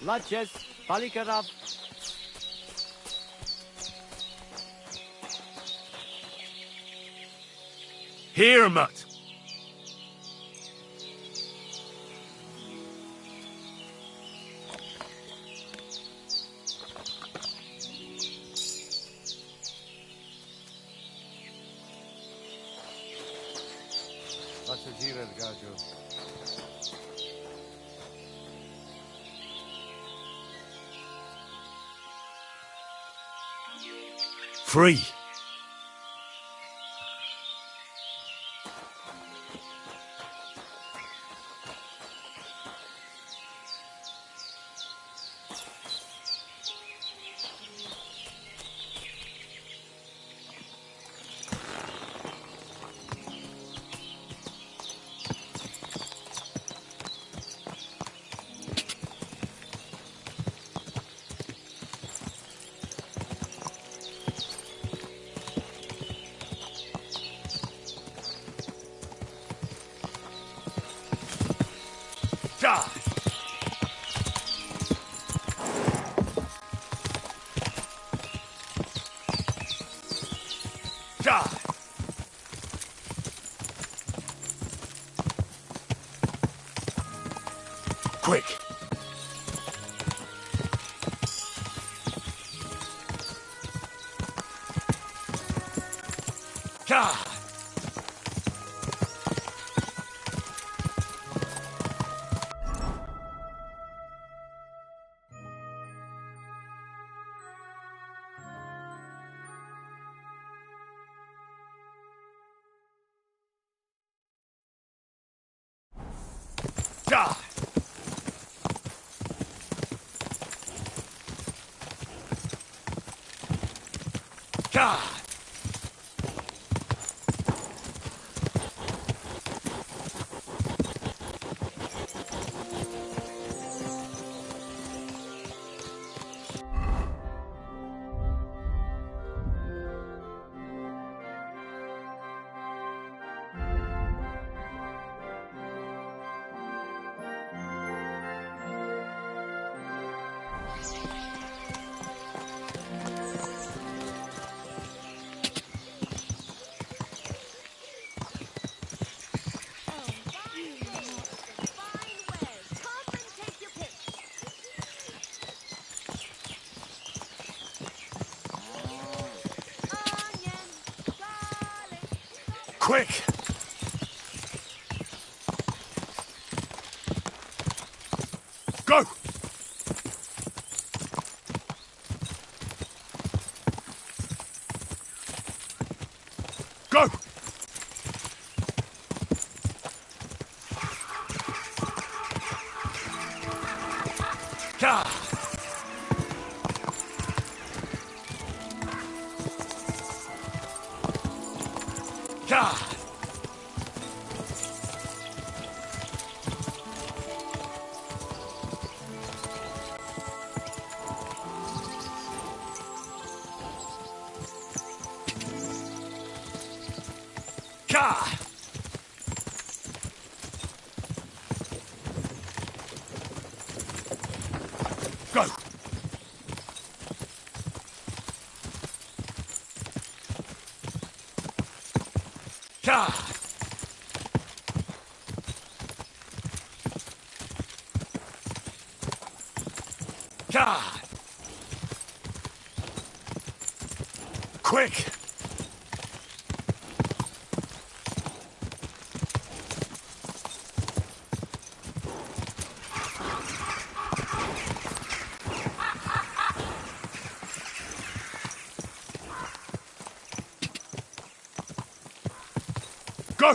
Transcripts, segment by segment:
Laches, Palikarav. Here, Mutt. Free. Quick! Ah! Ah! God! Quick! Go! Go! Ah! God! God! Go! God! God! Quick! Go!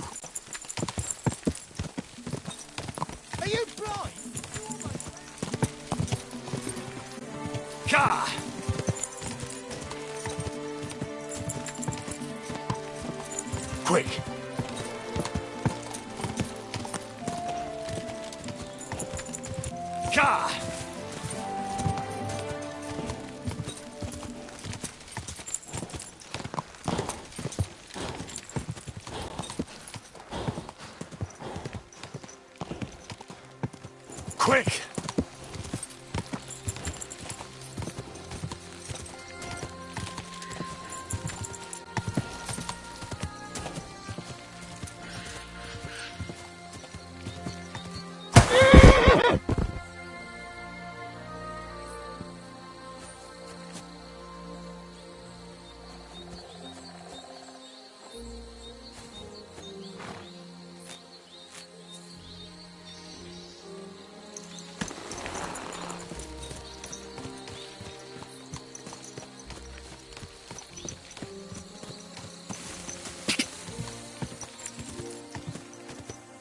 Are you blind? God! Quick! God! Quick!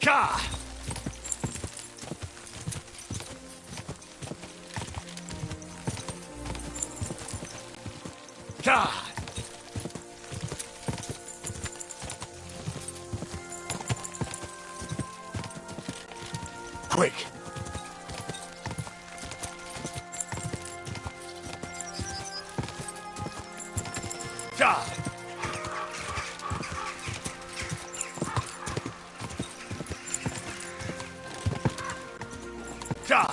God! God! Quick! God! God!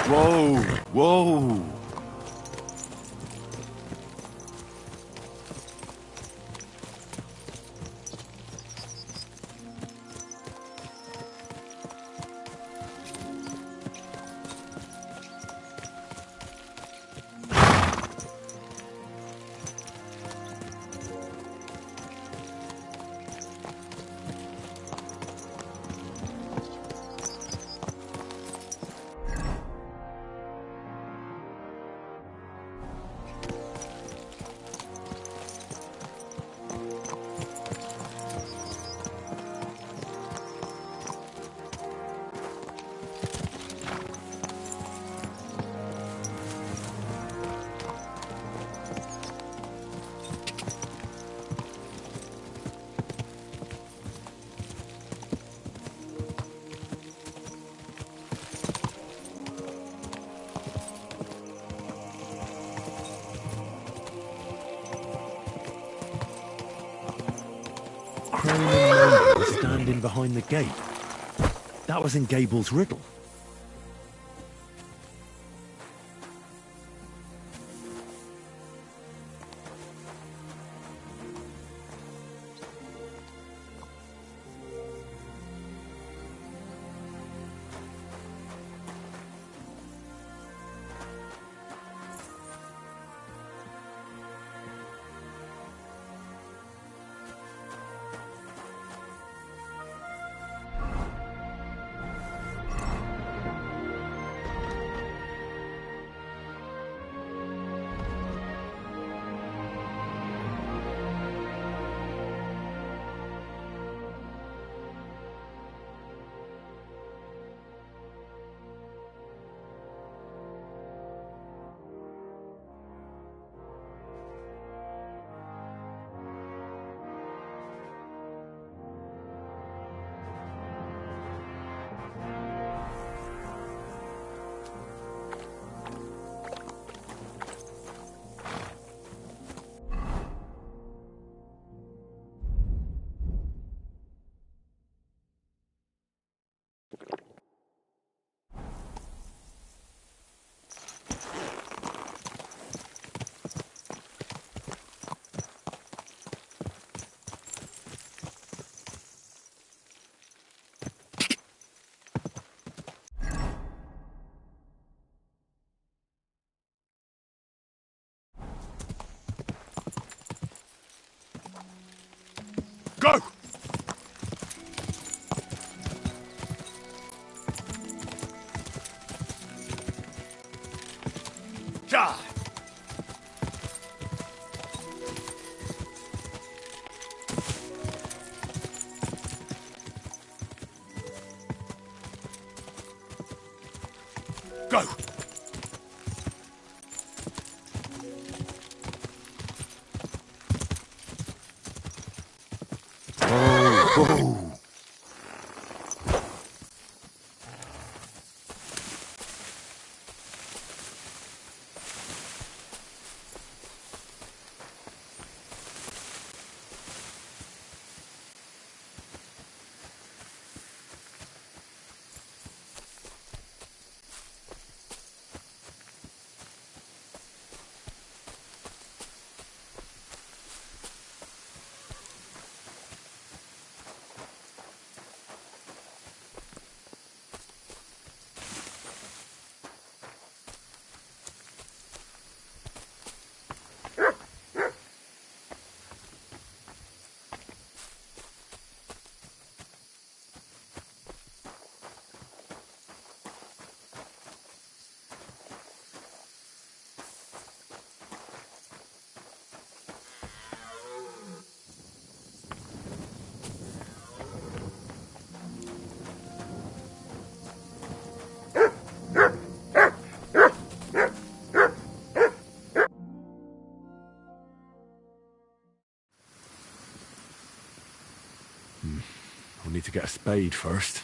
Whoa, whoa. Crane and Major were standing behind the gate. That was in Gable's riddle. Go! God! Go! Whoa. I'll need to get a spade first.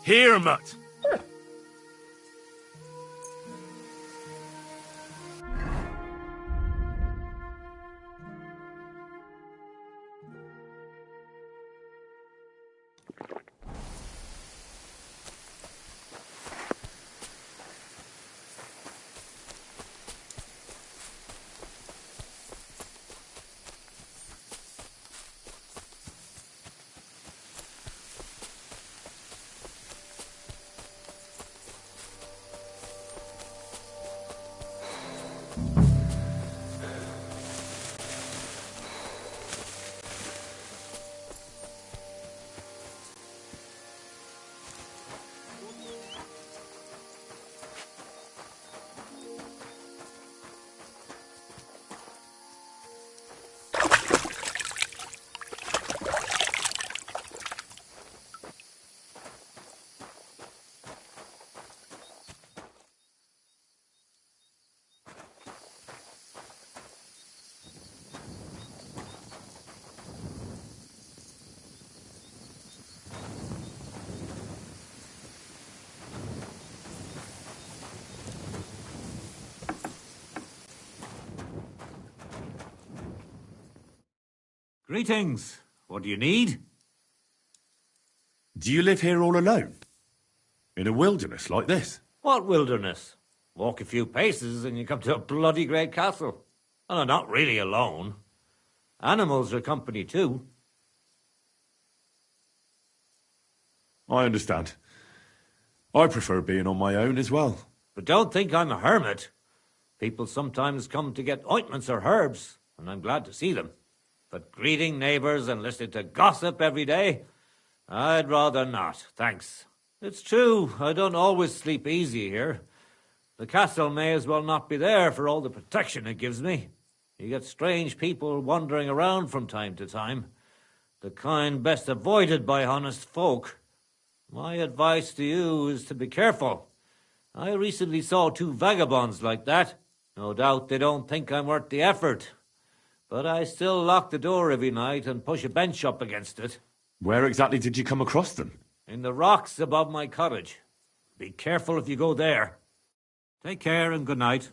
Here, mutt. Greetings. What do you need? Do you live here all alone? In a wilderness like this? What wilderness? Walk a few paces and you come to a bloody great castle. And I'm not really alone. Animals are company too. I understand. I prefer being on my own as well. But don't think I'm a hermit. People sometimes come to get ointments or herbs, and I'm glad to see them. But greeting neighbours and listening to gossip every day, I'd rather not, thanks. It's true, I don't always sleep easy here. The castle may as well not be there for all the protection it gives me. You get strange people wandering around from time to time, the kind best avoided by honest folk. My advice to you is to be careful. I recently saw 2 vagabonds like that. No doubt they don't think I'm worth the effort. But I still lock the door every night and push a bench up against it. Where exactly did you come across them? In the rocks above my cottage. Be careful if you go there. Take care and good night.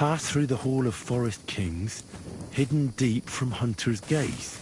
Pass through the Hall of Forest Kings, hidden deep from Hunter's gaze.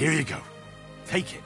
Here you go. Take it.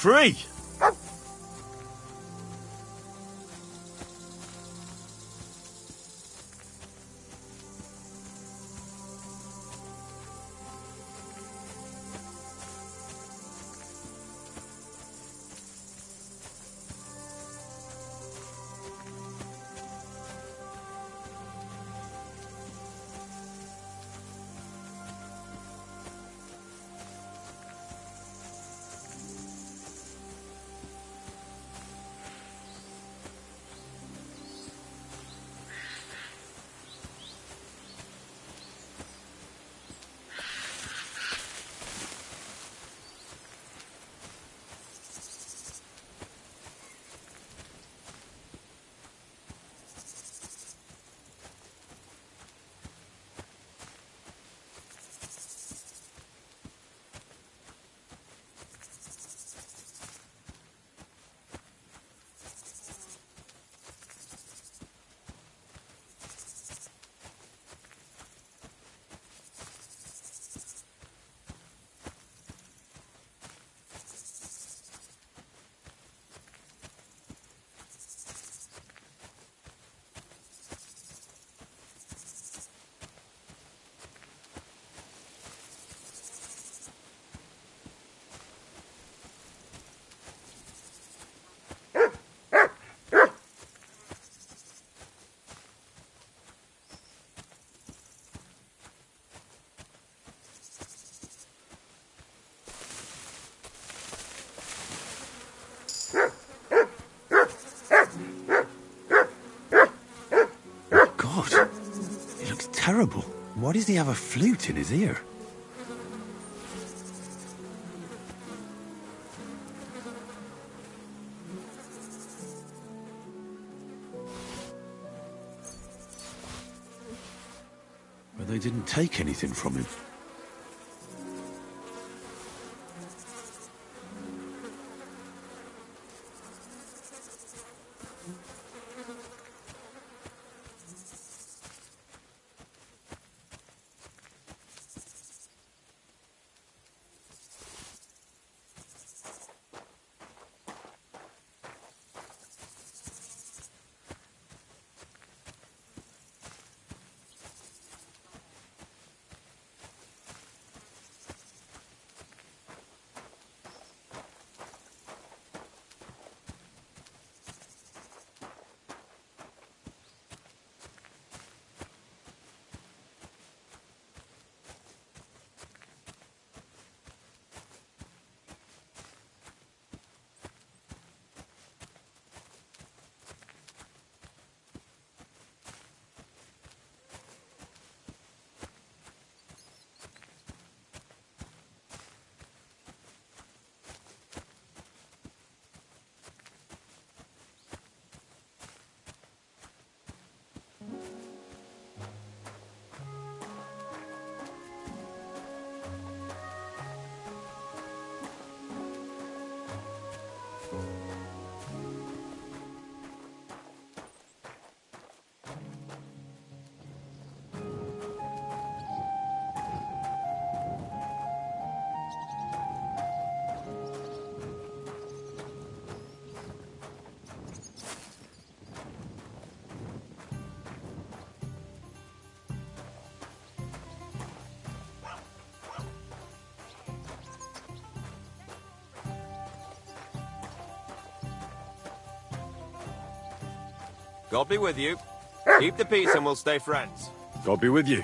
Free! terrible. Why does he have a flute in his ear? But they didn't take anything from him. God be with you. Keep the peace and we'll stay friends. God be with you.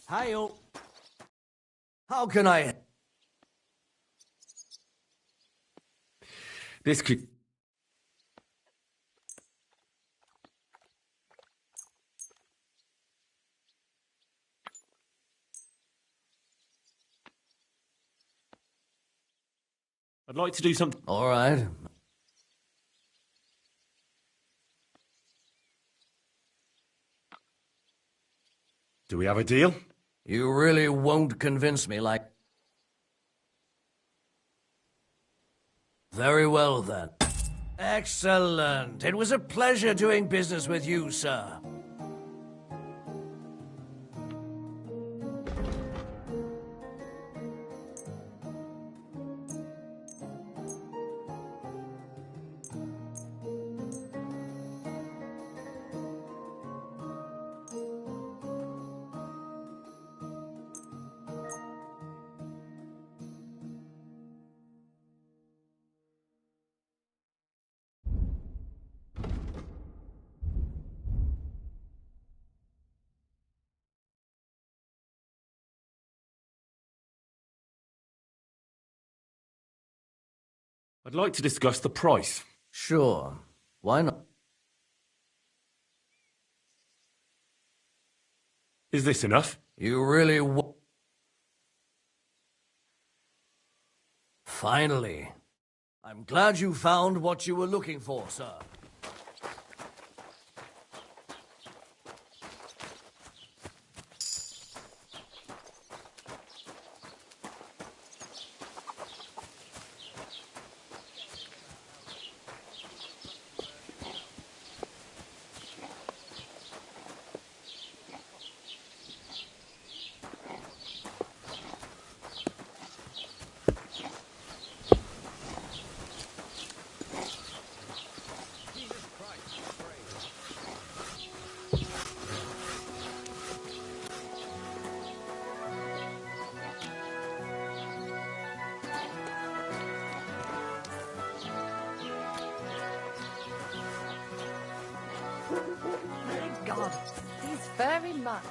Hi-yo. How can I... This could... I'd like to do something... All right. Do we have a deal? You really won't convince me like... Very well, then. Excellent. It was a pleasure doing business with you, sir. I'd like to discuss the price. Sure. Why not? Is this enough? You really Finally. I'm glad you found what you were looking for, sir. God, these furry mutts.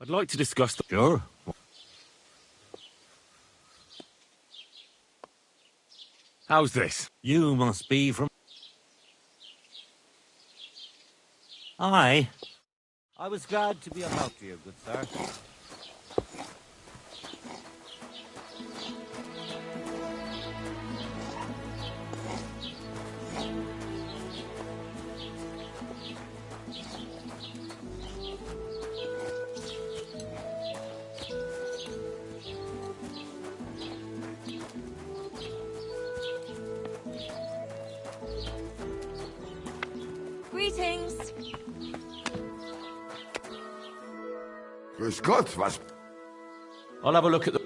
I'd like to discuss the... Sure. How's this? You must be from... Aye. I was glad to be of help to you, good sir. Greetings. Grüß Gott, was... I'll have a look at the...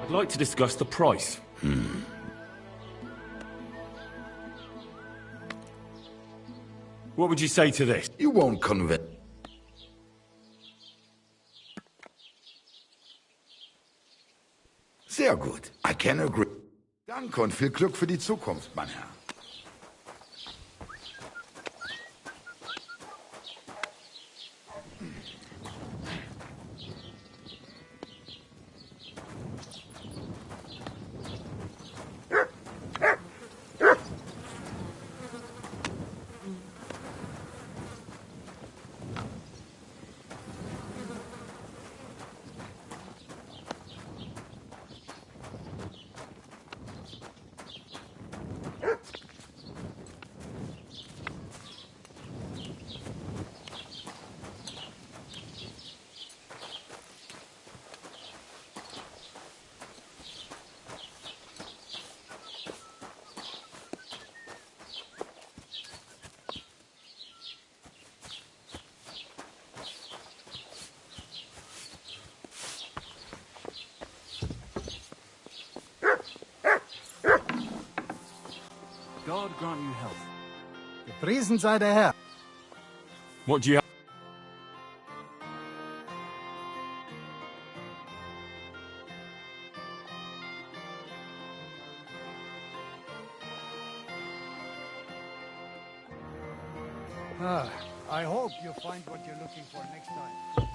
I'd like to discuss the price. What would you say to this? You won't convince... Sehr gut. I can agree. Danke und viel Glück für die Zukunft, mein Herr. God grant you health. Gepriesen sei der Herr. What do you have? I hope you find what you're looking for next time.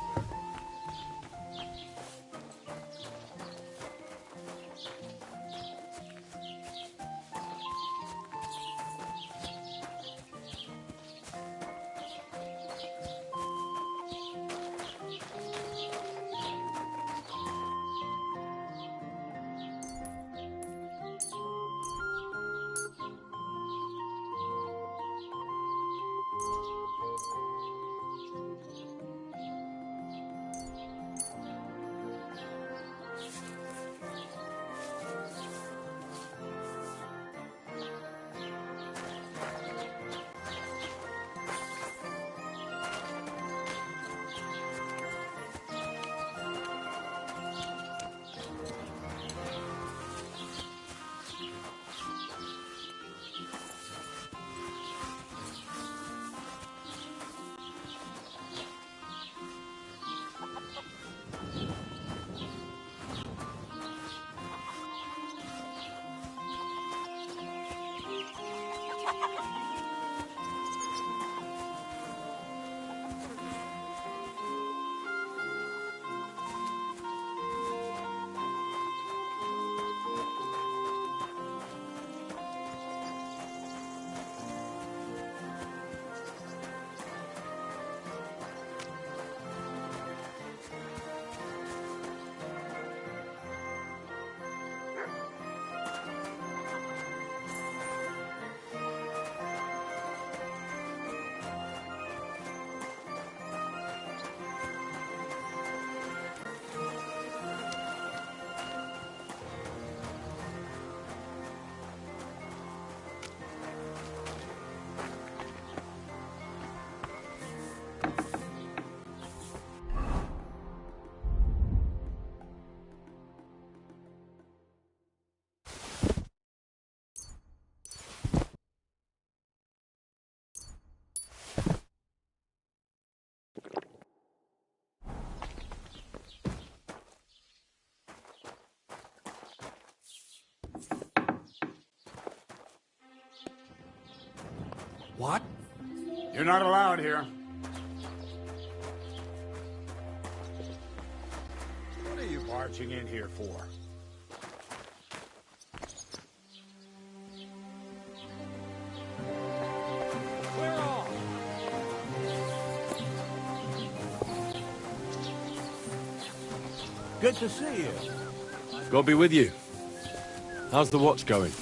What? You're not allowed here. What are you barging in here for? We're off! Good to see you. God be with you. How's the watch going?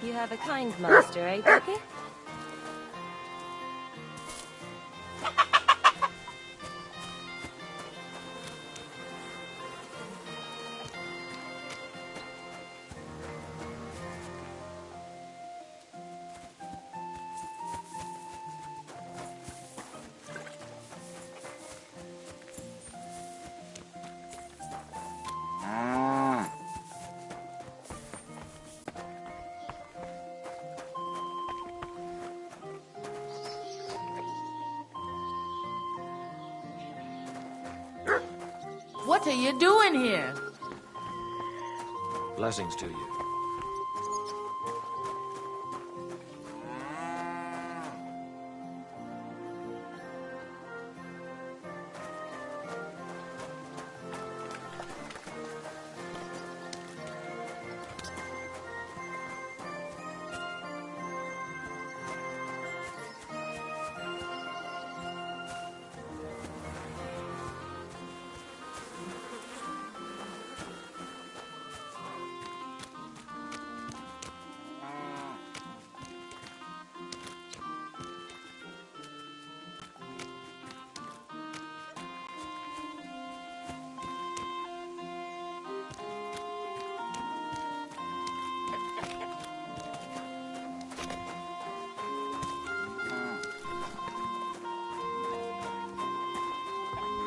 You have a kind master, eh, Becky? What are you doing here? Blessings to you.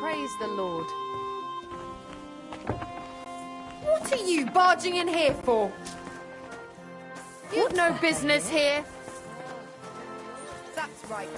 Praise the Lord. What are you barging in here for? You've no business here. That's right.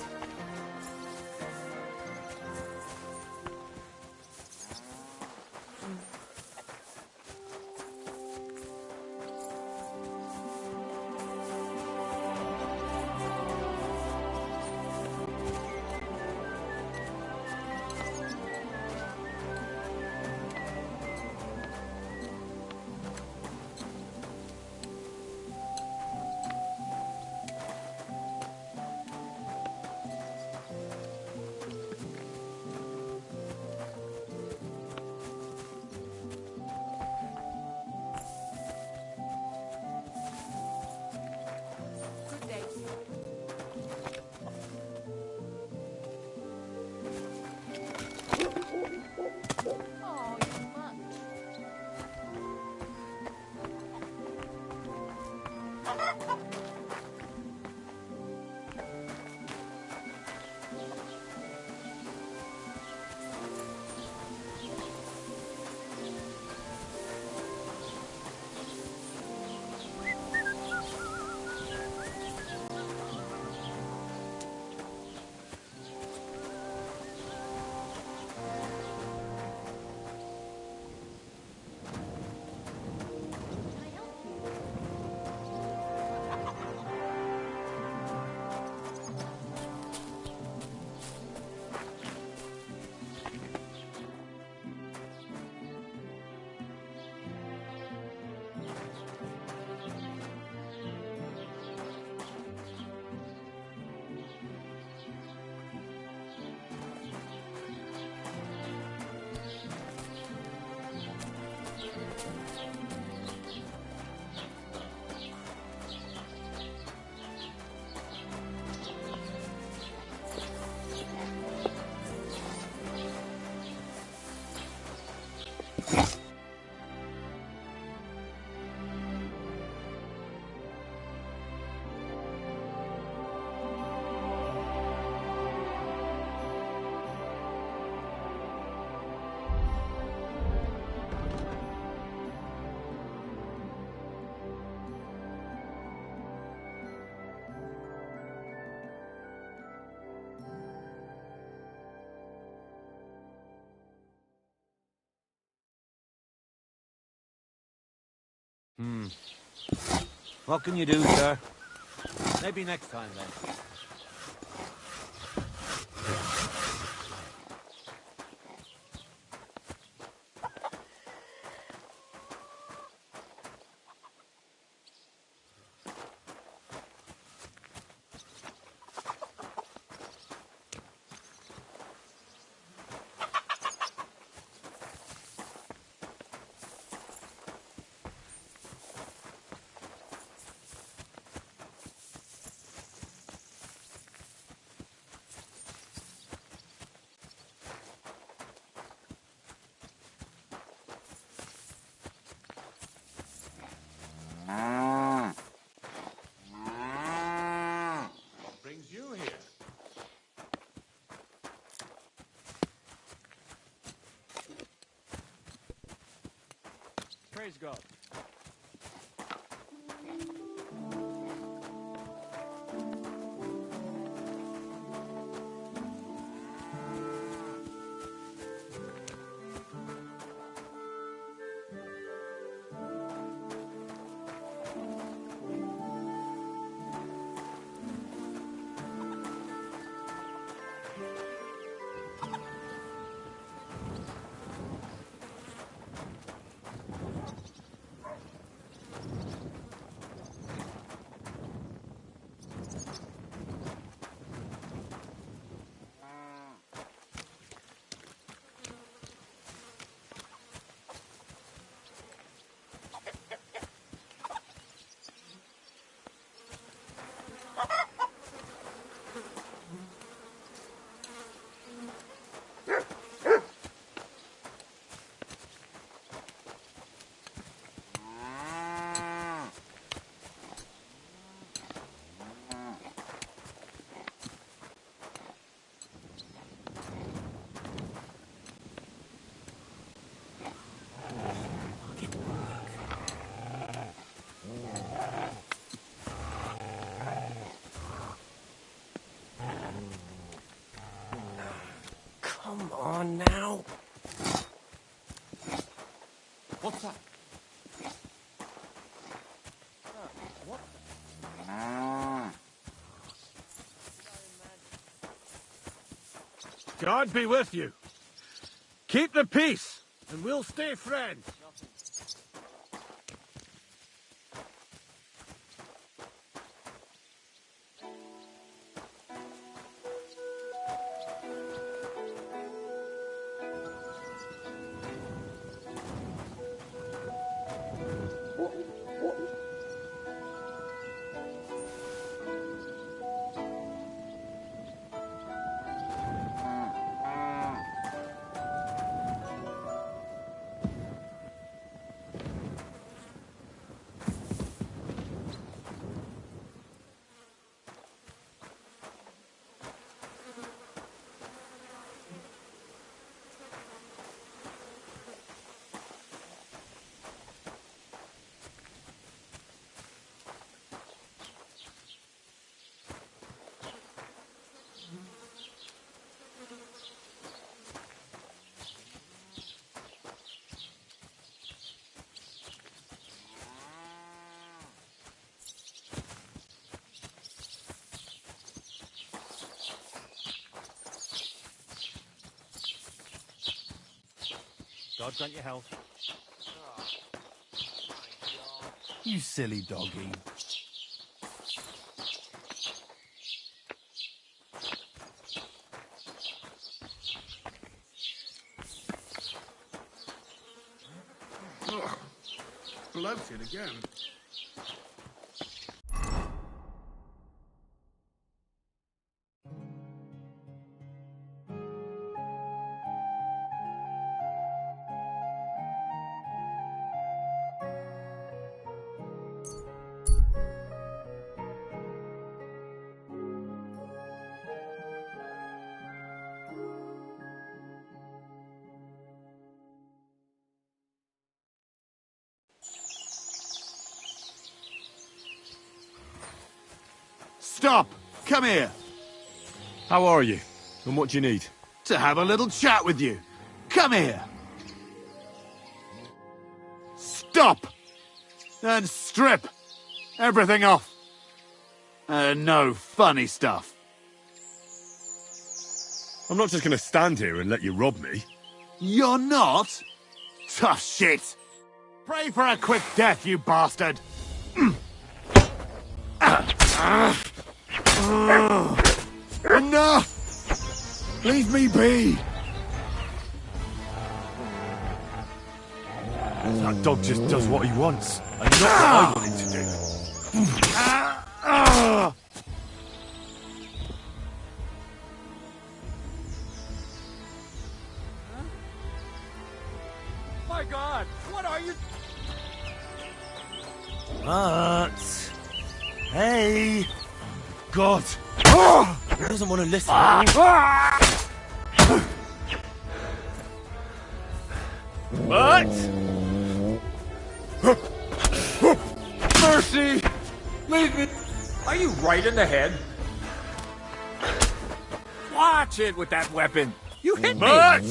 What can you do, sir? Maybe next time, then. Praise God. Come on now. What's that? God be with you. Keep the peace, and we'll stay friends. God grant your health. You silly doggy. Bloated again. Stop! Come here! How are you? And what do you need? To have a little chat with you. Come here! Stop! And strip! Everything off! No funny stuff. I'm not just going to stand here and let you rob me. You're not? Tough shit! Pray for a quick death, you bastard! Enough! Leave me be! That dog just does what he wants, and not what I want him to do. My God, what are you? But... Hey! God! He doesn't want to listen. But... Mercy! Leave me! Are you right in the head? Watch it with that weapon! You hit me! Butch!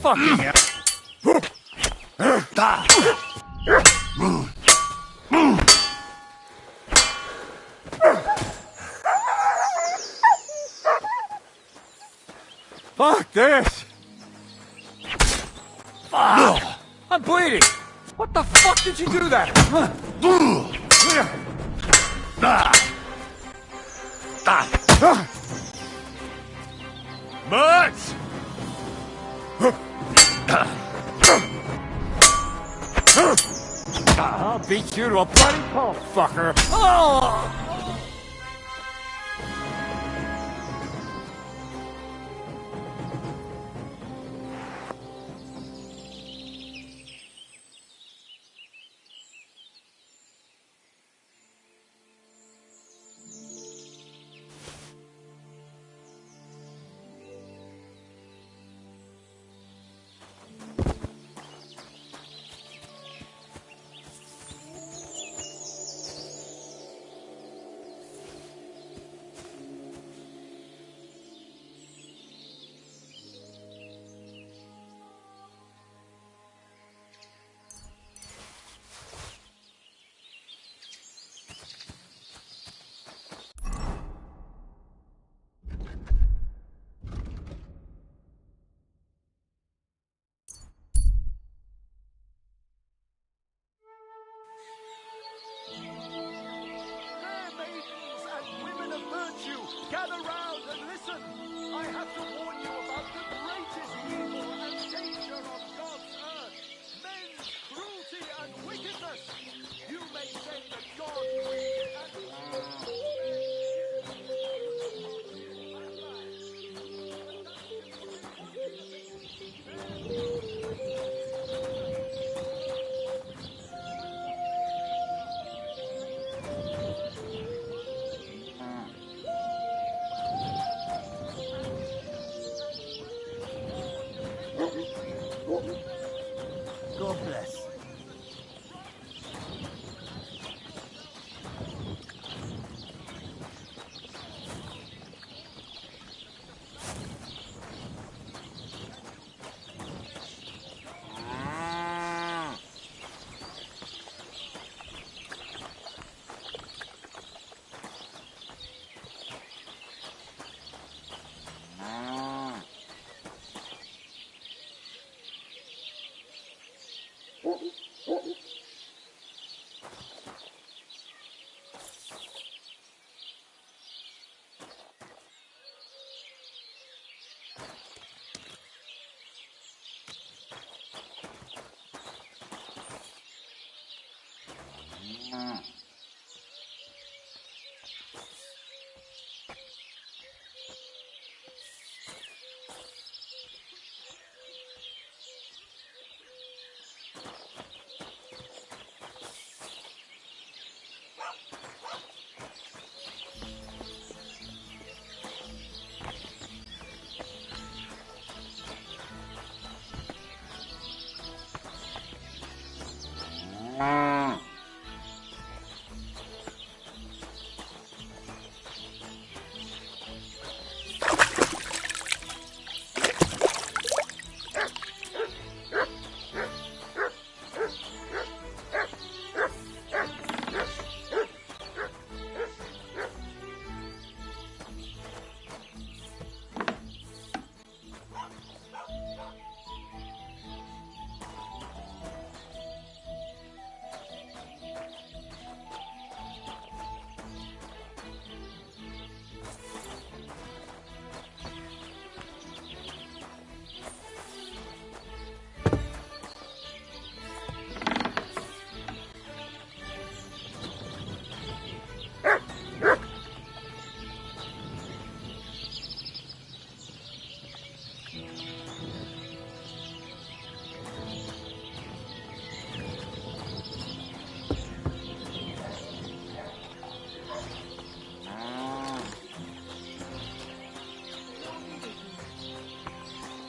Fucking hell! Fuck this! Fuck! I'm bleeding! What the fuck did you do that? Butch! I'll beat you to a bloody pulp, fucker! Oh! Gather round and listen. I have to warn you about the greatest evil and danger on God's earth. Men's cruelty and wickedness. You may say that God God bless.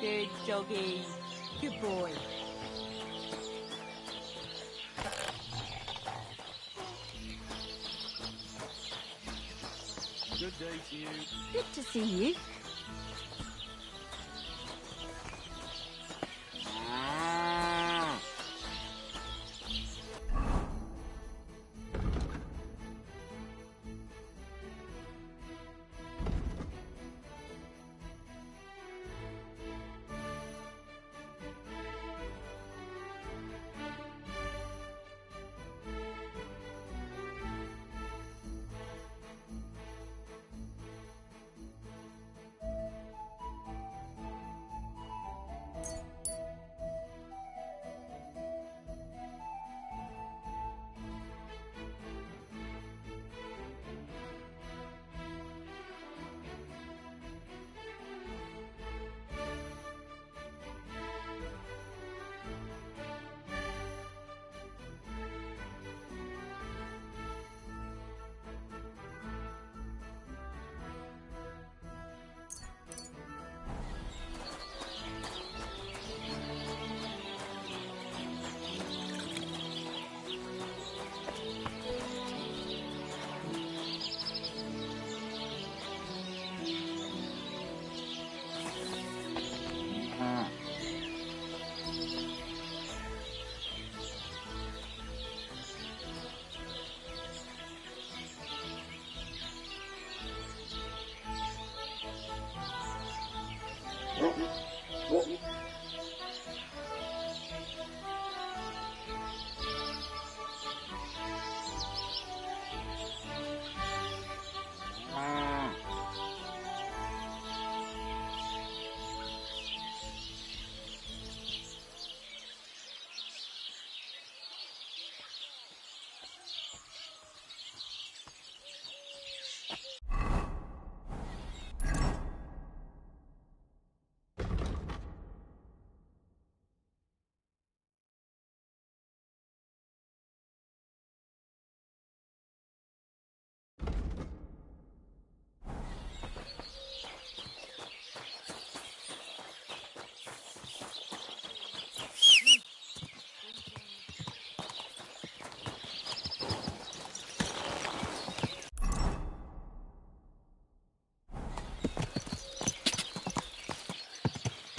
Good doggy. boy. Good day to you. Good to see you.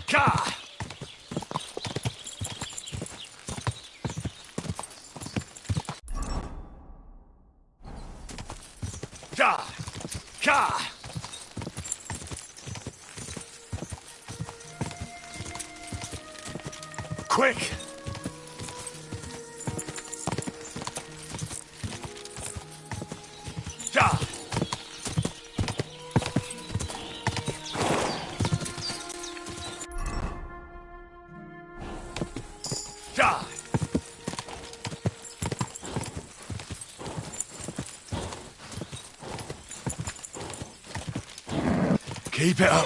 Ka! Ka! Ka! Quick! Ka! Ka! Keep it up.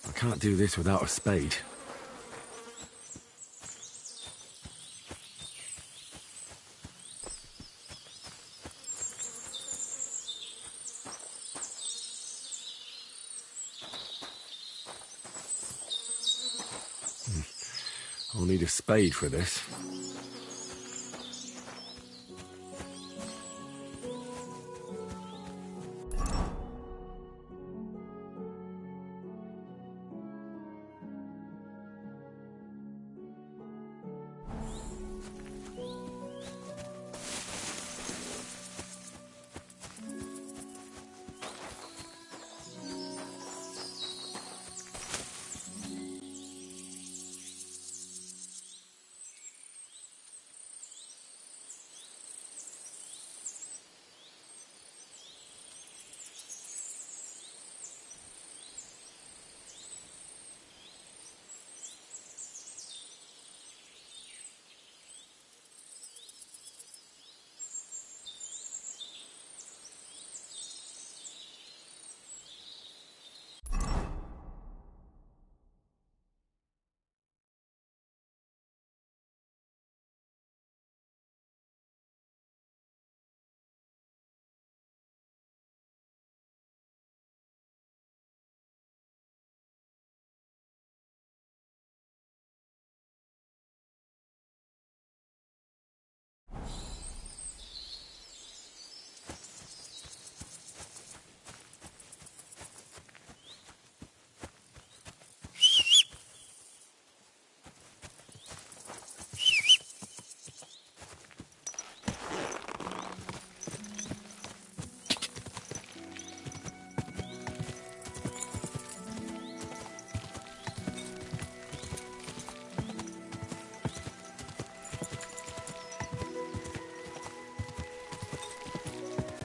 I can't do this without a spade. I'll need a spade for this.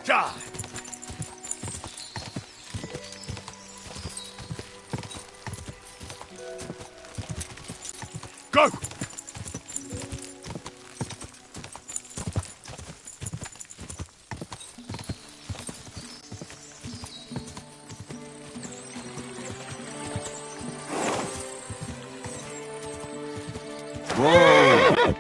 Die! Go! Whoa!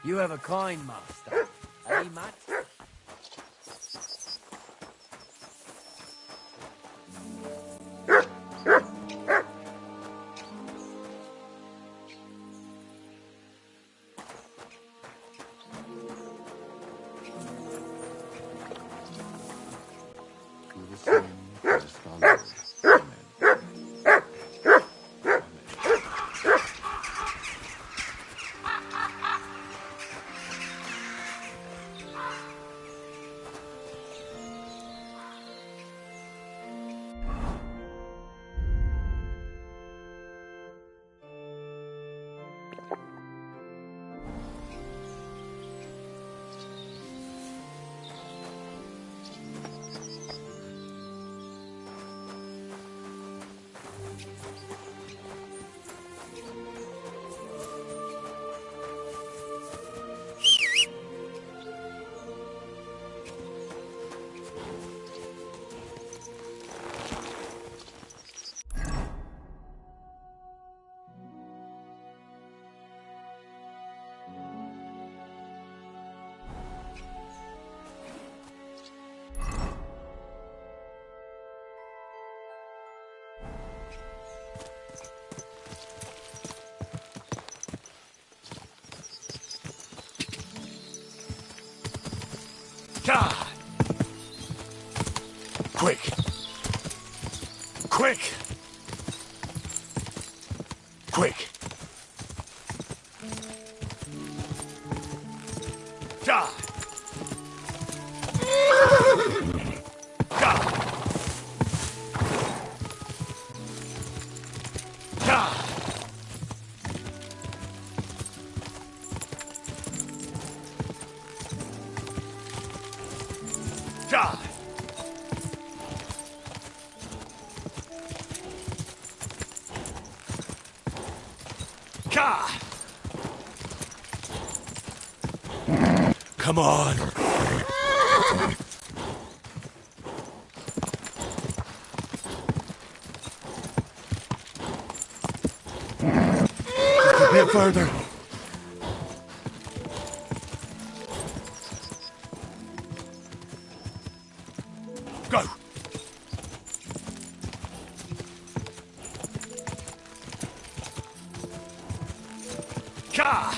You have a kind master, eh, Matt? Die! Quick! Quick! Quick! Die! Die! Die! Die! God! Come on! Just a bit further. Go! God!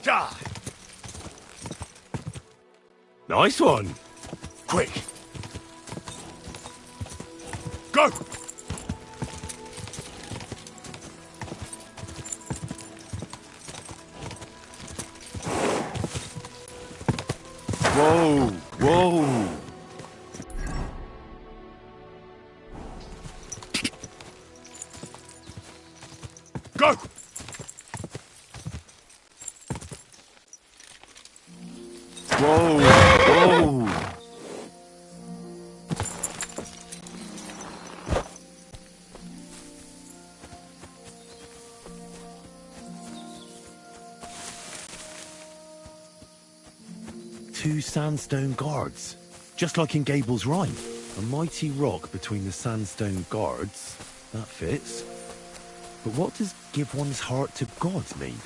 Die! Nice one! Quick! Go! Whoa! Whoa! Whoa! Whoa! Two sandstone guards, just like in Gable's rhyme. A mighty rock between the sandstone guards. That fits. But what does give one's heart to God mean?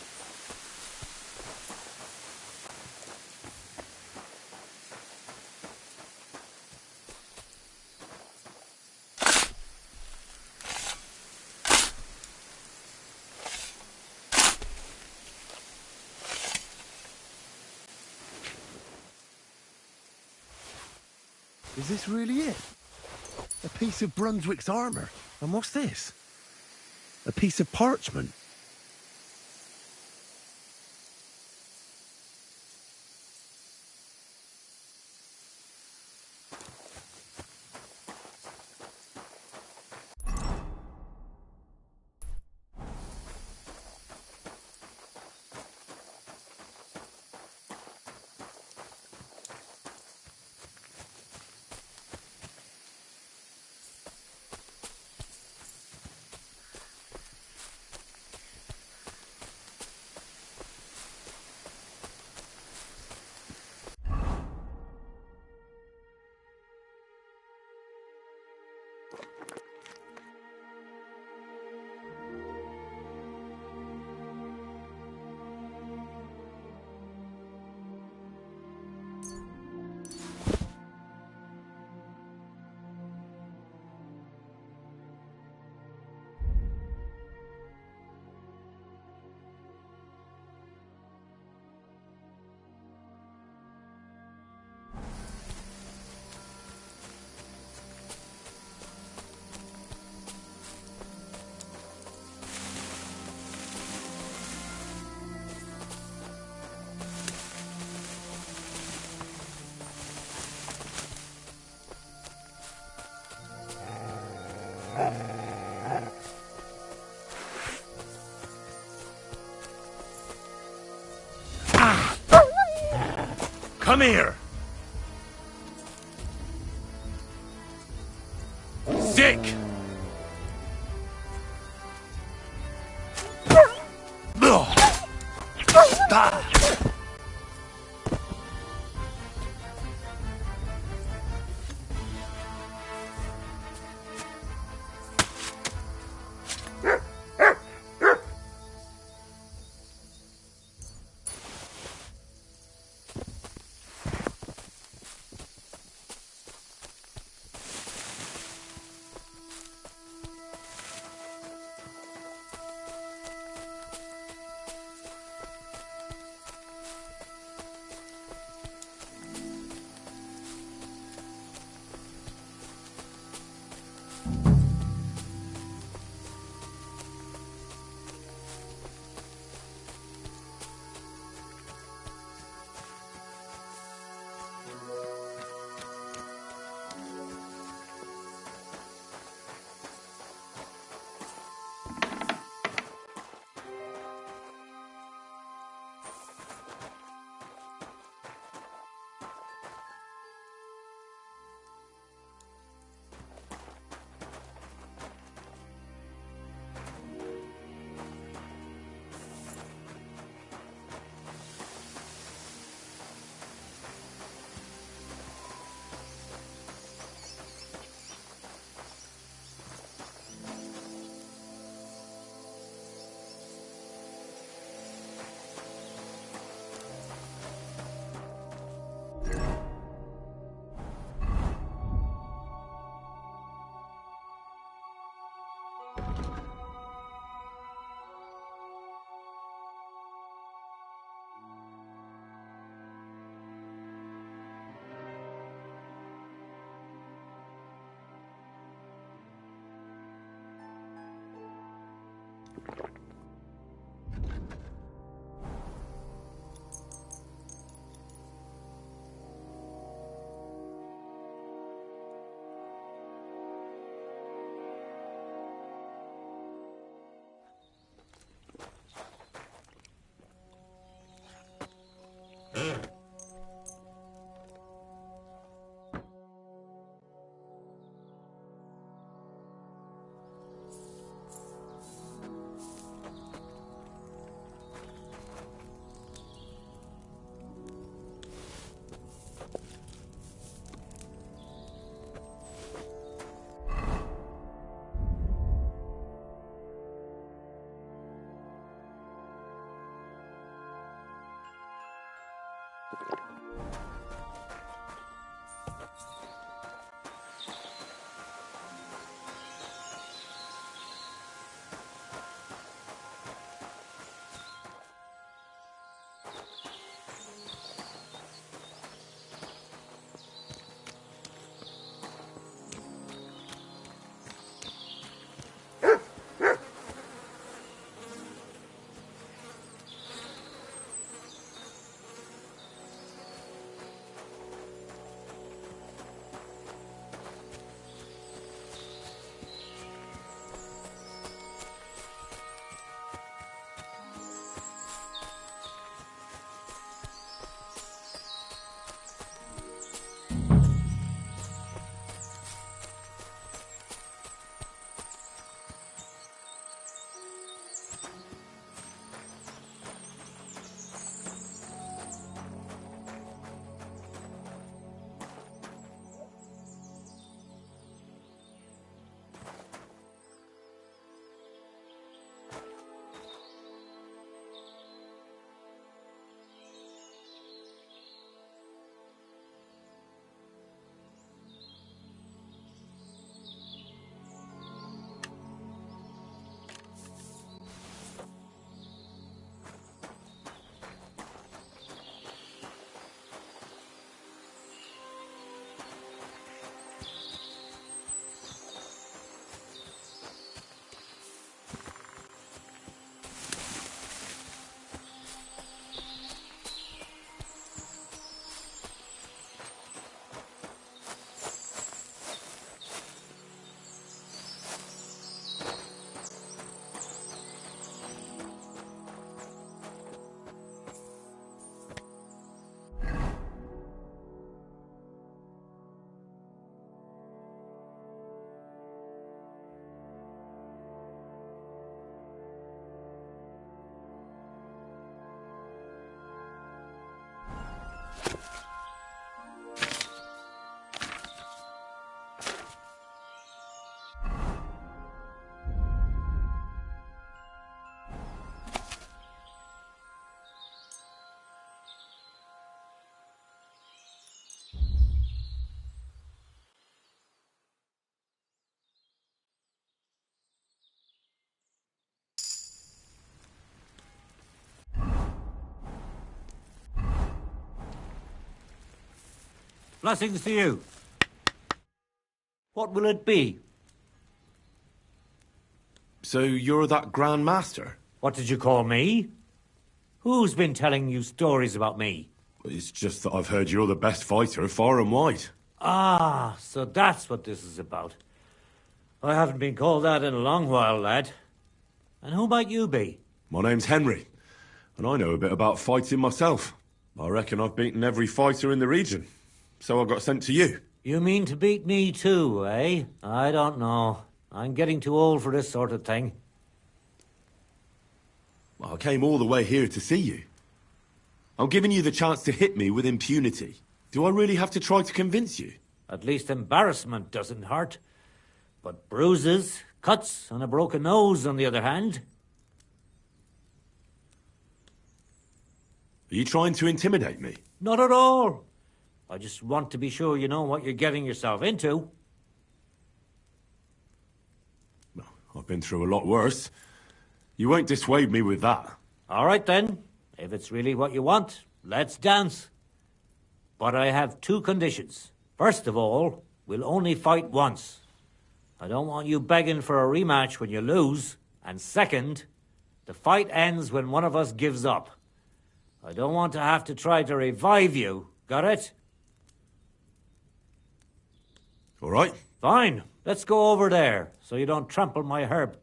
Is this really it? A piece of Brunswick's armour. And what's this? A piece of parchment. Come here! Stick! Blessings to you. What will it be? So you're that Grand Master? What did you call me? Who's been telling you stories about me? It's just that I've heard you're the best fighter far and wide. Ah, so that's what this is about. I haven't been called that in a long while, lad. And who might you be? My name's Henry, and I know a bit about fighting myself. I reckon I've beaten every fighter in the region, so I got sent to you. You mean to beat me too, eh? I don't know. I'm getting too old for this sort of thing. Well, I came all the way here to see you. I'm giving you the chance to hit me with impunity. Do I really have to try to convince you? At least embarrassment doesn't hurt. But bruises, cuts, and a broken nose, on the other hand. Are you trying to intimidate me? Not at all. I just want to be sure you know what you're getting yourself into. Well, I've been through a lot worse. You won't dissuade me with that. All right, then. If it's really what you want, let's dance. But I have two conditions. First of all, we'll only fight once. I don't want you begging for a rematch when you lose. And second, the fight ends when one of us gives up. I don't want to have to try to revive you. Got it? All right. Fine. Let's go over there, so you don't trample my herb.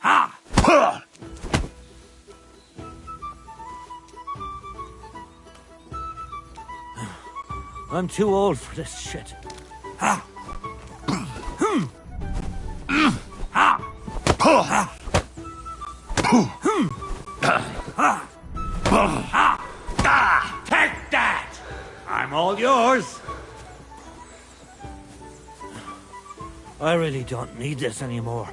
Ha! I'm too old for this shit. Ha! Take that! I'm all yours. I really don't need this anymore.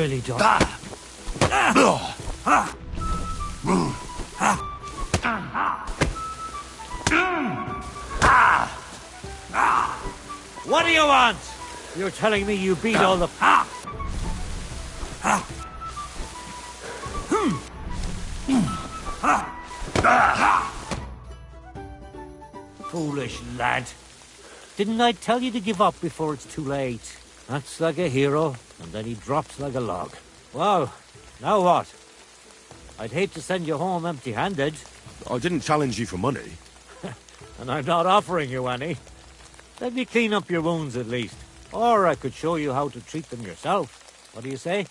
really don't. What do you want? You're telling me you beat all the... Foolish lad. Didn't I tell you to give up before it's too late? Acts like a hero, and then he drops like a log. Well, now what? I'd hate to send you home empty-handed. I didn't challenge you for money. And I'm not offering you any. Let me clean up your wounds at least. Or I could show you how to treat them yourself. What do you say?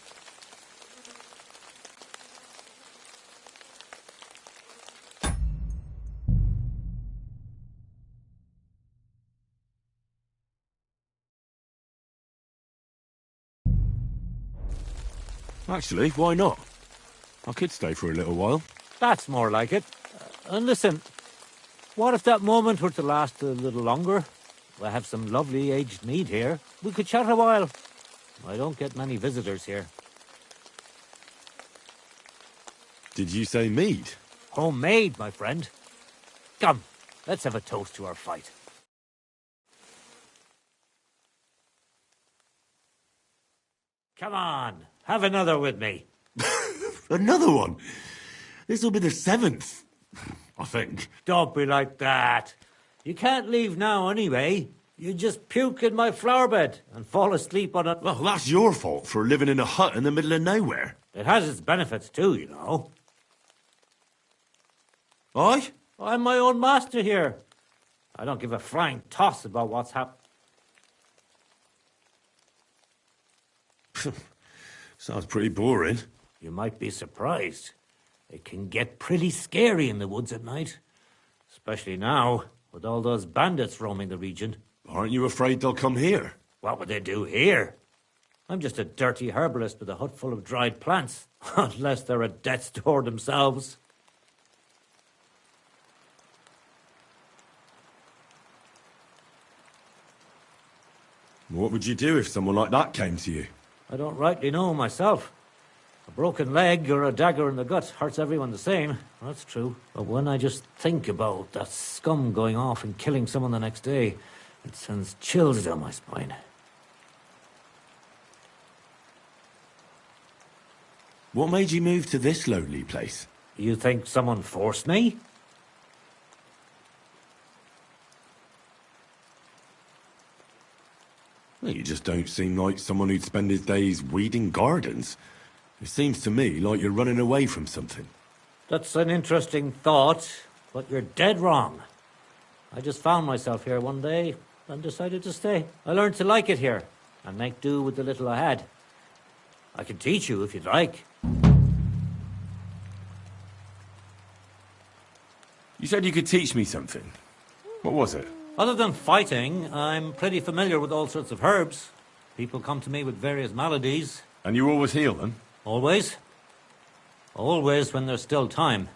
Actually, why not? I could stay for a little while. That's more like it. And listen, what if that moment were to last a little longer? I have some lovely aged mead here. We could chat a while. I don't get many visitors here. Did you say mead? Homemade, my friend. Come, let's have a toast to our fight. Come on, have another with me. Another one? This'll be the 7th, I think. Don't be like that. You can't leave now anyway. You just puke in my flower bed and fall asleep on a... Well, that's your fault for living in a hut in the middle of nowhere. It has its benefits too, you know. Aye? I'm my own master here. I don't give a flying toss about what's happened. Sounds pretty boring. You might be surprised. It can get pretty scary in the woods at night. Especially now, with all those bandits roaming the region. Aren't you afraid they'll come here? What would they do here? I'm just a dirty herbalist with a hut full of dried plants. Unless they're at death's door themselves. What would you do if someone like that came to you? I don't rightly know myself. A broken leg or a dagger in the gut hurts everyone the same. That's true. But when I just think about that scum going off and killing someone the next day, it sends chills down my spine. What made you move to this lonely place? You think someone forced me? Well, you just don't seem like someone who'd spend his days weeding gardens. It seems to me like you're running away from something. That's an interesting thought, but you're dead wrong. I just found myself here one day and decided to stay. I learned to like it here and make do with the little I had. I can teach you if you'd like. You said you could teach me something. What was it? Other than fighting, I'm pretty familiar with all sorts of herbs. People come to me with various maladies. And you always heal them? Always. Always when there's still time.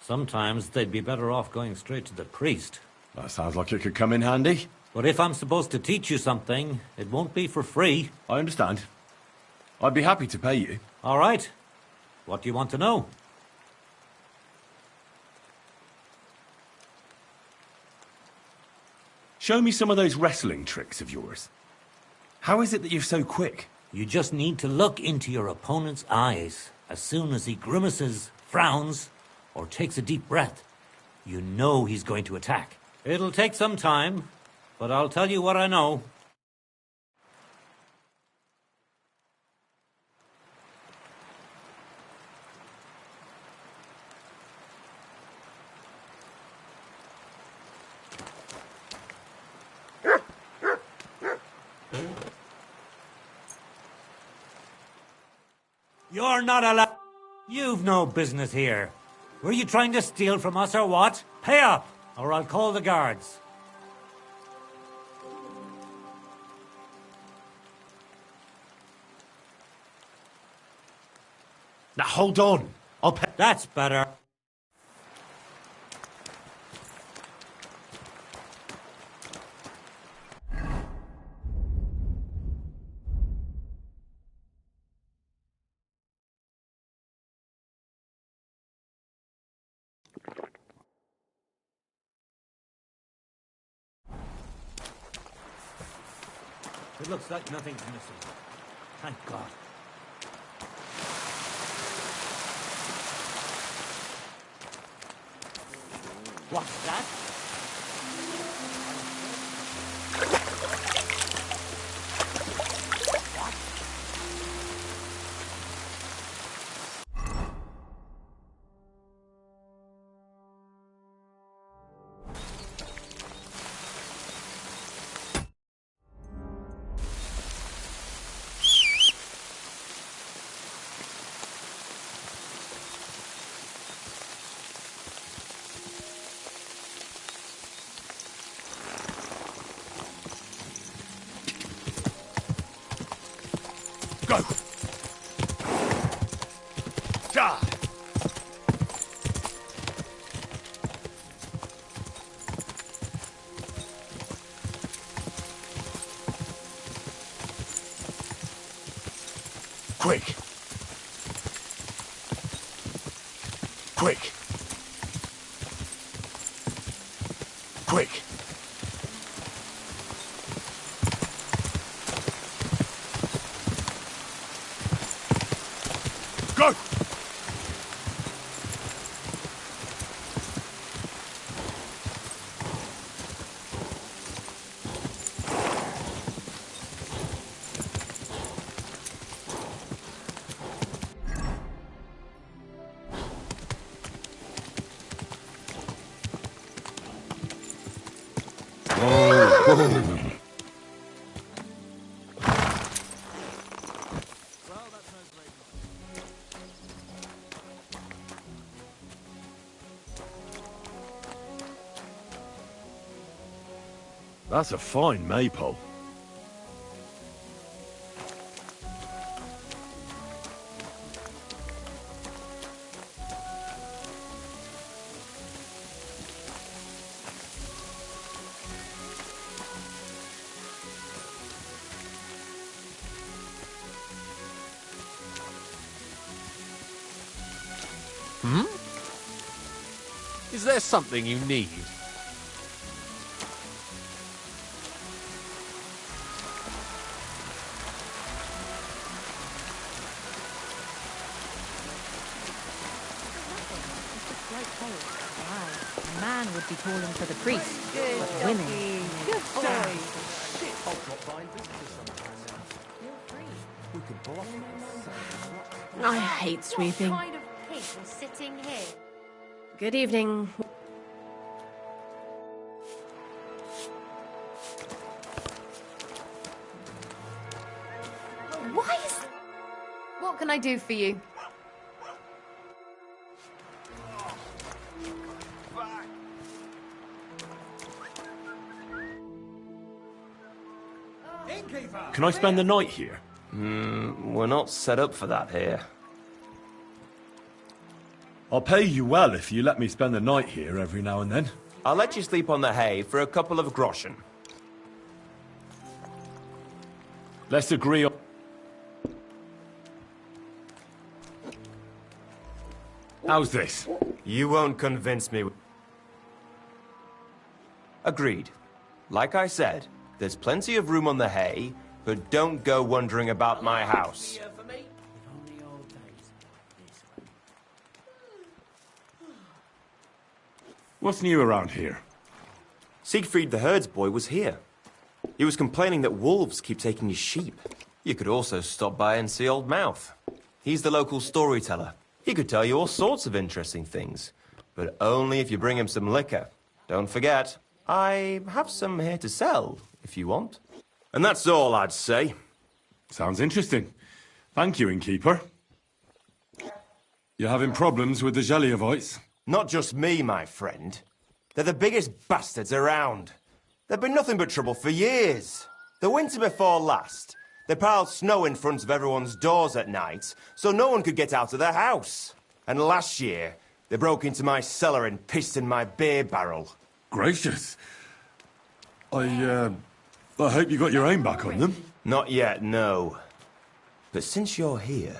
Sometimes they'd be better off going straight to the priest. That sounds like it could come in handy. But if I'm supposed to teach you something, it won't be for free. I understand. I'd be happy to pay you. All right. What do you want to know? Show me some of those wrestling tricks of yours. How is it that you're so quick? You just need to look into your opponent's eyes. As soon as he grimaces, frowns, or takes a deep breath, you know he's going to attack. It'll take some time, but I'll tell you what I know. You're not allowed. You've no business here. Were you trying to steal from us or what? Pay up, or I'll call the guards. Now hold on. I'll pay. That's better. It looks like nothing's missing. Thank God. What's that? Go! Ja! Quick! Quick! Quick! Go! That's a fine maypole. Is there something you need? A man would be calling for the priest, but women. Good day. I hate sweeping. What kind of pig was sitting here? Good evening. Why is... What can I do for you? Can I spend the night here? We're not set up for that here. I'll pay you well if you let me spend the night here every now and then. I'll let you sleep on the hay for a couple of groschen. Let's agree on... How's this? You won't convince me. Agreed. Like I said, there's plenty of room on the hay, but don't go wondering about my house. What's new around here? Siegfried the herdsboy was here. He was complaining that wolves keep taking his sheep. You could also stop by and see Old Mouth. He's the local storyteller. He could tell you all sorts of interesting things, but only if you bring him some liquor. Don't forget, I have some here to sell, if you want. And that's all I'd say. Sounds interesting. Thank you, innkeeper. You having problems with the Jellyevites? Not just me, my friend. They're the biggest bastards around. They've been nothing but trouble for years. The winter before last, they piled snow in front of everyone's doors at night, so no one could get out of their house. And last year, they broke into my cellar and pissed in my beer barrel. Gracious. I hope you got your aim back on them. Not yet, no. But since you're here,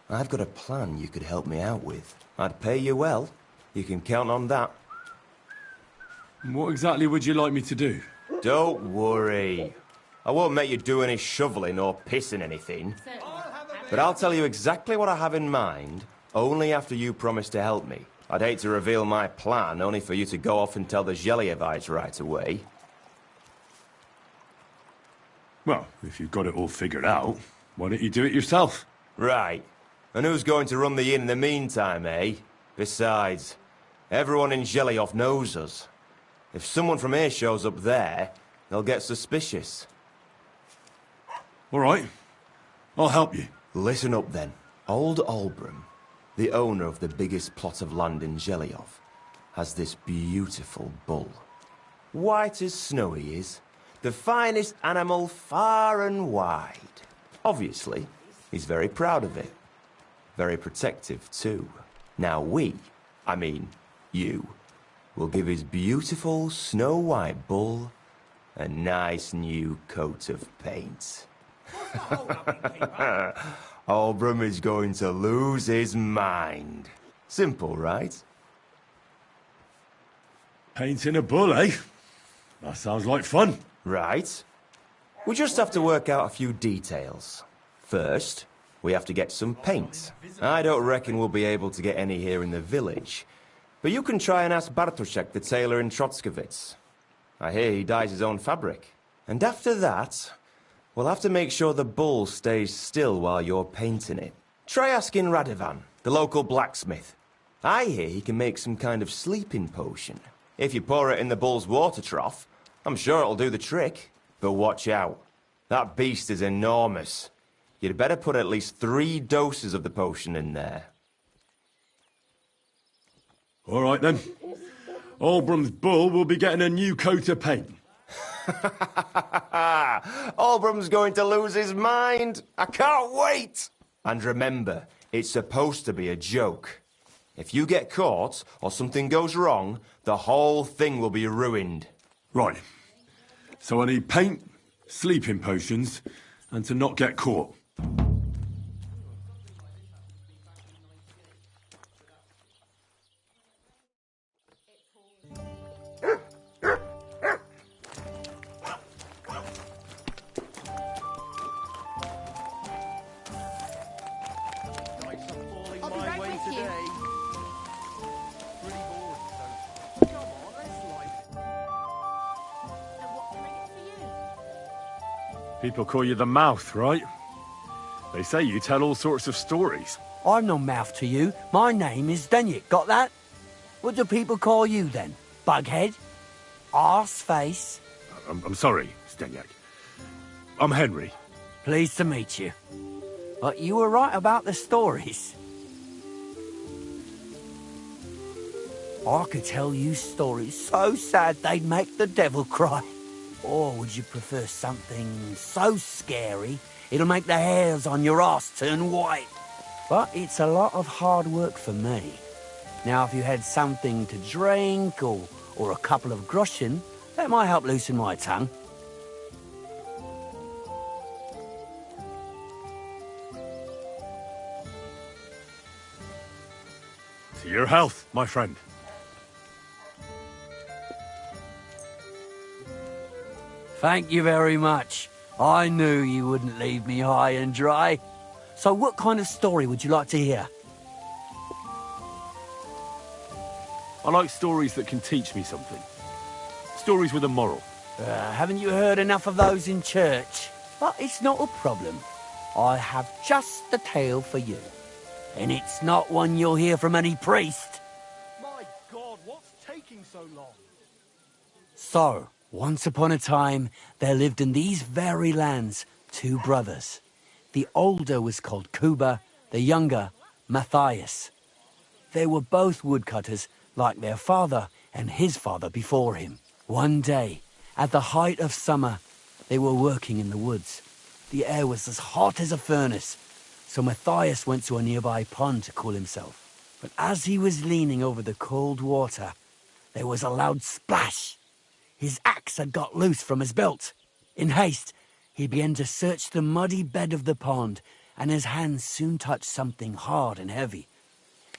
I've got a plan you could help me out with. I'd pay you well. You can count on that. What exactly would you like me to do? Don't worry. I won't make you do any shoveling or pissing anything. But I'll tell you exactly what I have in mind, only after you promise to help me. I'd hate to reveal my plan, only for you to go off and tell the Zhelievites right away. Well, if you've got it all figured out, why don't you do it yourself? Right. And who's going to run the inn in the meantime, eh? Besides, everyone in Zheliov knows us. If someone from here shows up there, they'll get suspicious. All right. I'll help you. Listen up, then. Old Olbram, the owner of the biggest plot of land in Zheliov, has this beautiful bull. White as snow he is. The finest animal far and wide. Obviously, he's very proud of it. Very protective, too. Now I mean, you, will give his beautiful snow-white bull a nice new coat of paint. Olbram is going to lose his mind. Simple, right? Painting a bull, eh? That sounds like fun. Right. We just have to work out a few details. First, we have to get some paint. I don't reckon we'll be able to get any here in the village. But you can try and ask Bartoszek, the tailor in Trotskovitz. I hear he dyes his own fabric. And after that, we'll have to make sure the bull stays still while you're painting it. Try asking Radovan, the local blacksmith. I hear he can make some kind of sleeping potion. If you pour it in the bull's water trough, I'm sure it'll do the trick. But watch out. That beast is enormous. You'd better put at least 3 doses of the potion in there. All right, then. Olbram's bull will be getting a new coat of paint. Olbram's going to lose his mind. I can't wait. And remember, it's supposed to be a joke. If you get caught or something goes wrong, the whole thing will be ruined. Right. So I need paint, sleeping potions, and to not get caught. I'll be right with you. And what can I get for you? People call you the mouth, right? They say you tell all sorts of stories. I'm no mouth to you. My name is Denyek. Got that? What do people call you then? Bughead? Arseface? I'm sorry, Stenyak. I'm Henry. Pleased to meet you. But you were right about the stories. I could tell you stories so sad they'd make the devil cry. Or would you prefer something so scary it'll make the hairs on your ass turn white? But it's a lot of hard work for me. Now, if you had something to drink or a couple of groschen, that might help loosen my tongue. To your health, my friend. Thank you very much. I knew you wouldn't leave me high and dry. So what kind of story would you like to hear? I like stories that can teach me something. Stories with a moral. Haven't you heard enough of those in church? But it's not a problem. I have just the tale for you. And it's not one you'll hear from any priest. My God, what's taking so long? So, once upon a time, there lived in these very lands 2 brothers. The older was called Kuba, the younger, Matthias. They were both woodcutters, like their father and his father before him. One day, at the height of summer, they were working in the woods. The air was as hot as a furnace, so Matthias went to a nearby pond to cool himself. But as he was leaning over the cold water, there was a loud splash. His axe had got loose from his belt. In haste, he began to search the muddy bed of the pond, and his hands soon touched something hard and heavy.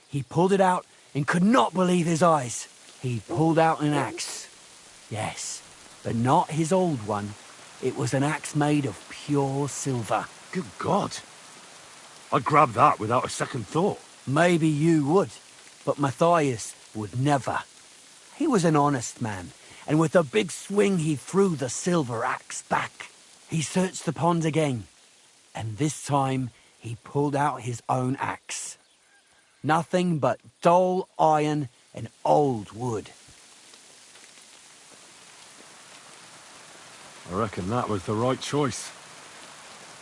He pulled it out and could not believe his eyes. He pulled out an axe. Yes, but not his old one. It was an axe made of pure silver. Good God. I'd grab that without a second thought. Maybe you would, but Matthias would never. He was an honest man, and with a big swing he threw the silver axe back. He searched the pond again, and this time he pulled out his own axe. Nothing but dull iron and old wood. I reckon that was the right choice.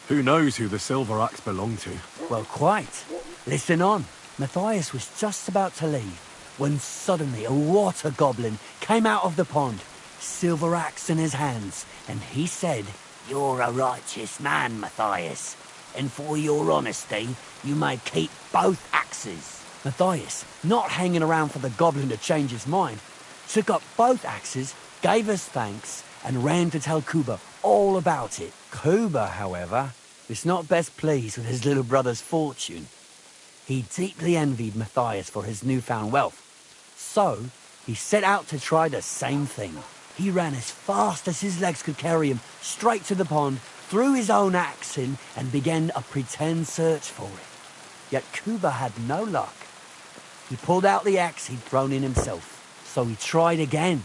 Who knows who the silver axe belonged to? Well, quite. Listen on. Matthias was just about to leave when suddenly a water goblin came out of the pond, silver axe in his hands, and he said, "You're a righteous man, Matthias, and for your honesty, you may keep both axes." Matthias, not hanging around for the goblin to change his mind, took up both axes, gave us thanks, and ran to tell Kuba all about it. Kuba, however, was not best pleased with his little brother's fortune. He deeply envied Matthias for his newfound wealth. So, he set out to try the same thing. He ran as fast as his legs could carry him straight to the pond, threw his own axe in, and began a pretend search for it. Yet Kuba had no luck. He pulled out the axe he'd thrown in himself. So he tried again.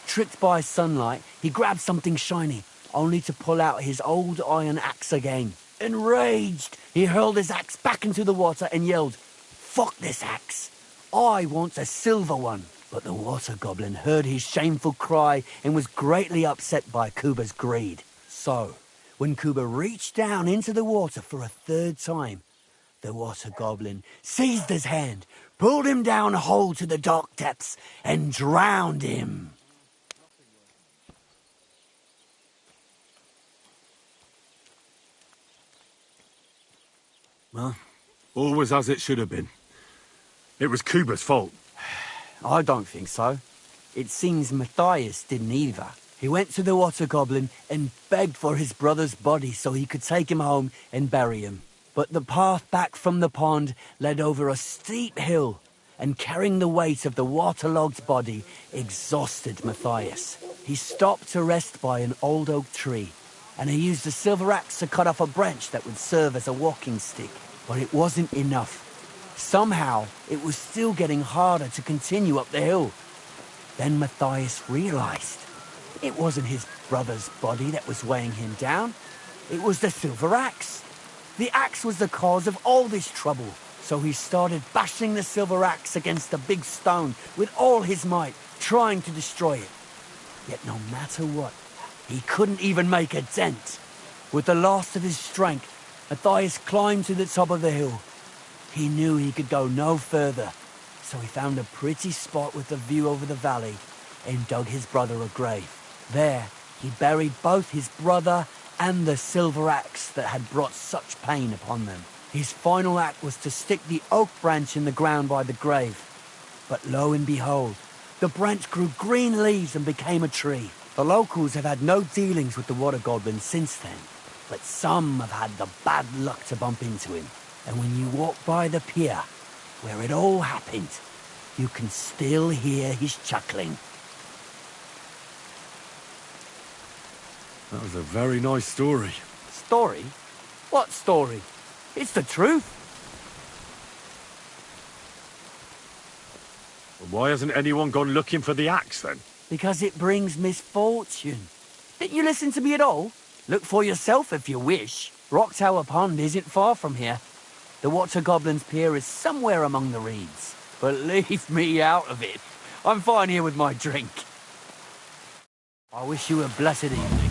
Tricked by sunlight, he grabbed something shiny, only to pull out his old iron axe again. Enraged, he hurled his axe back into the water and yelled, "Fuck this axe! I want a silver one!" But the water goblin heard his shameful cry and was greatly upset by Kuba's greed. So, when Kuba reached down into the water for a third time, the water goblin seized his hand, pulled him down whole to the dark depths, and drowned him. Well, all was as it should have been. It was Kuba's fault. I don't think so. It seems Matthias didn't either. He went to the water goblin and begged for his brother's body so he could take him home and bury him. But the path back from the pond led over a steep hill, and carrying the weight of the waterlogged body exhausted Matthias. He stopped to rest by an old oak tree, and he used a silver axe to cut off a branch that would serve as a walking stick. But it wasn't enough. Somehow, it was still getting harder to continue up the hill. Then Matthias realized it wasn't his brother's body that was weighing him down. It was the silver axe. The axe was the cause of all this trouble. So he started bashing the silver axe against a big stone with all his might, trying to destroy it. Yet no matter what, he couldn't even make a dent. With the last of his strength, Matthias climbed to the top of the hill. He knew he could go no further, so he found a pretty spot with a view over the valley and dug his brother a grave. There, he buried both his brother and the silver axe that had brought such pain upon them. His final act was to stick the oak branch in the ground by the grave. But lo and behold, the branch grew green leaves and became a tree. The locals have had no dealings with the water goblin since then, but some have had the bad luck to bump into him. And when you walk by the pier, where it all happened, you can still hear his chuckling. That was a very nice story. Story? What story? It's the truth. Well, why hasn't anyone gone looking for the axe then? Because it brings misfortune. Didn't you listen to me at all? Look for yourself if you wish. Rock Tower Pond isn't far from here. The Water Goblin's Pier is somewhere among the reeds. But leave me out of it. I'm fine here with my drink. I wish you a blessed evening.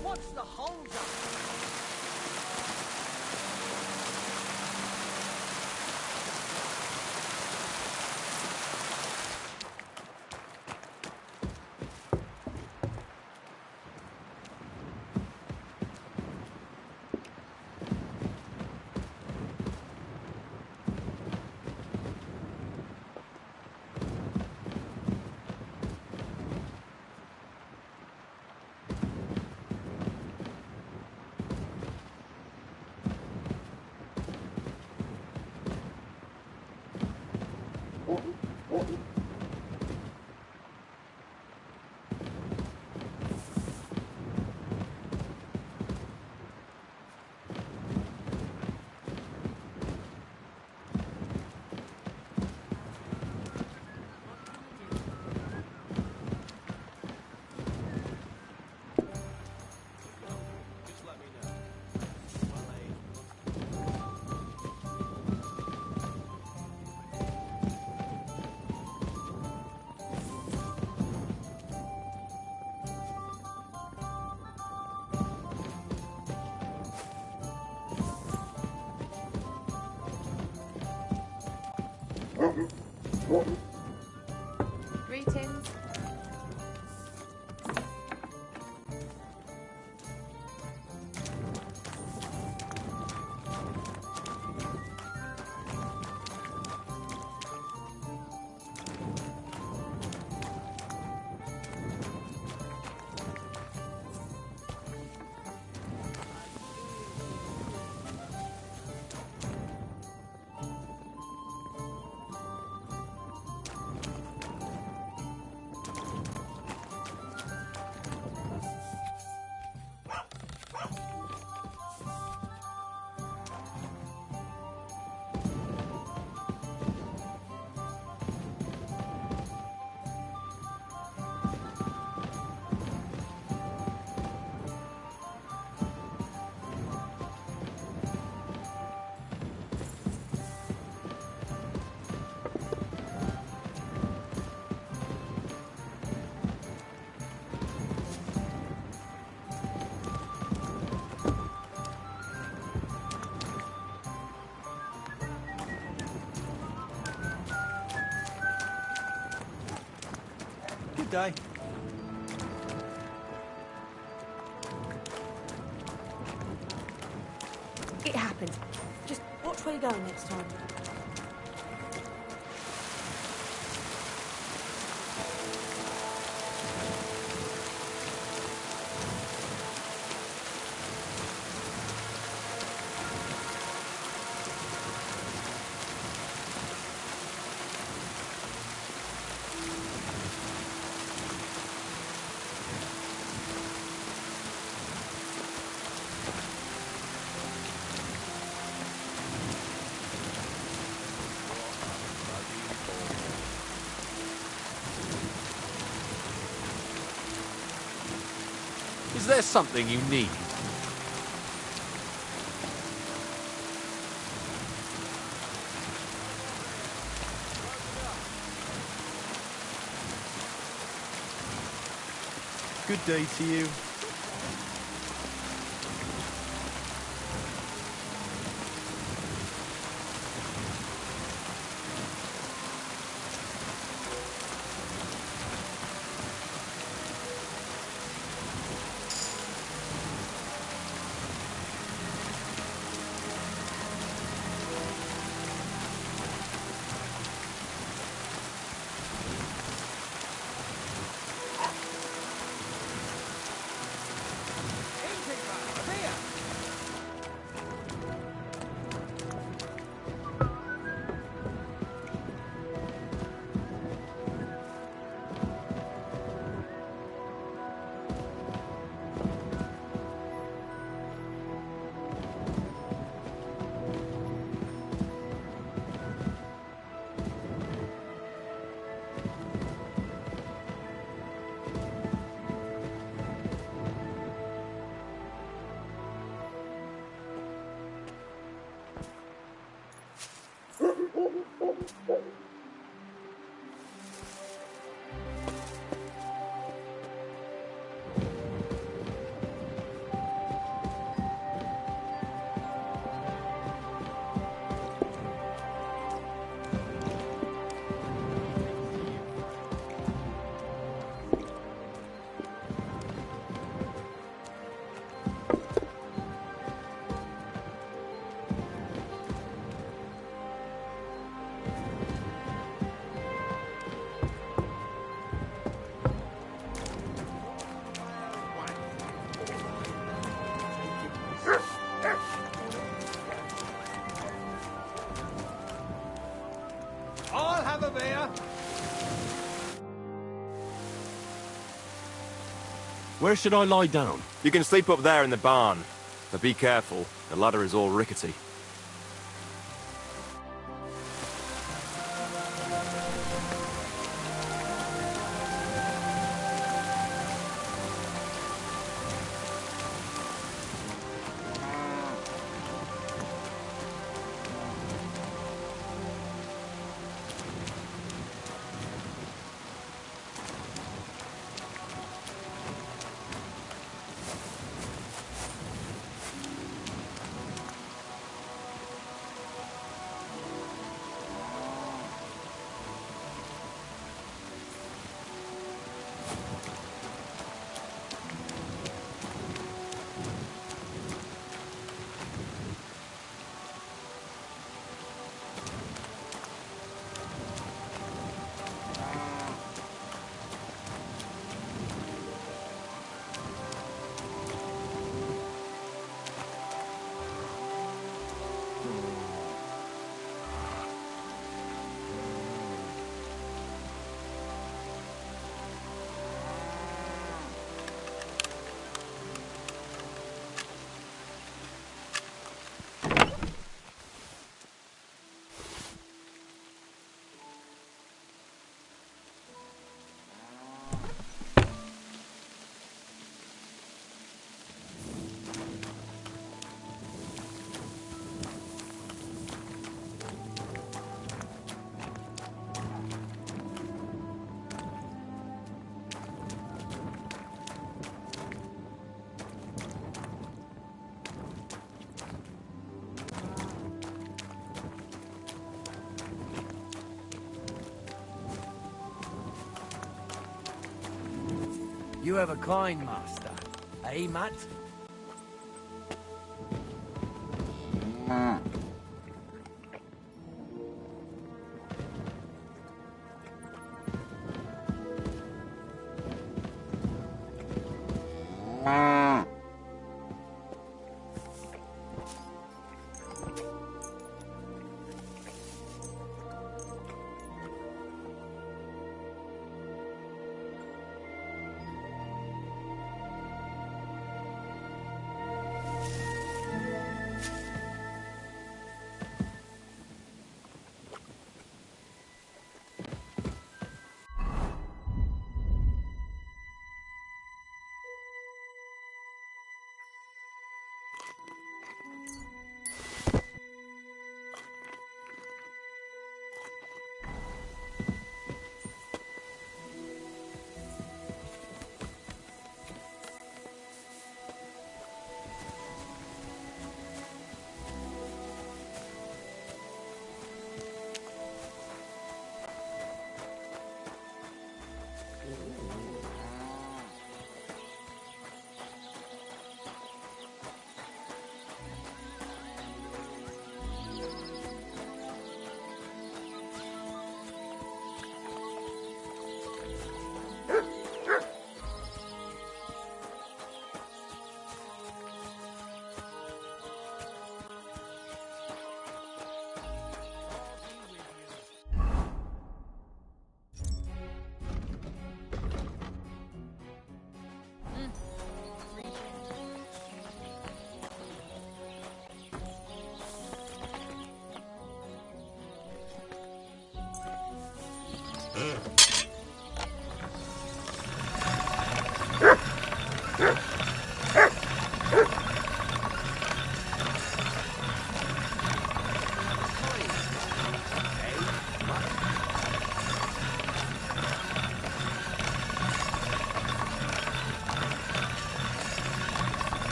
What's the hold up? Greetings. Good day. It happened. Just watch where you're going next time. Is there something you need? Good day to you. I'll have a beer. Where should I lie down? You can sleep up there in the barn, but be careful. The ladder is all rickety. You have a kind master. Eh, Matt?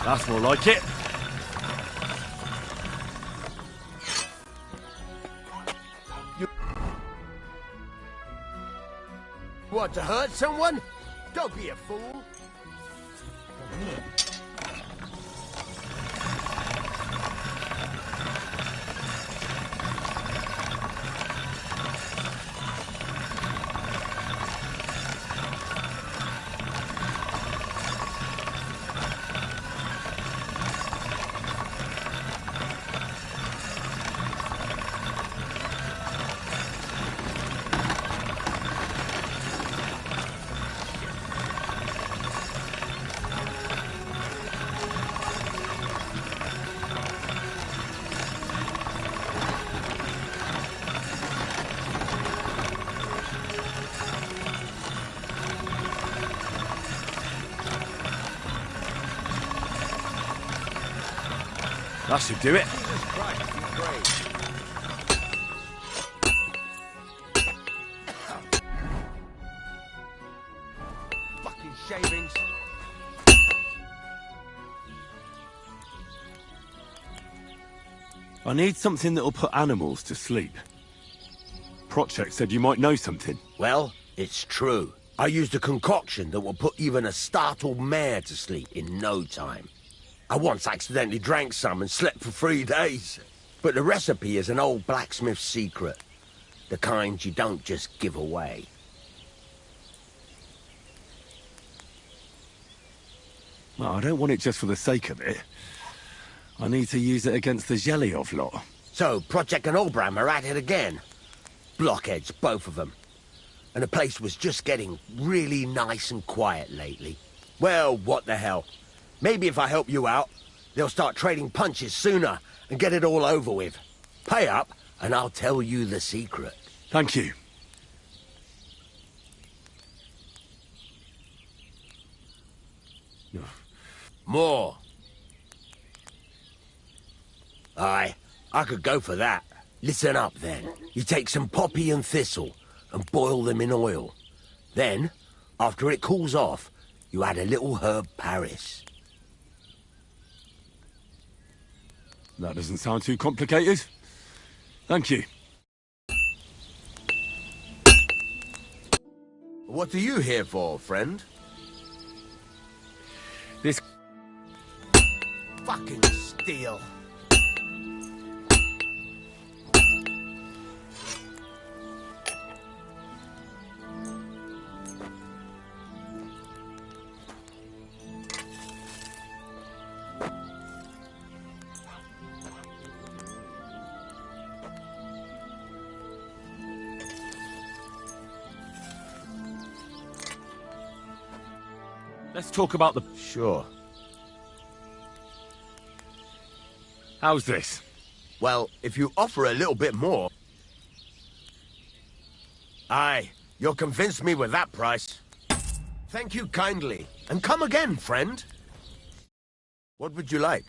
That's more like it. Want to hurt someone? Don't be a fool. That should do it. Jesus Christ, you brave. Fucking shavings. I need something that'll put animals to sleep. Project said you might know something. Well, it's true. I used a concoction that will put even a startled mare to sleep in no time. I once accidentally drank some and slept for 3 days. But the recipe is an old blacksmith's secret. The kind you don't just give away. Well, I don't want it just for the sake of it. I need to use it against the Zhelyov lot. So, Project and Olbram are at it again. Blockheads, both of them. And the place was just getting really nice and quiet lately. Well, what the hell. Maybe if I help you out, they'll start trading punches sooner and get it all over with. Pay up, and I'll tell you the secret. Thank you. More. Aye, I could go for that. Listen up, then. You take some poppy and thistle and boil them in oil. Then, after it cools off, you add a little herb Paris. That doesn't sound too complicated. Thank you. What are you here for, friend? This... Fucking steel. Let's talk about the... Sure. How's this? Well, if you offer a little bit more... Aye, you'll convince me with that price. Thank you kindly, and come again, friend. What would you like?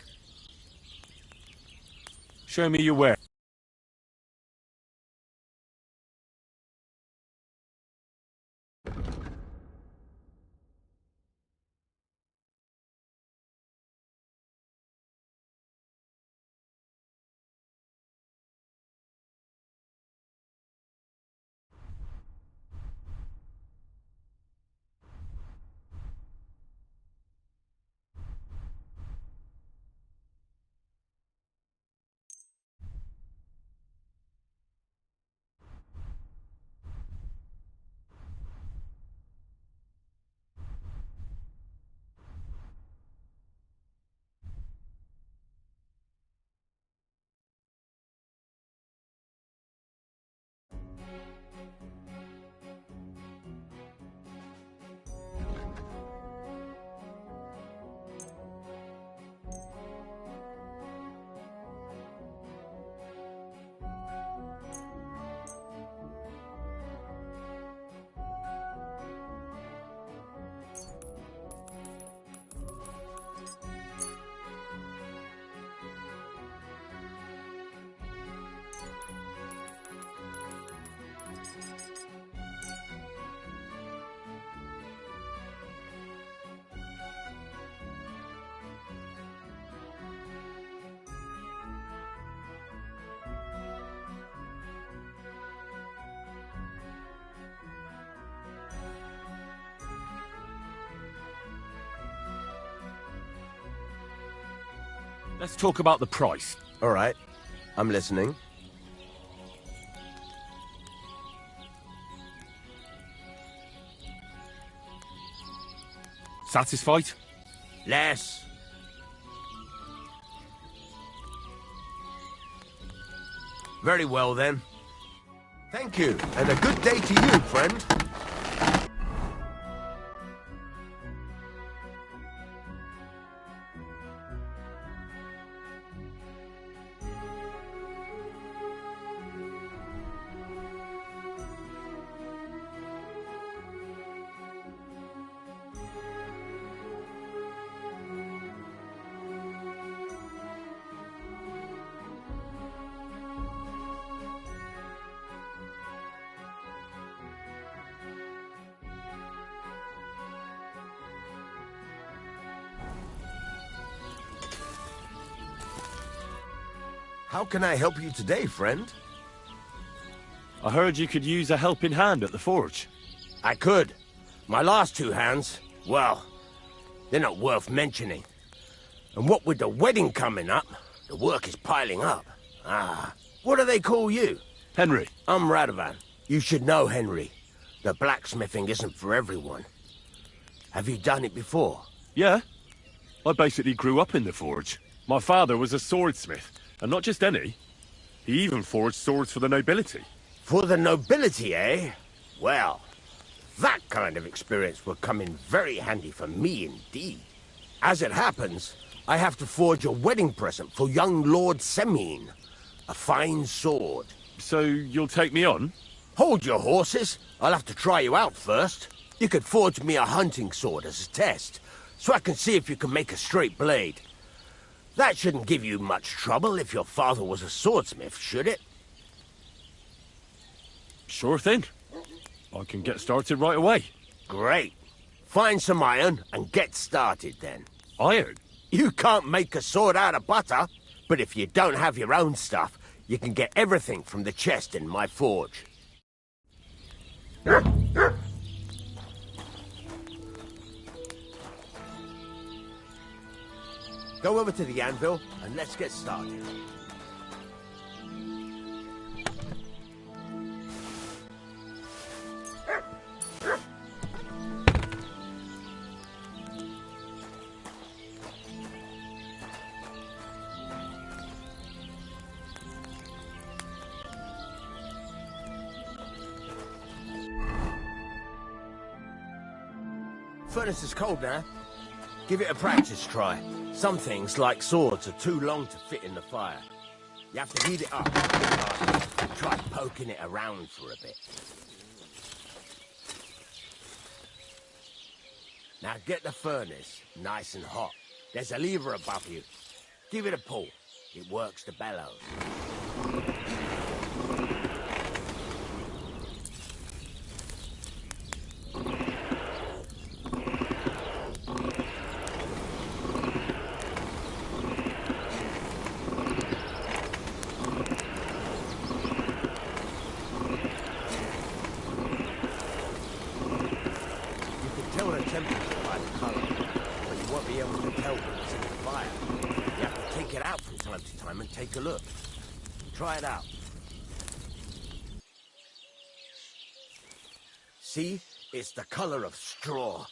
Show me your ware. Let's talk about the price. All right, I'm listening. Satisfied? Less. Very well, then. Thank you, and a good day to you, friend. How can I help you today, friend? I heard you could use a helping hand at the forge. I could. My last two hands, well, they're not worth mentioning. And what with the wedding coming up, the work is piling up. Ah, what do they call you? Henry. I'm Radovan. You should know, Henry. The blacksmithing isn't for everyone. Have you done it before? Yeah. I basically grew up in the forge. My father was a swordsmith, and not just any. He even forged swords for the nobility. For the nobility, eh? Well, that kind of experience will come in very handy for me indeed. As it happens, I have to forge a wedding present for young Lord Semine. A fine sword. So you'll take me on? Hold your horses. I'll have to try you out first. You could forge me a hunting sword as a test, so I can see if you can make a straight blade. That shouldn't give you much trouble if your father was a swordsmith, should it? Sure thing. I can get started right away. Great. Find some iron and get started then. Iron? You can't make a sword out of butter, but if you don't have your own stuff, You can get everything from the chest in my forge. Go over to the anvil and let's get started. Furnace is cold now. Give it a practice try. Some things, like swords, are too long to fit in the fire. You have to heat it up. Try poking it around for a bit. Now get the furnace nice and hot. There's a lever above you. Give it a pull. It works the bellows. Take a look. Try it out. See? It's the color of straw,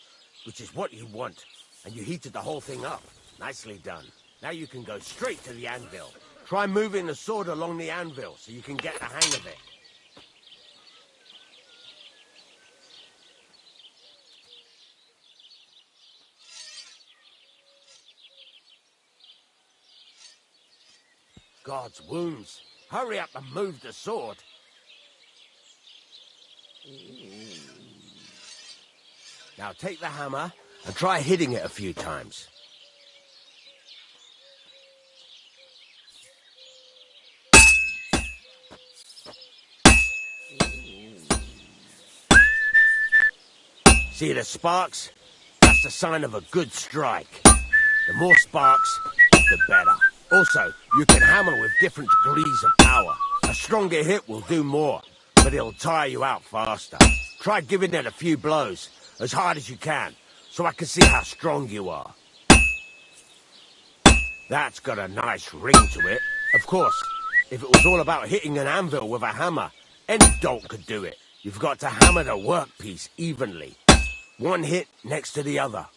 which is what you want. And you heated the whole thing up. Nicely done. Now you can go straight to the anvil. Try moving the sword along the anvil so you can get the hang of it. God's wounds. Hurry up and move the sword. Now take the hammer and try hitting it a few times. See the sparks? That's the sign of a good strike. The more sparks, the better. Also, you can hammer with different degrees of power. A stronger hit will do more, but it'll tire you out faster. Try giving it a few blows, as hard as you can, so I can see how strong you are. That's got a nice ring to it. Of course, if it was all about hitting an anvil with a hammer, any dolt could do it. You've got to hammer the workpiece evenly. One hit next to the other.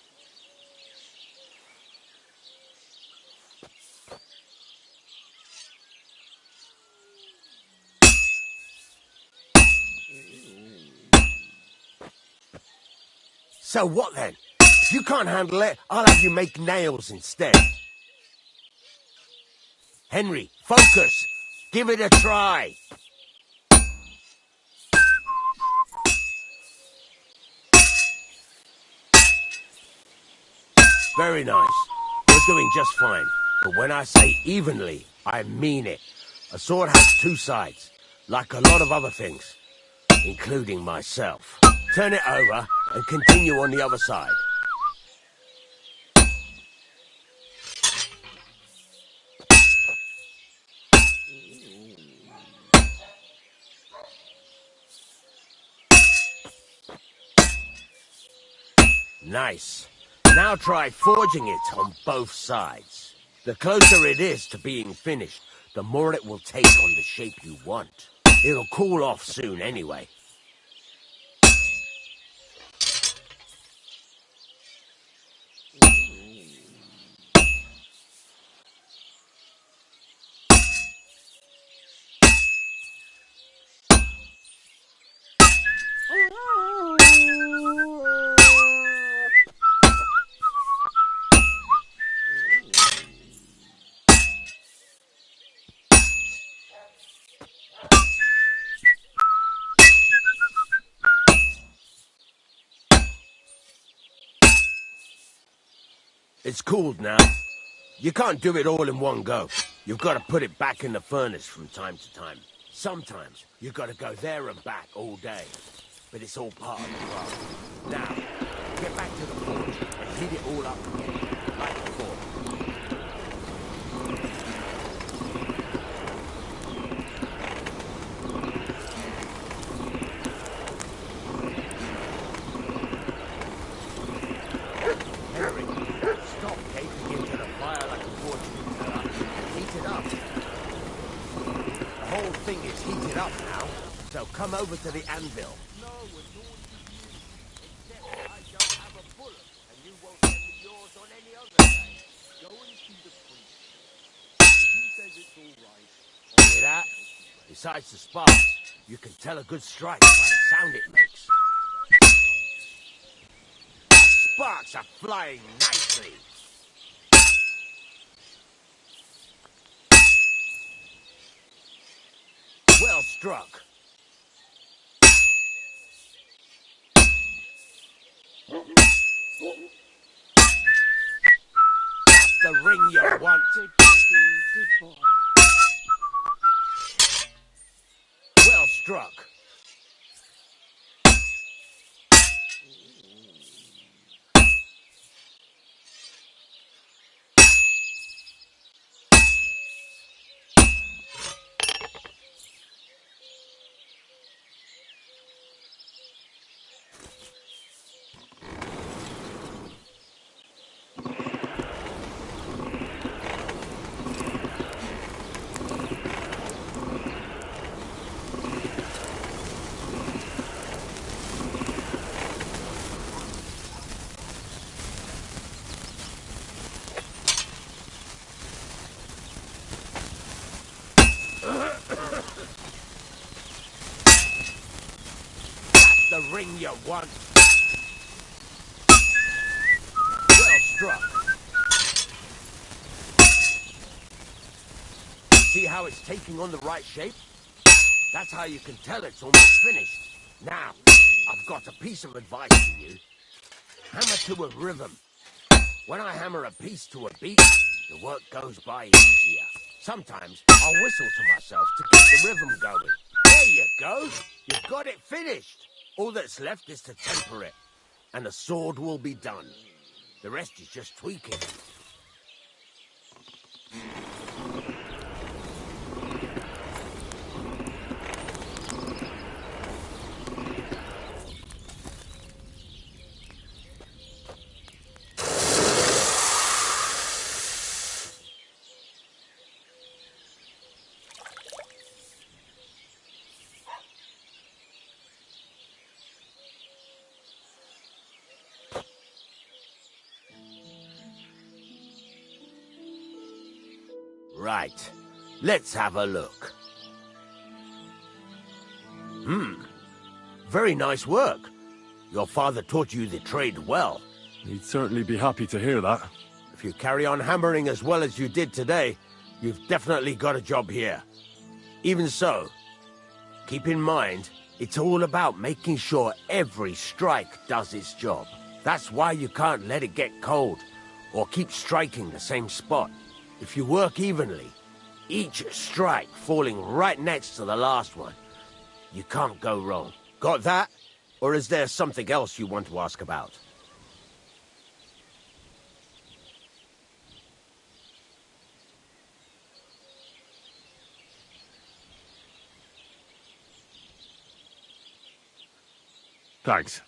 So what then? If you can't handle it, I'll have you make nails instead. Henry, focus! Give it a try! Very nice. You're doing just fine. But when I say evenly, I mean it. A sword has two sides, like a lot of other things, including myself. Turn it over and continue on the other side. Nice. Now try forging it on both sides. The closer it is to being finished, the more it will take on the shape you want. It'll cool off soon anyway. It's cooled now. You can't do it all in one go. You've got to put it back in the furnace from time to time. Sometimes you've got to go there and back all day. But it's all part of the craft. Now, get back to the forge and heat it all up again, like before. over to the anvil. Hear that? Besides the sparks, you can tell a good strike by the sound it makes. The sparks are flying nicely. Well struck. That's the ring you want. Good jockey, good boy. Well struck. The ring you want. Well struck. See how it's taking on the right shape? That's how you can tell it's almost finished. Now, I've got a piece of advice for you. Hammer to a rhythm. When I hammer a piece to a beat, the work goes by easier. Sometimes I'll whistle to myself to get the rhythm going. There you go. You've got it finished. All that's left is to temper it, and the sword will be done. The rest is just tweaking. Right. Let's have a look. Very nice work. Your father taught you the trade well. He'd certainly be happy to hear that. If you carry on hammering as well as you did today, you've definitely got a job here. Even so, keep in mind, it's all about making sure every strike does its job. That's why you can't let it get cold, or keep striking the same spot. If you work evenly, each strike falling right next to the last one, you can't go wrong. Got that? Or is there something else you want to ask about? Thanks.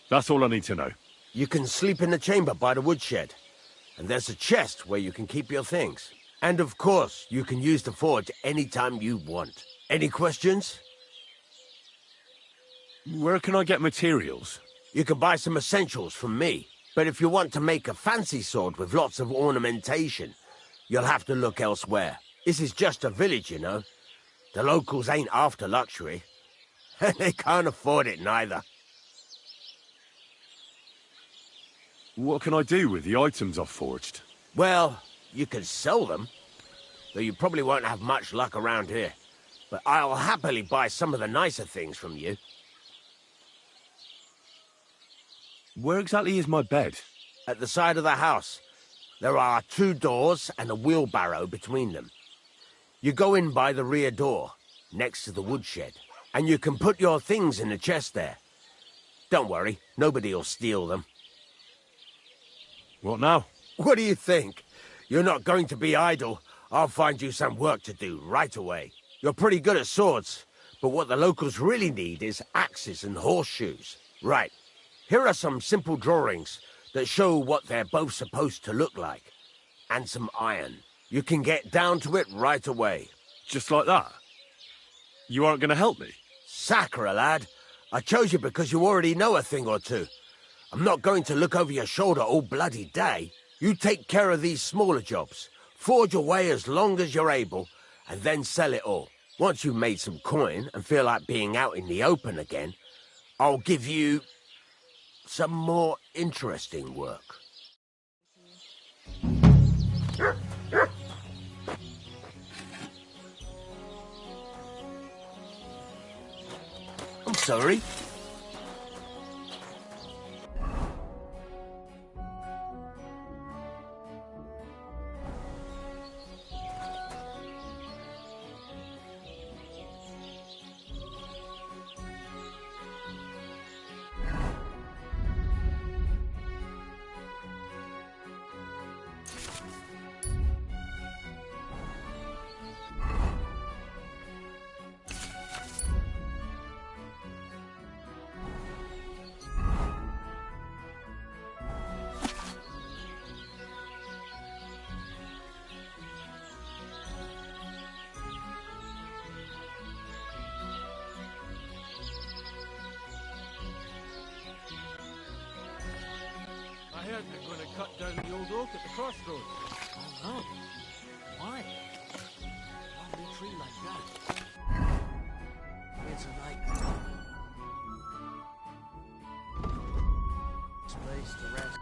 That's all I need to know. You can sleep in the chamber by the woodshed. And there's a chest where you can keep your things. And of course, you can use the forge anytime you want. Any questions? Where can I get materials? You can buy some essentials from me. But if you want to make a fancy sword with lots of ornamentation, you'll have to look elsewhere. This is just a village, you know. The locals ain't after luxury. They can't afford it neither. What can I do with the items I've forged? Well, you can sell them, though you probably won't have much luck around here. But I'll happily buy some of the nicer things from you. Where exactly is my bed? At the side of the house. There are 2 doors and a wheelbarrow between them. You go in by the rear door, next to the woodshed, and you can put your things in the chest there. Don't worry, nobody'll steal them. What now? What do you think? You're not going to be idle. I'll find you some work to do right away. You're pretty good at swords, but what the locals really need is axes and horseshoes. Right. Here are some simple drawings that show what they're both supposed to look like. And some iron. You can get down to it right away. Just like that? You aren't going to help me? Sacre, lad. I chose you because you already know a thing or two. I'm not going to look over your shoulder all bloody day. You take care of these smaller jobs. Forge away as long as you're able, and then sell it all. Once you've made some coin and feel like being out in the open again, I'll give you some more interesting work. I'm sorry. I heard they're going to cut down the old oak at the crossroads. Oh no. Why? Lovely tree like that. It's a nightmare. This place to rest.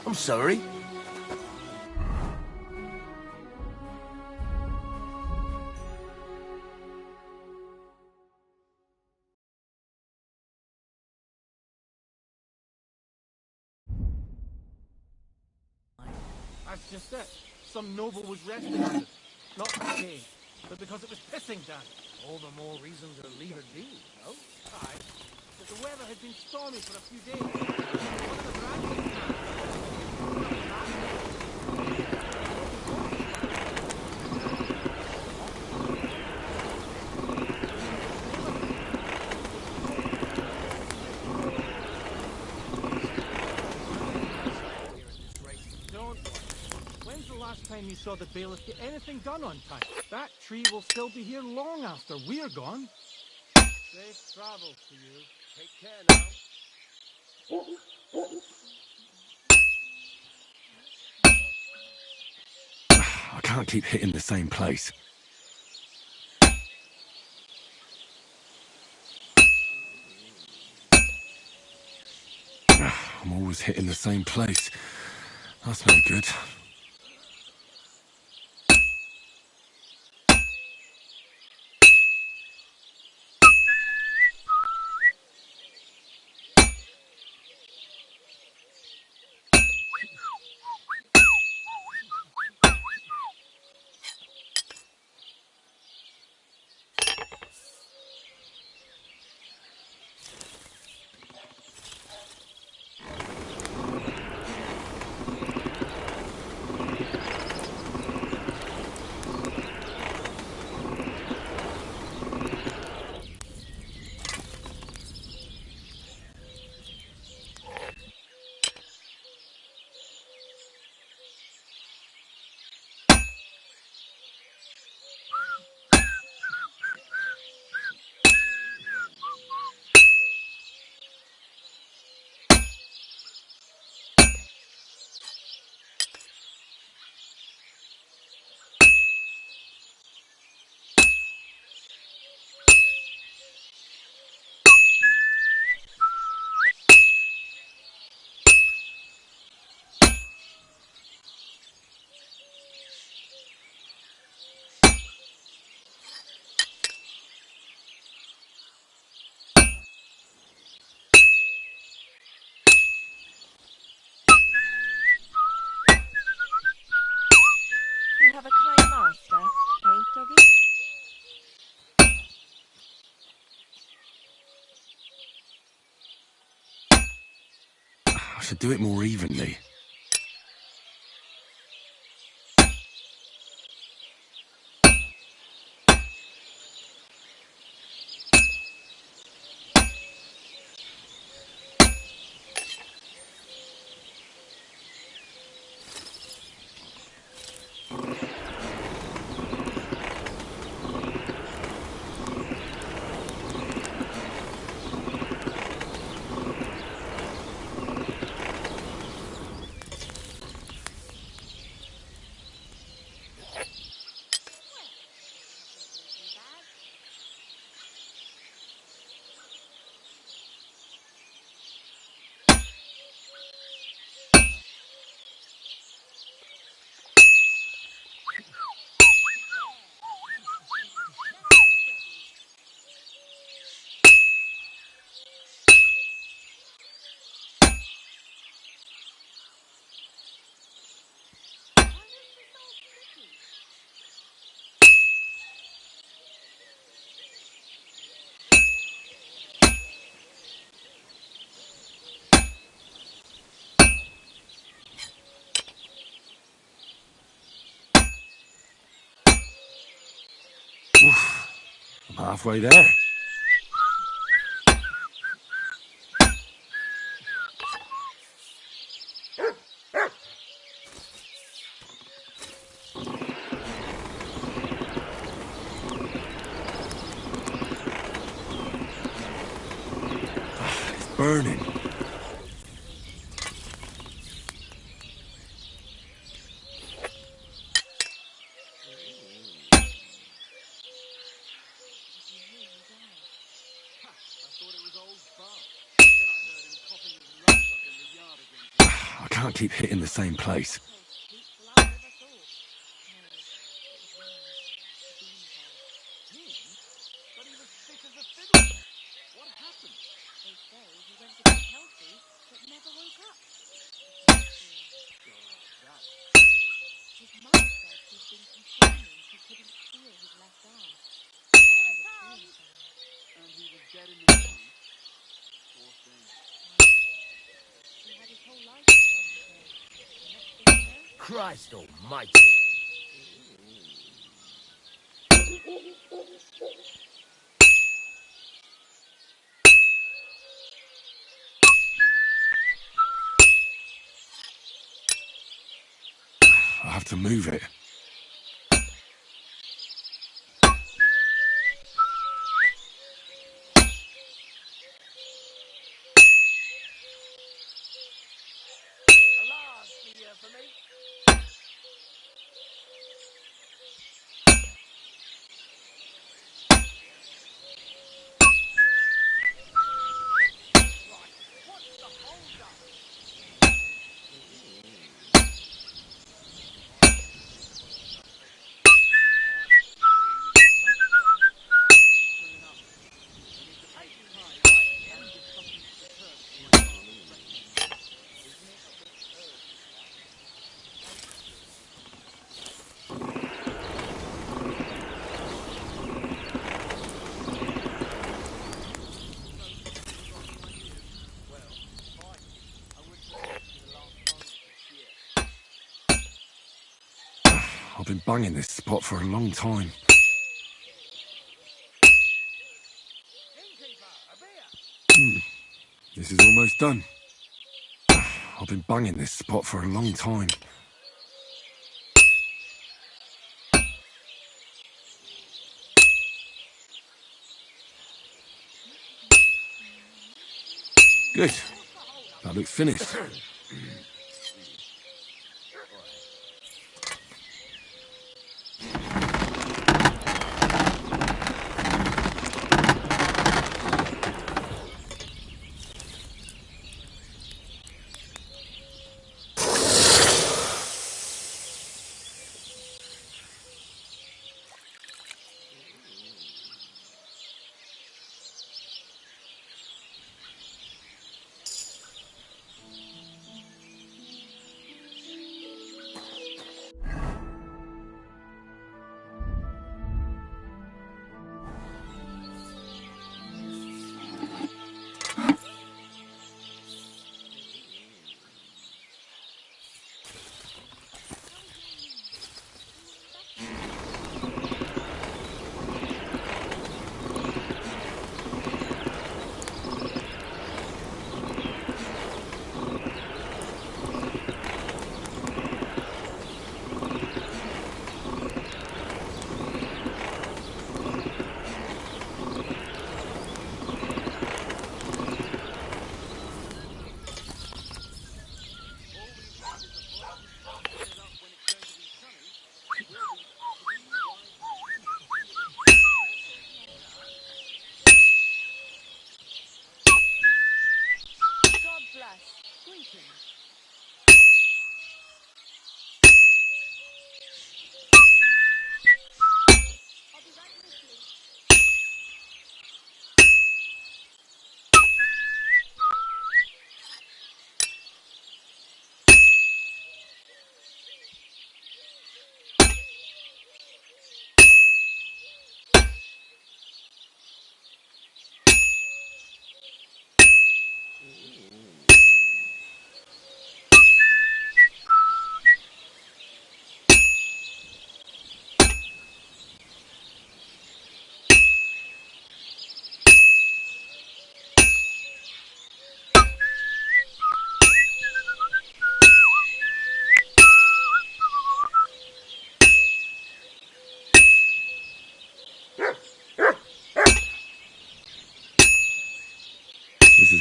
I'm sorry. That's just it. Some noble was resting on it. Not to stay, but because it was pissing down. All the more reason to leave it be, no? Aye, but the weather had been stormy for a few days. One of the branches time you saw the bailiff get anything done on time. That tree will still be here long after we're gone. Safe travels to you. Take care now. I can't keep hitting the same place. I'm always hitting the same place. That's no good. Have a kind master, eh, doggy? should do it more evenly. I'm halfway there. It's burning. I can't keep hitting the same place. Christ almighty. I have to move it. I've been banging this spot for a long time. This is almost done. I've been banging this spot for a long time. Good. That looks finished.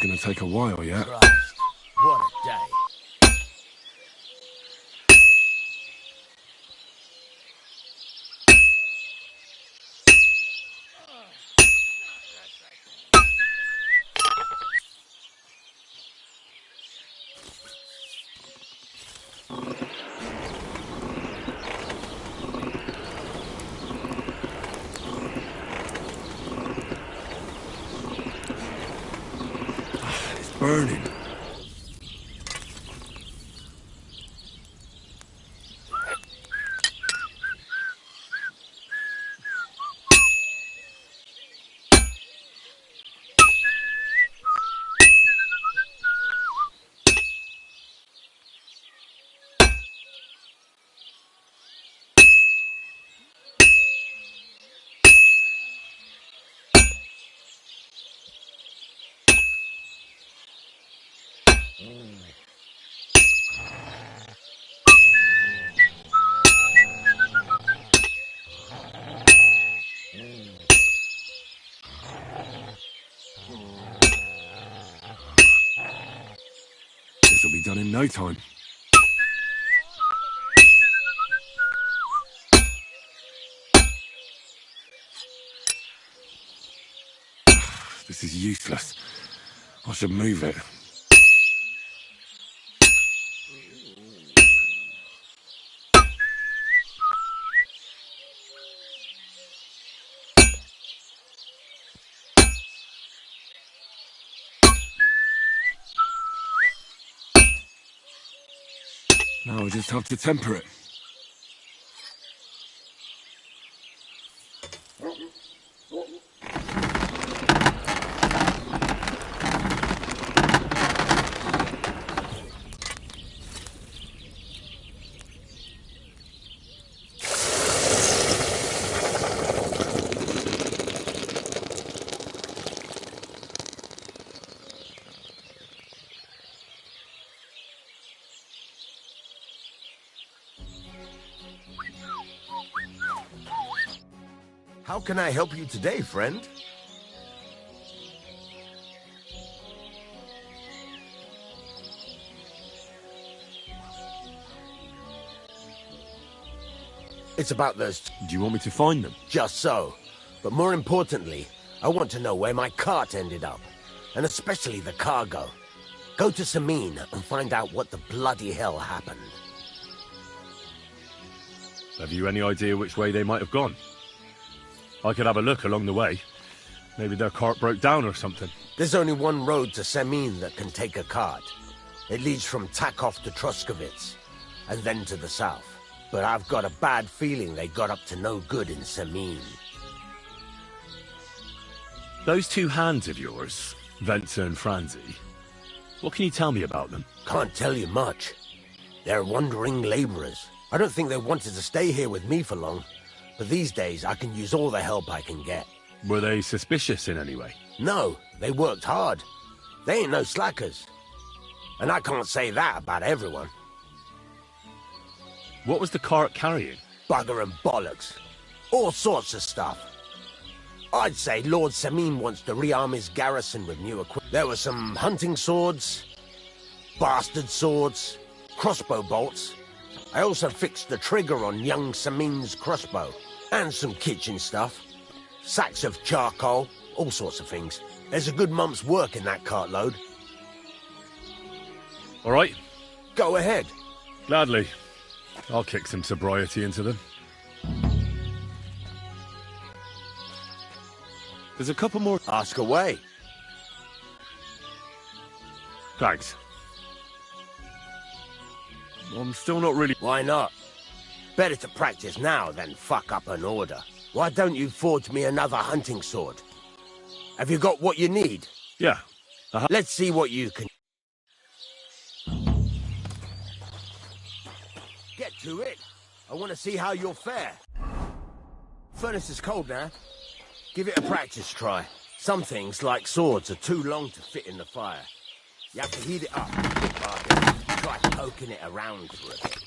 gonna take a while yet. Christ, what a day. Burning. This'll be done in no time. This is useless. I should move it. Now I just have to temper it. How can I help you today, friend? It's about those... Do you want me to find them? Just so. But more importantly, I want to know where my cart ended up. And especially the cargo. Go to Samin and find out what the bloody hell happened. Have you any idea which way they might have gone? I could have a look along the way. Maybe their cart broke down or something. There's only one road to Samin that can take a cart. It leads from Takov to Troskovitz, and then to the south. But I've got a bad feeling they got up to no good in Samin. Those two hands of yours, Venter and Franzi, what can you tell me about them? Can't tell you much. They're wandering laborers. I don't think they wanted to stay here with me for long. But these days, I can use all the help I can get. Were they suspicious in any way? No, they worked hard. They ain't no slackers. And I can't say that about everyone. What was the cart carrying? Bugger and bollocks. All sorts of stuff. I'd say Lord Samin wants to rearm his garrison with new equipment. There were some hunting swords, bastard swords, crossbow bolts. I also fixed the trigger on young Samin's crossbow. And some kitchen stuff. Sacks of charcoal, all sorts of things. There's a good month's work in that cartload. All right. Go ahead. Gladly. I'll kick some sobriety into them. There's a couple more... Ask away. Thanks. I'm still not really... Why not? Better to practice now than fuck up an order. Why don't you forge me another hunting sword? Have you got what you need? Yeah. Let's see what you can... Get to it. I want to see how you'll fare. Furnace is cold now. Give it a practice try. Some things, like swords, are too long to fit in the fire. You have to heat it up. Try poking it around for a bit.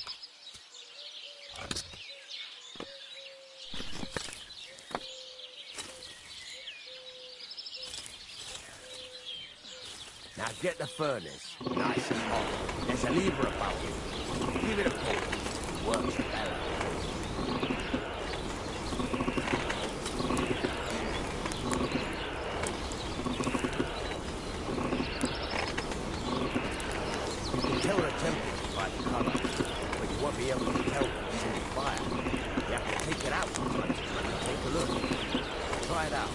get the furnace nice and hot. There's a lever above you. Give it a pull. Works better. You can tell the temperature by the colour, but you won't be able to tell when it's in the fire. You have to take it out sometimes to take a look. Try it out.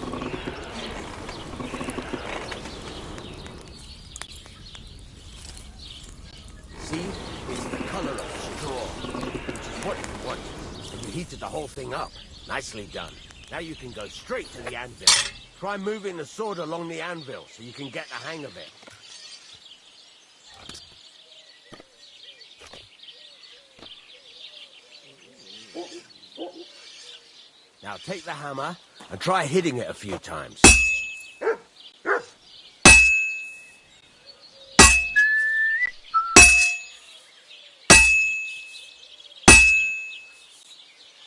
See? It's the color of straw, which is what you want. And you heated the whole thing up. Nicely done. Now you can go straight to the anvil. Try moving the sword along the anvil so you can get the hang of it. Now take the hammer and try hitting it a few times.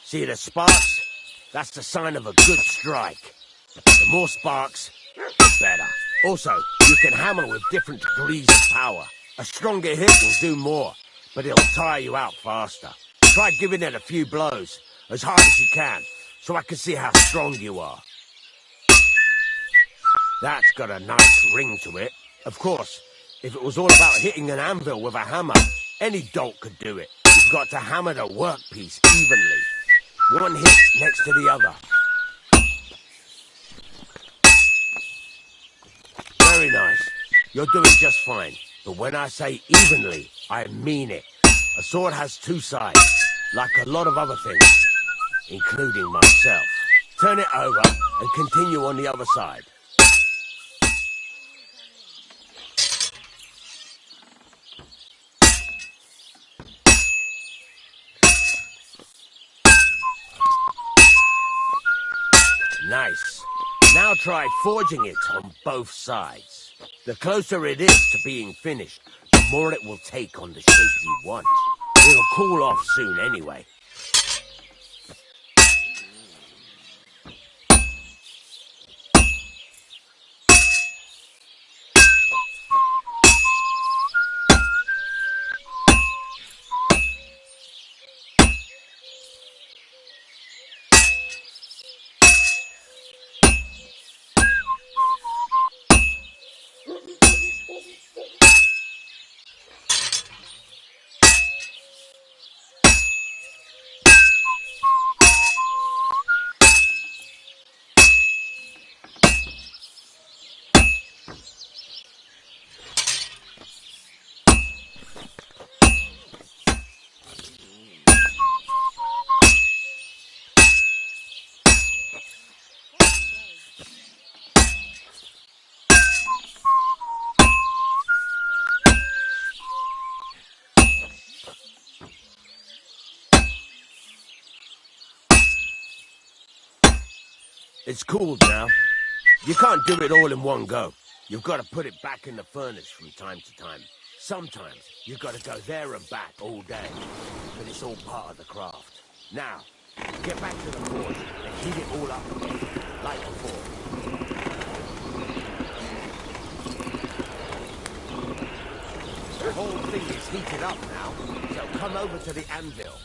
See the sparks? That's the sign of a good strike. The more sparks, the better. Also, you can hammer with different degrees of power. A stronger hit will do more, but it'll tire you out faster. Try giving it a few blows, as hard as you can, so I can see how strong you are. That's got a nice ring to it. Of course, if it was all about hitting an anvil with a hammer, any dolt could do it. You've got to hammer the workpiece evenly. One hit next to the other. Very nice. You're doing just fine. But when I say evenly, I mean it. A sword has two sides, like a lot of other things, including myself. Turn it over and continue on the other side. Nice. Now try forging it on both sides. The closer it is to being finished, the more it will take on the shape you want. It'll cool off soon anyway. It's cooled now. You can't do it all in one go. You've got to put it back in the furnace from time to time. Sometimes you've got to go there and back all day. But it's all part of the craft. Now, get back to the forge and heat it all up again, like before. The whole thing is heated up now, so come over to the anvil.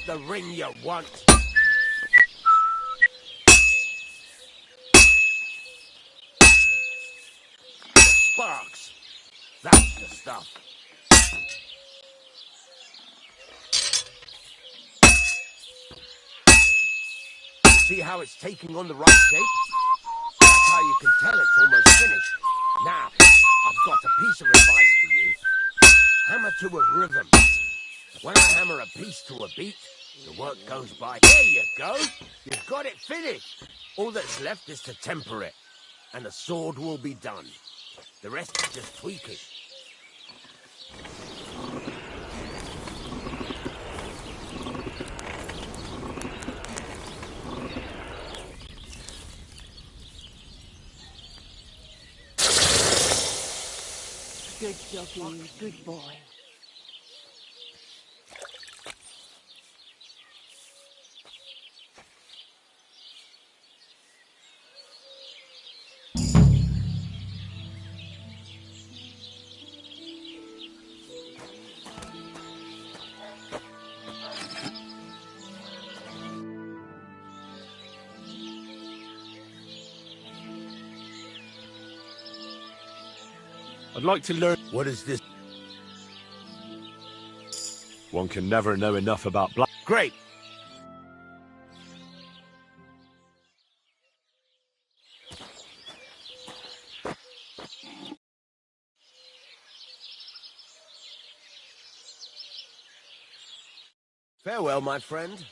The ring you want. The sparks. That's the stuff. See how it's taking on the right shape? That's how you can tell it's almost finished. Now, I've got a piece of advice for you. Hammer to a rhythm. When I hammer a piece to a beat, the work goes by. There you go. You've got it finished. All that's left is to temper it, and the sword will be done. The rest is just tweaking. Good jockey, good boy. I'd like to learn... What is this? One can never know enough about black... Great! Farewell, my friend.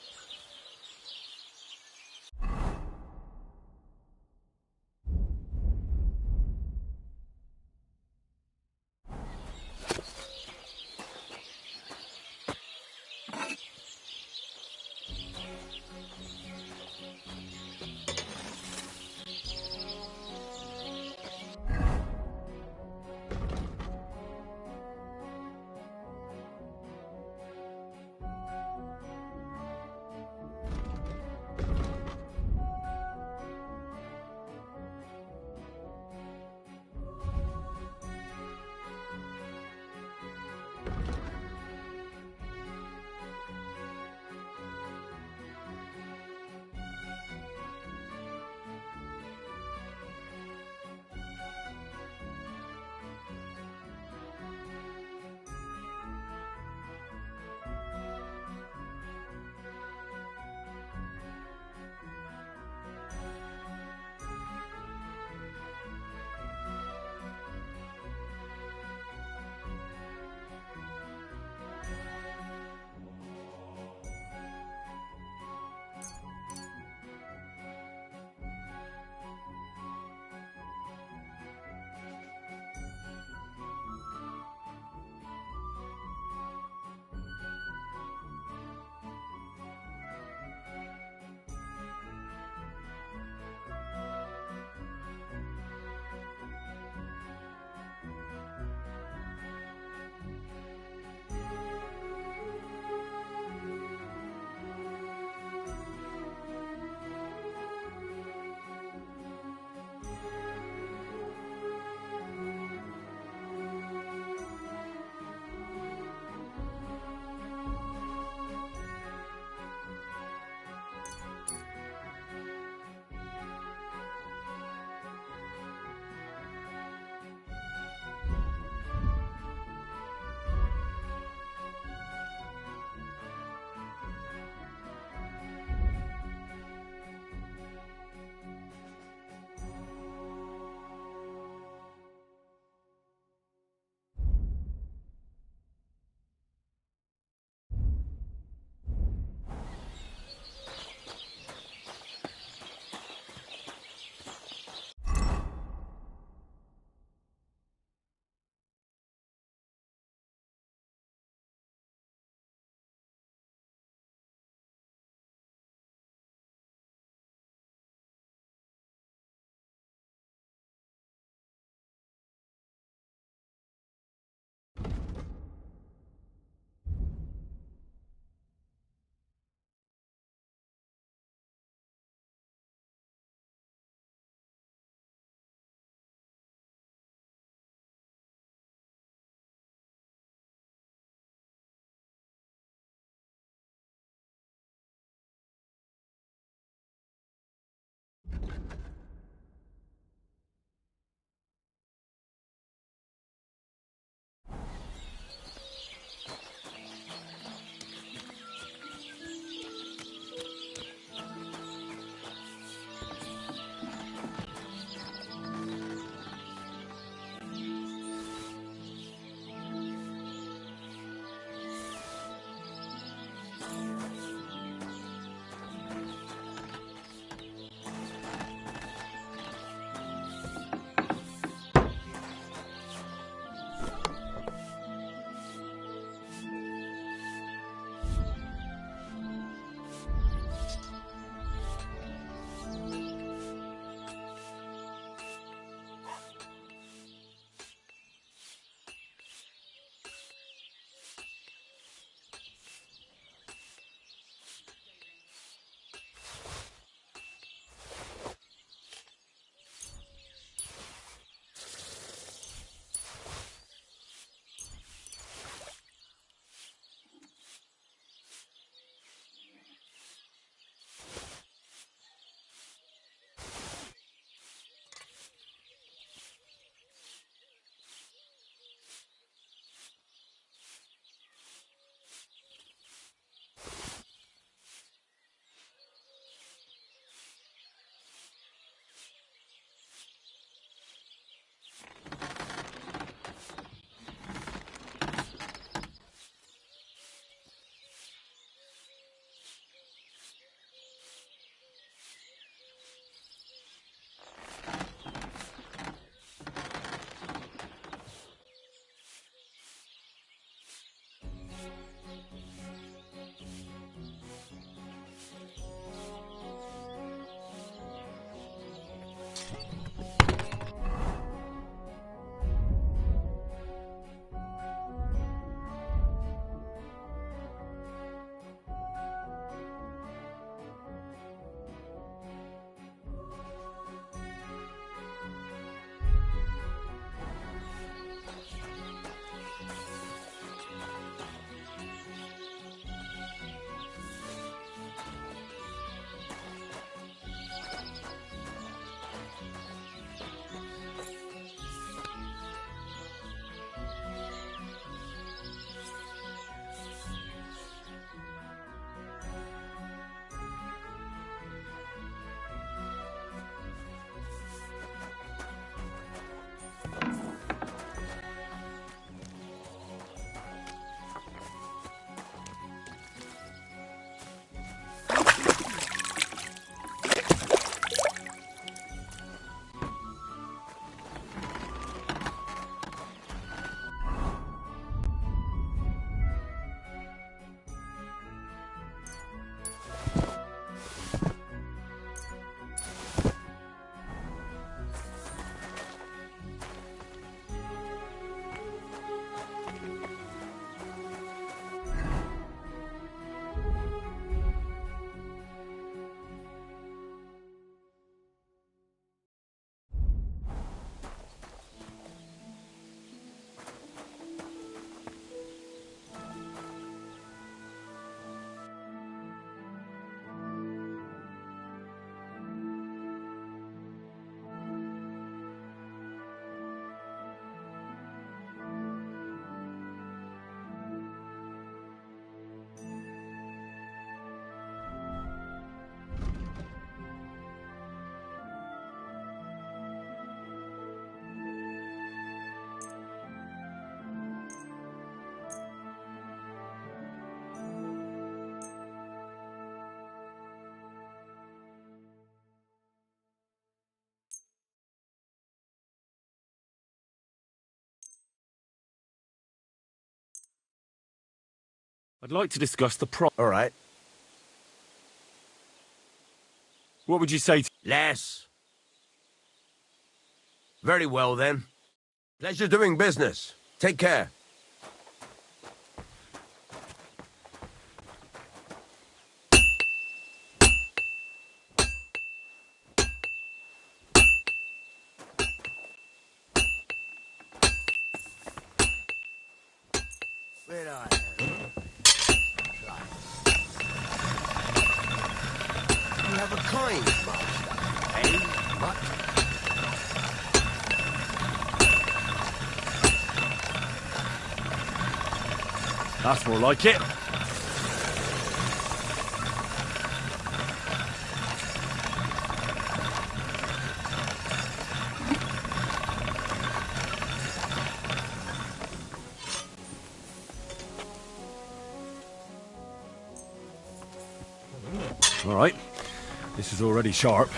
I'd like to discuss the All right. What would you say to... Less. Very well, then. Pleasure doing business. Take care. Where are you? You have a kind master, eh? What? That's more like it. All right. This is already sharp.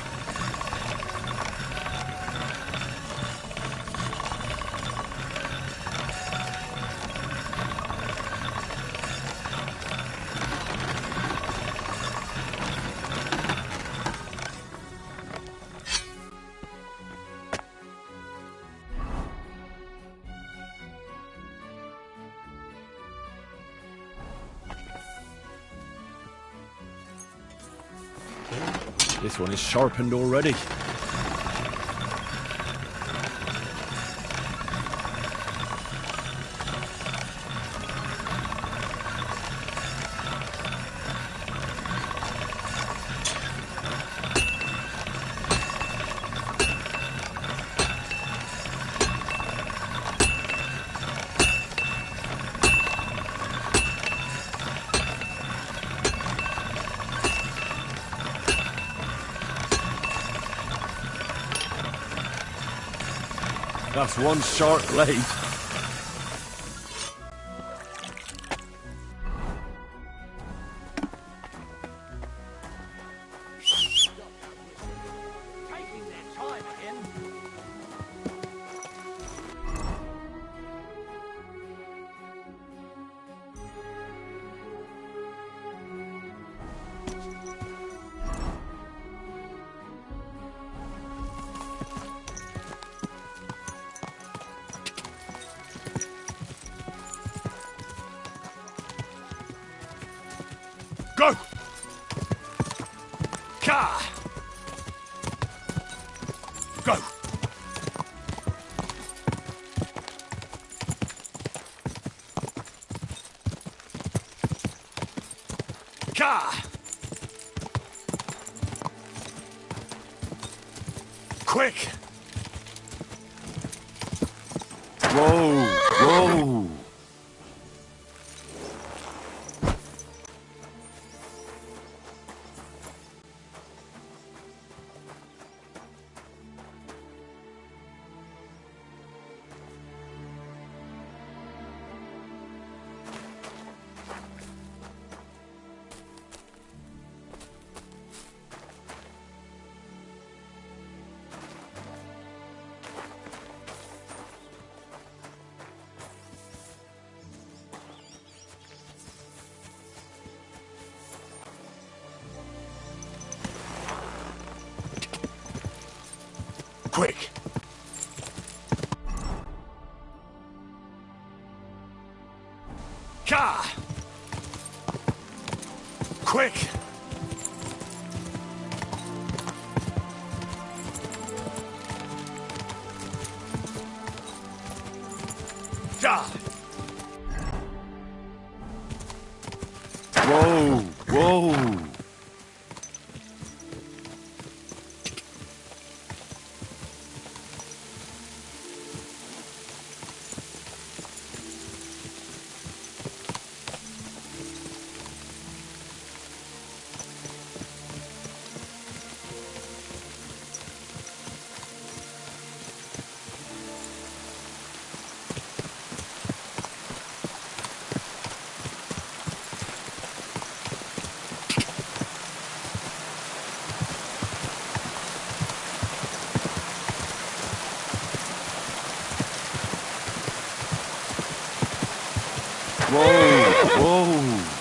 This one is sharpened already. That's one sharp blade. Taking their time again. Go! Ka! Go! Ka! Quick! Whoa! Whoa! Quick! Ka! Quick! Ka! Whoa! Whoa! Whoa! Whoa!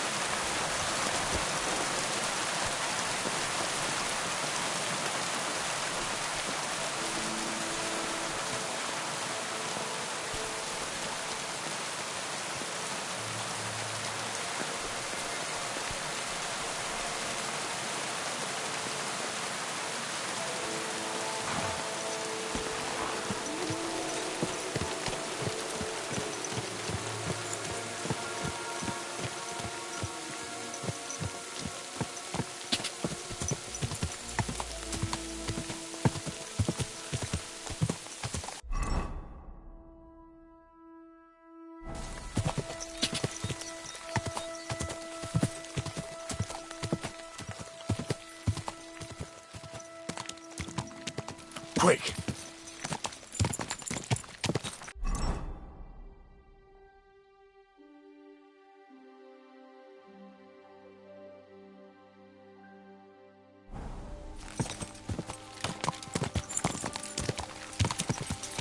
Quick!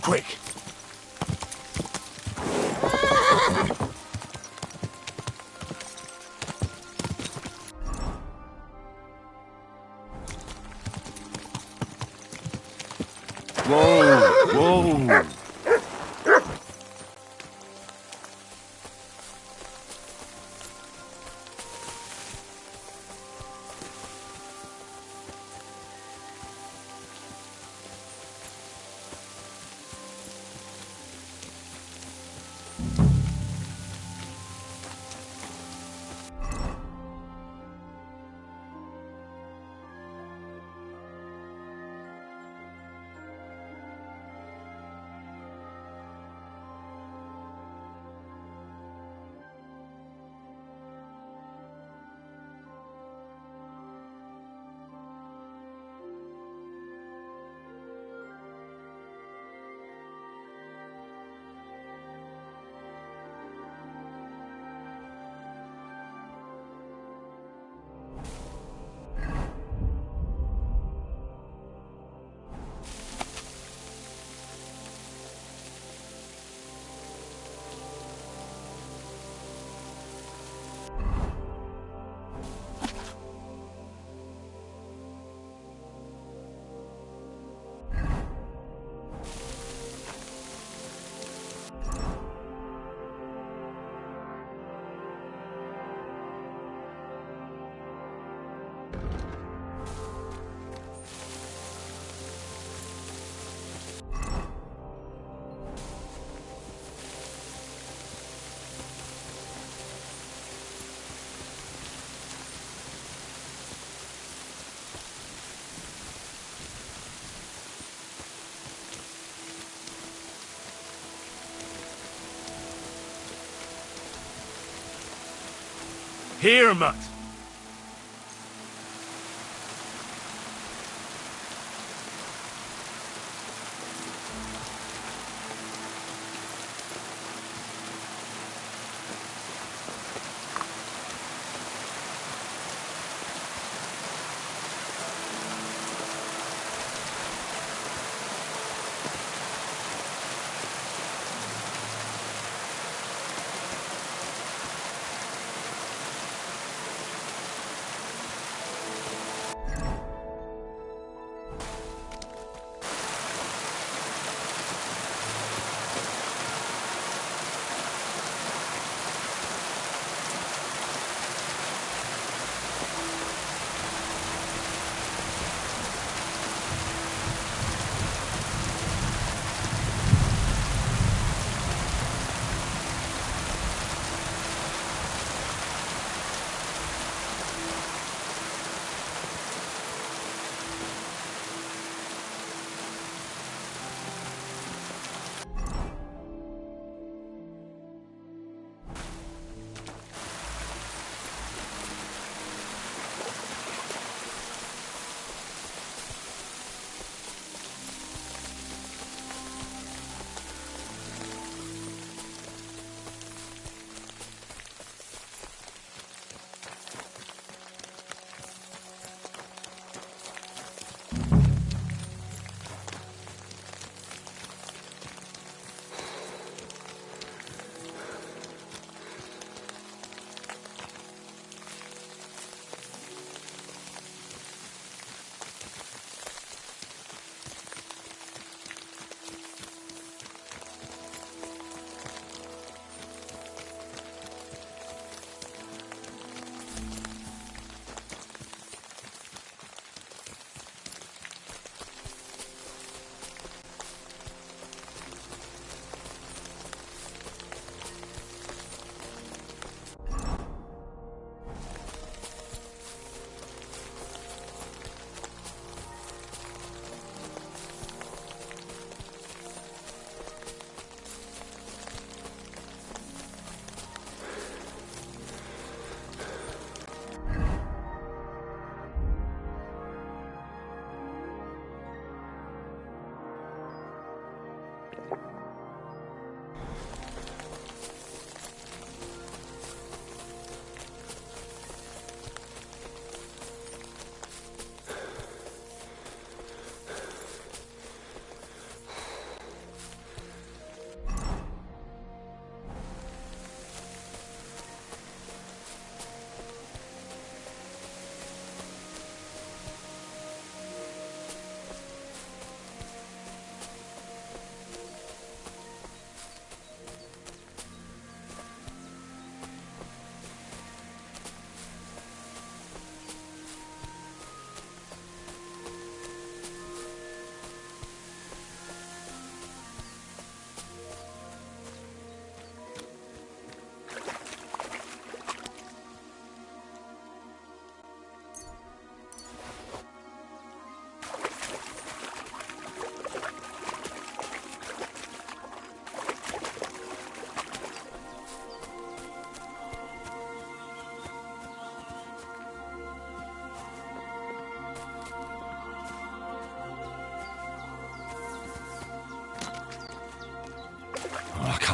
Quick! Whoa! Whoa! Here, Mutt!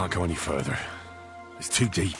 can't go any further. It's too deep.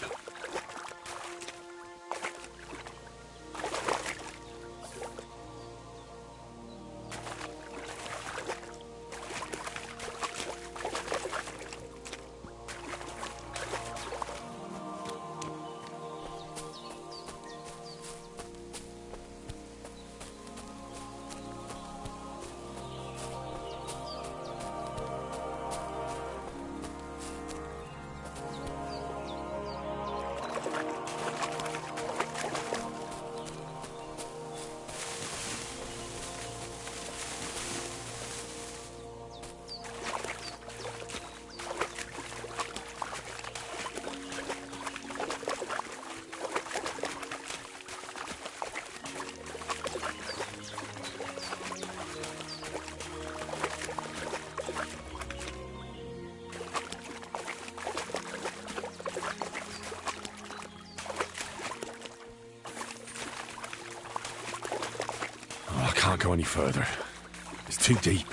I can't go any further. It's too deep.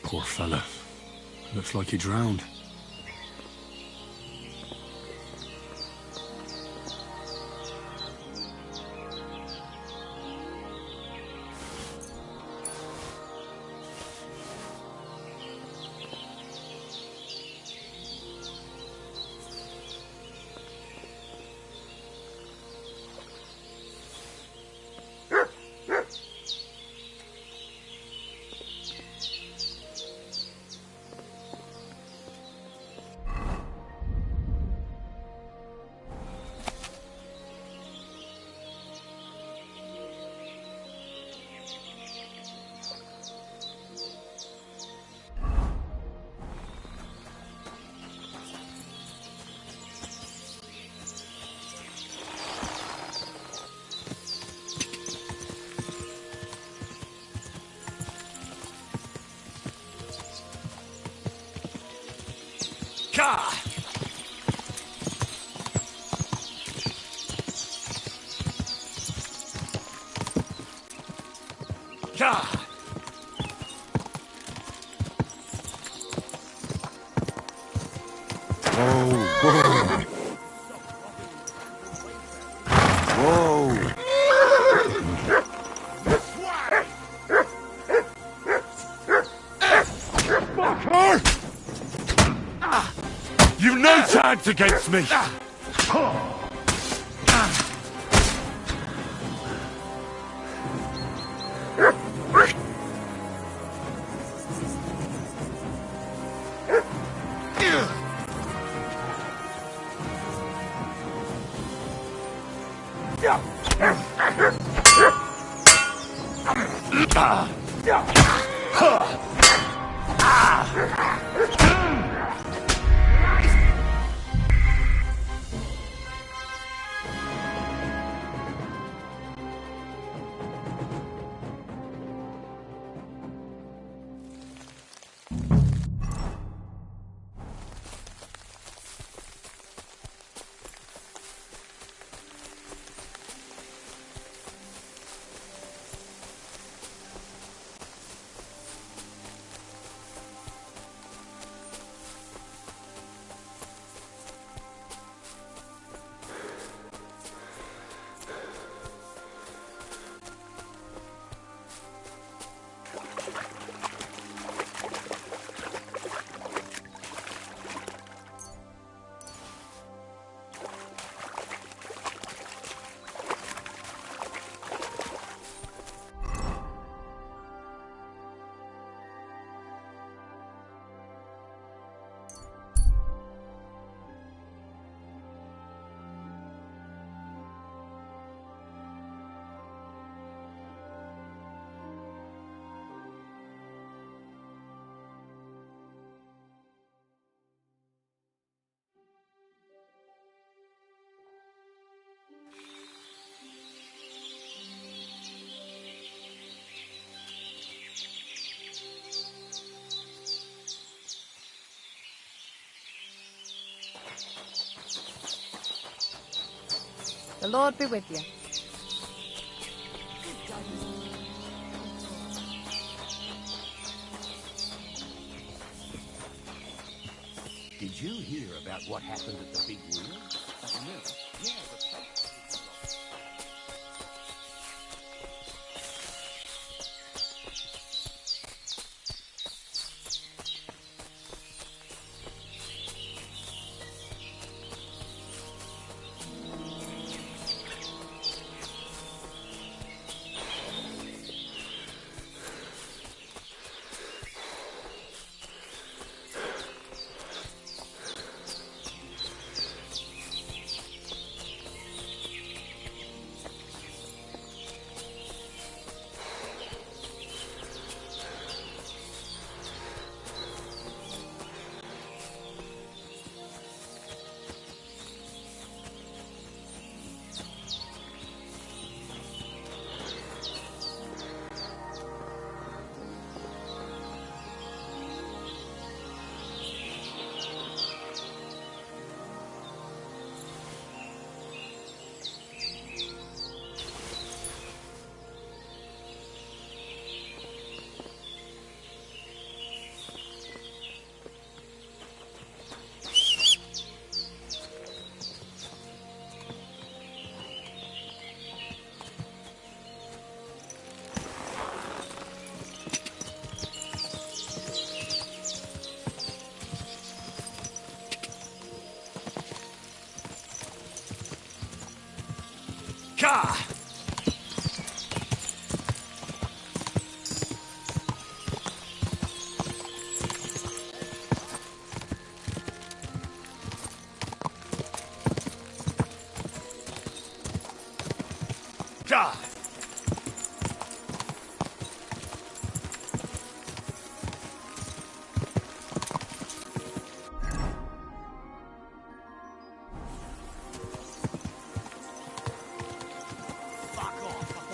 Poor fella. Looks like he drowned. Ka! Ka! Whoa! You've no chance against me! The Lord be with you. Did you hear about what happened at the big wheel? Yeah,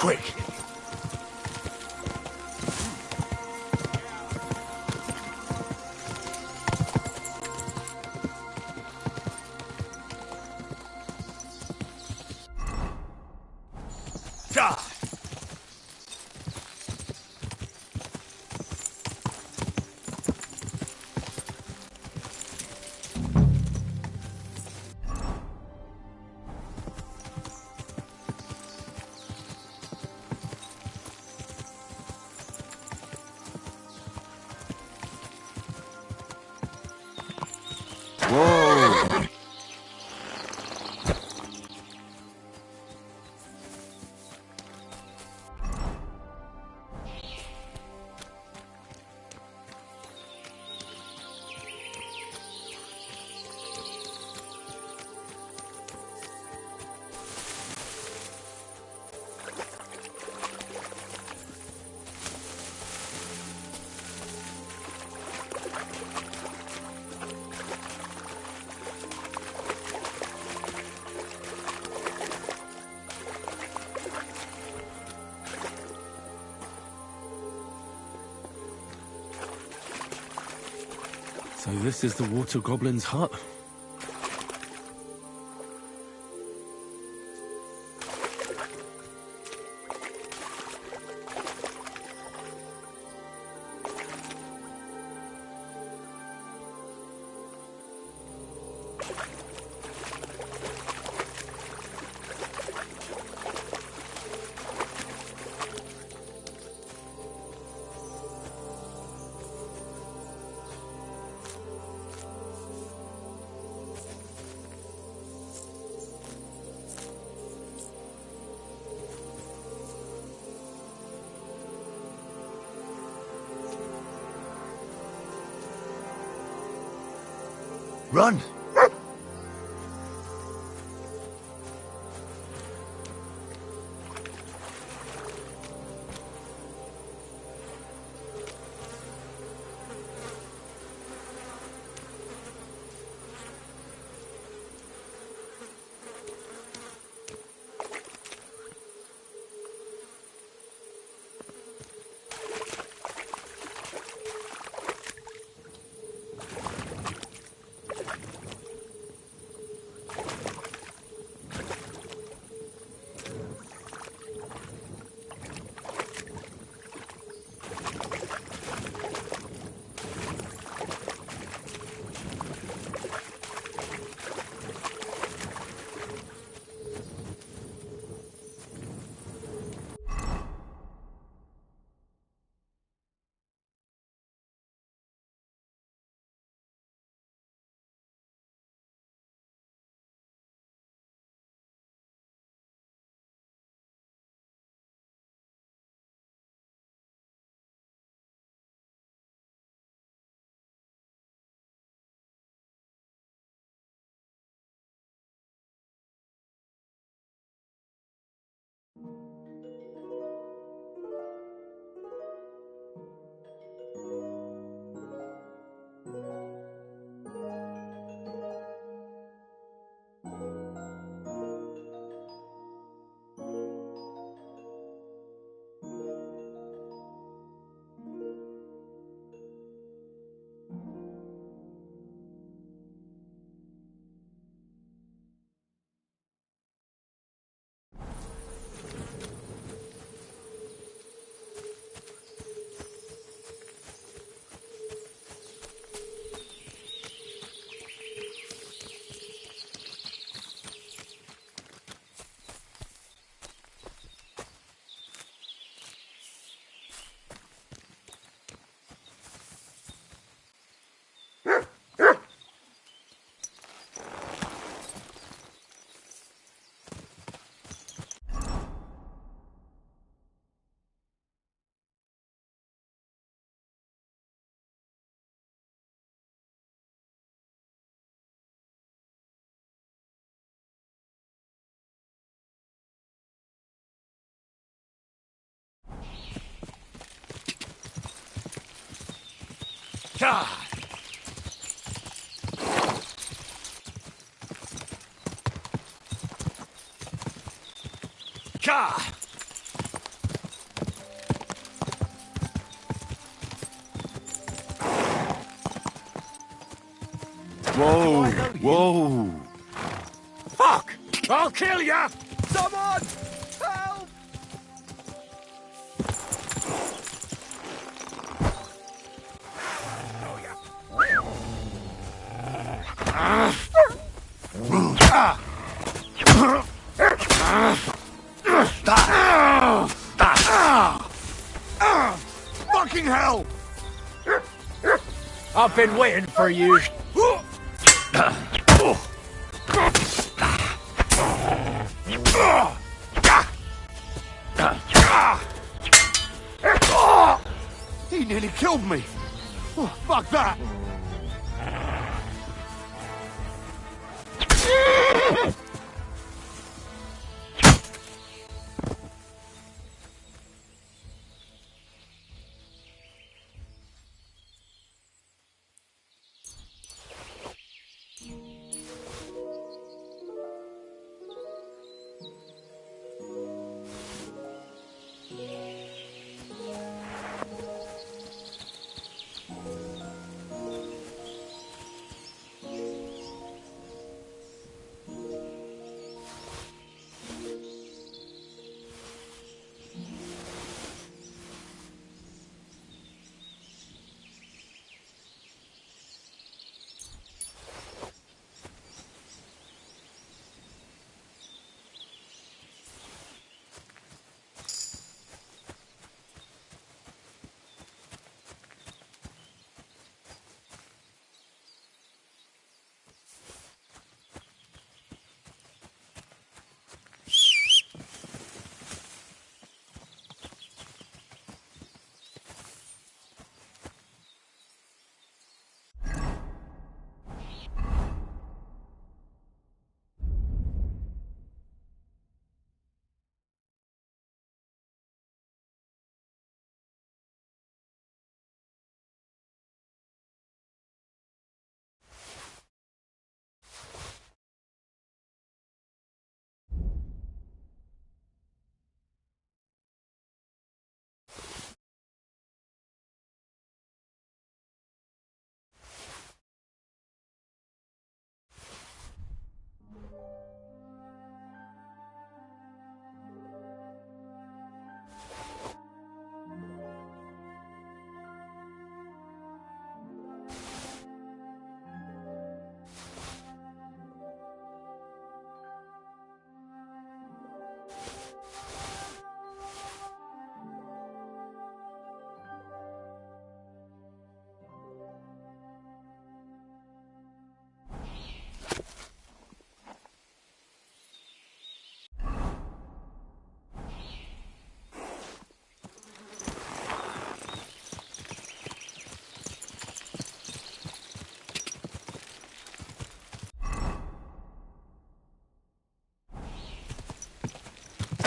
quick. Whoa! So this is the water goblin's hut. Run! God! God! Whoa, whoa. Fuck! I'll kill ya! Someone! Help! Fucking hell! I've been waiting for you. He nearly killed me. Oh, fuck that.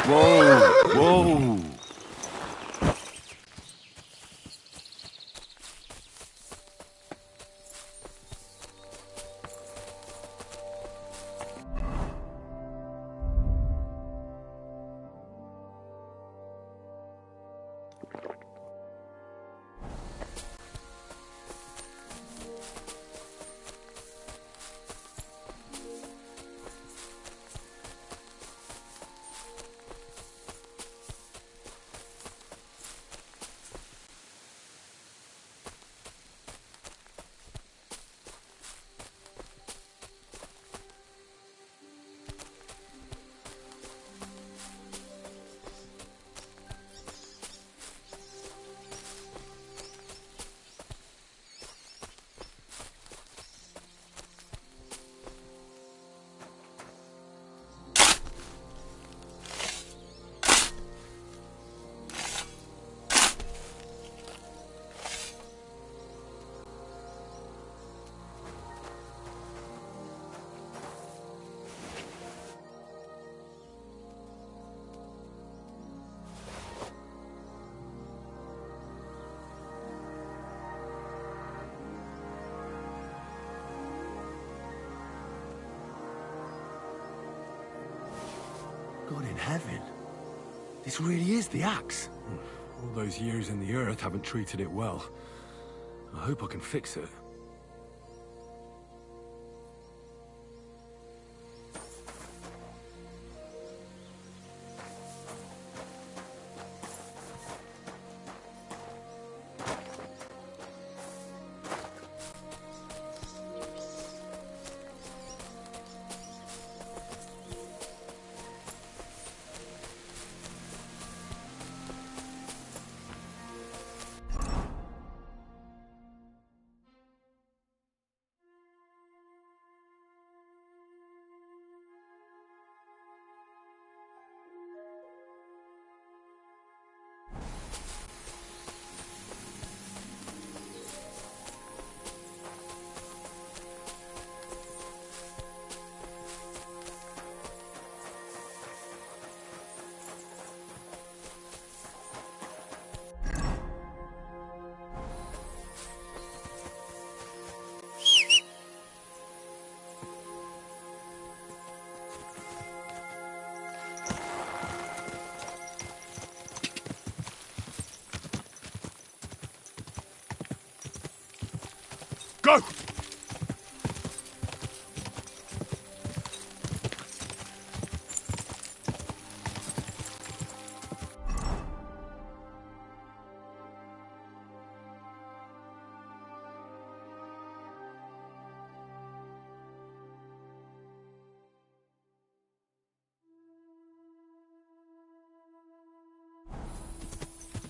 Whoa, whoa. God in heaven. This really is the axe. All those years in the earth haven't treated it well. I hope I can fix it. Go!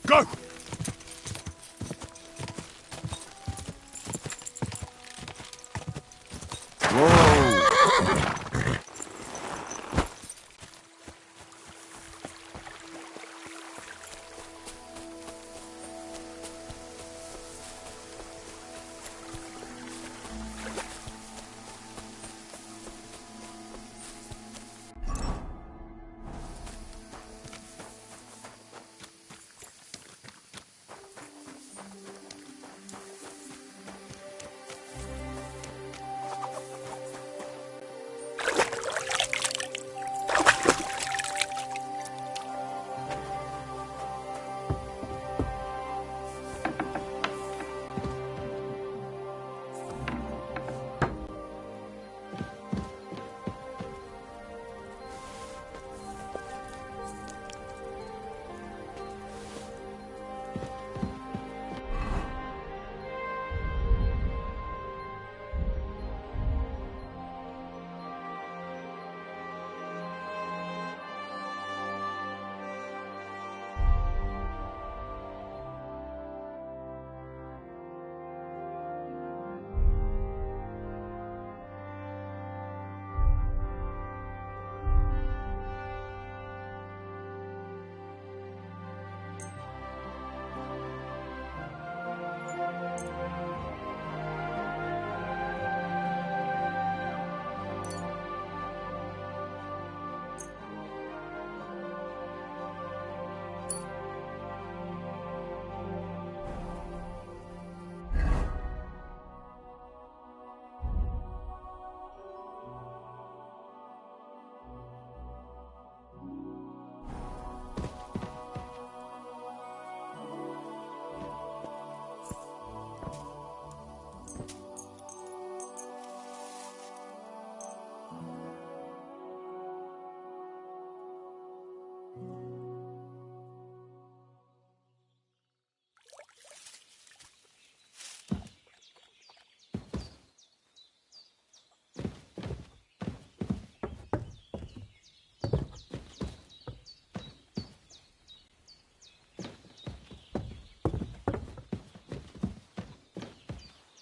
Go!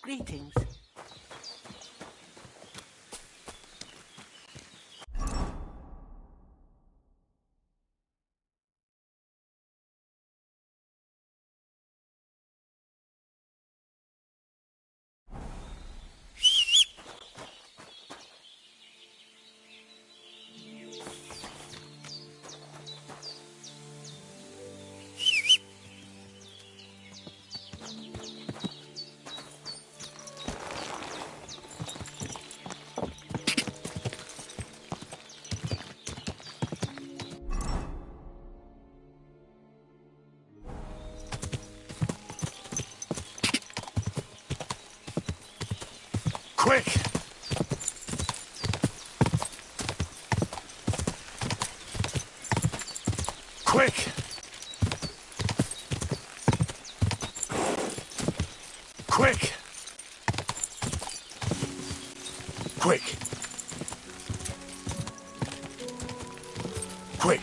Greetings. Quick! Quick! Quick! Quick! Quick!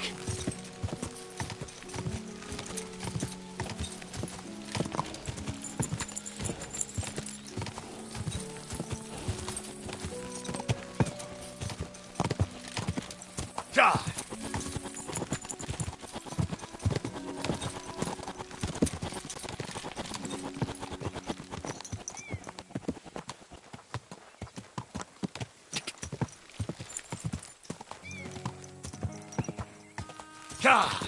Die! Die!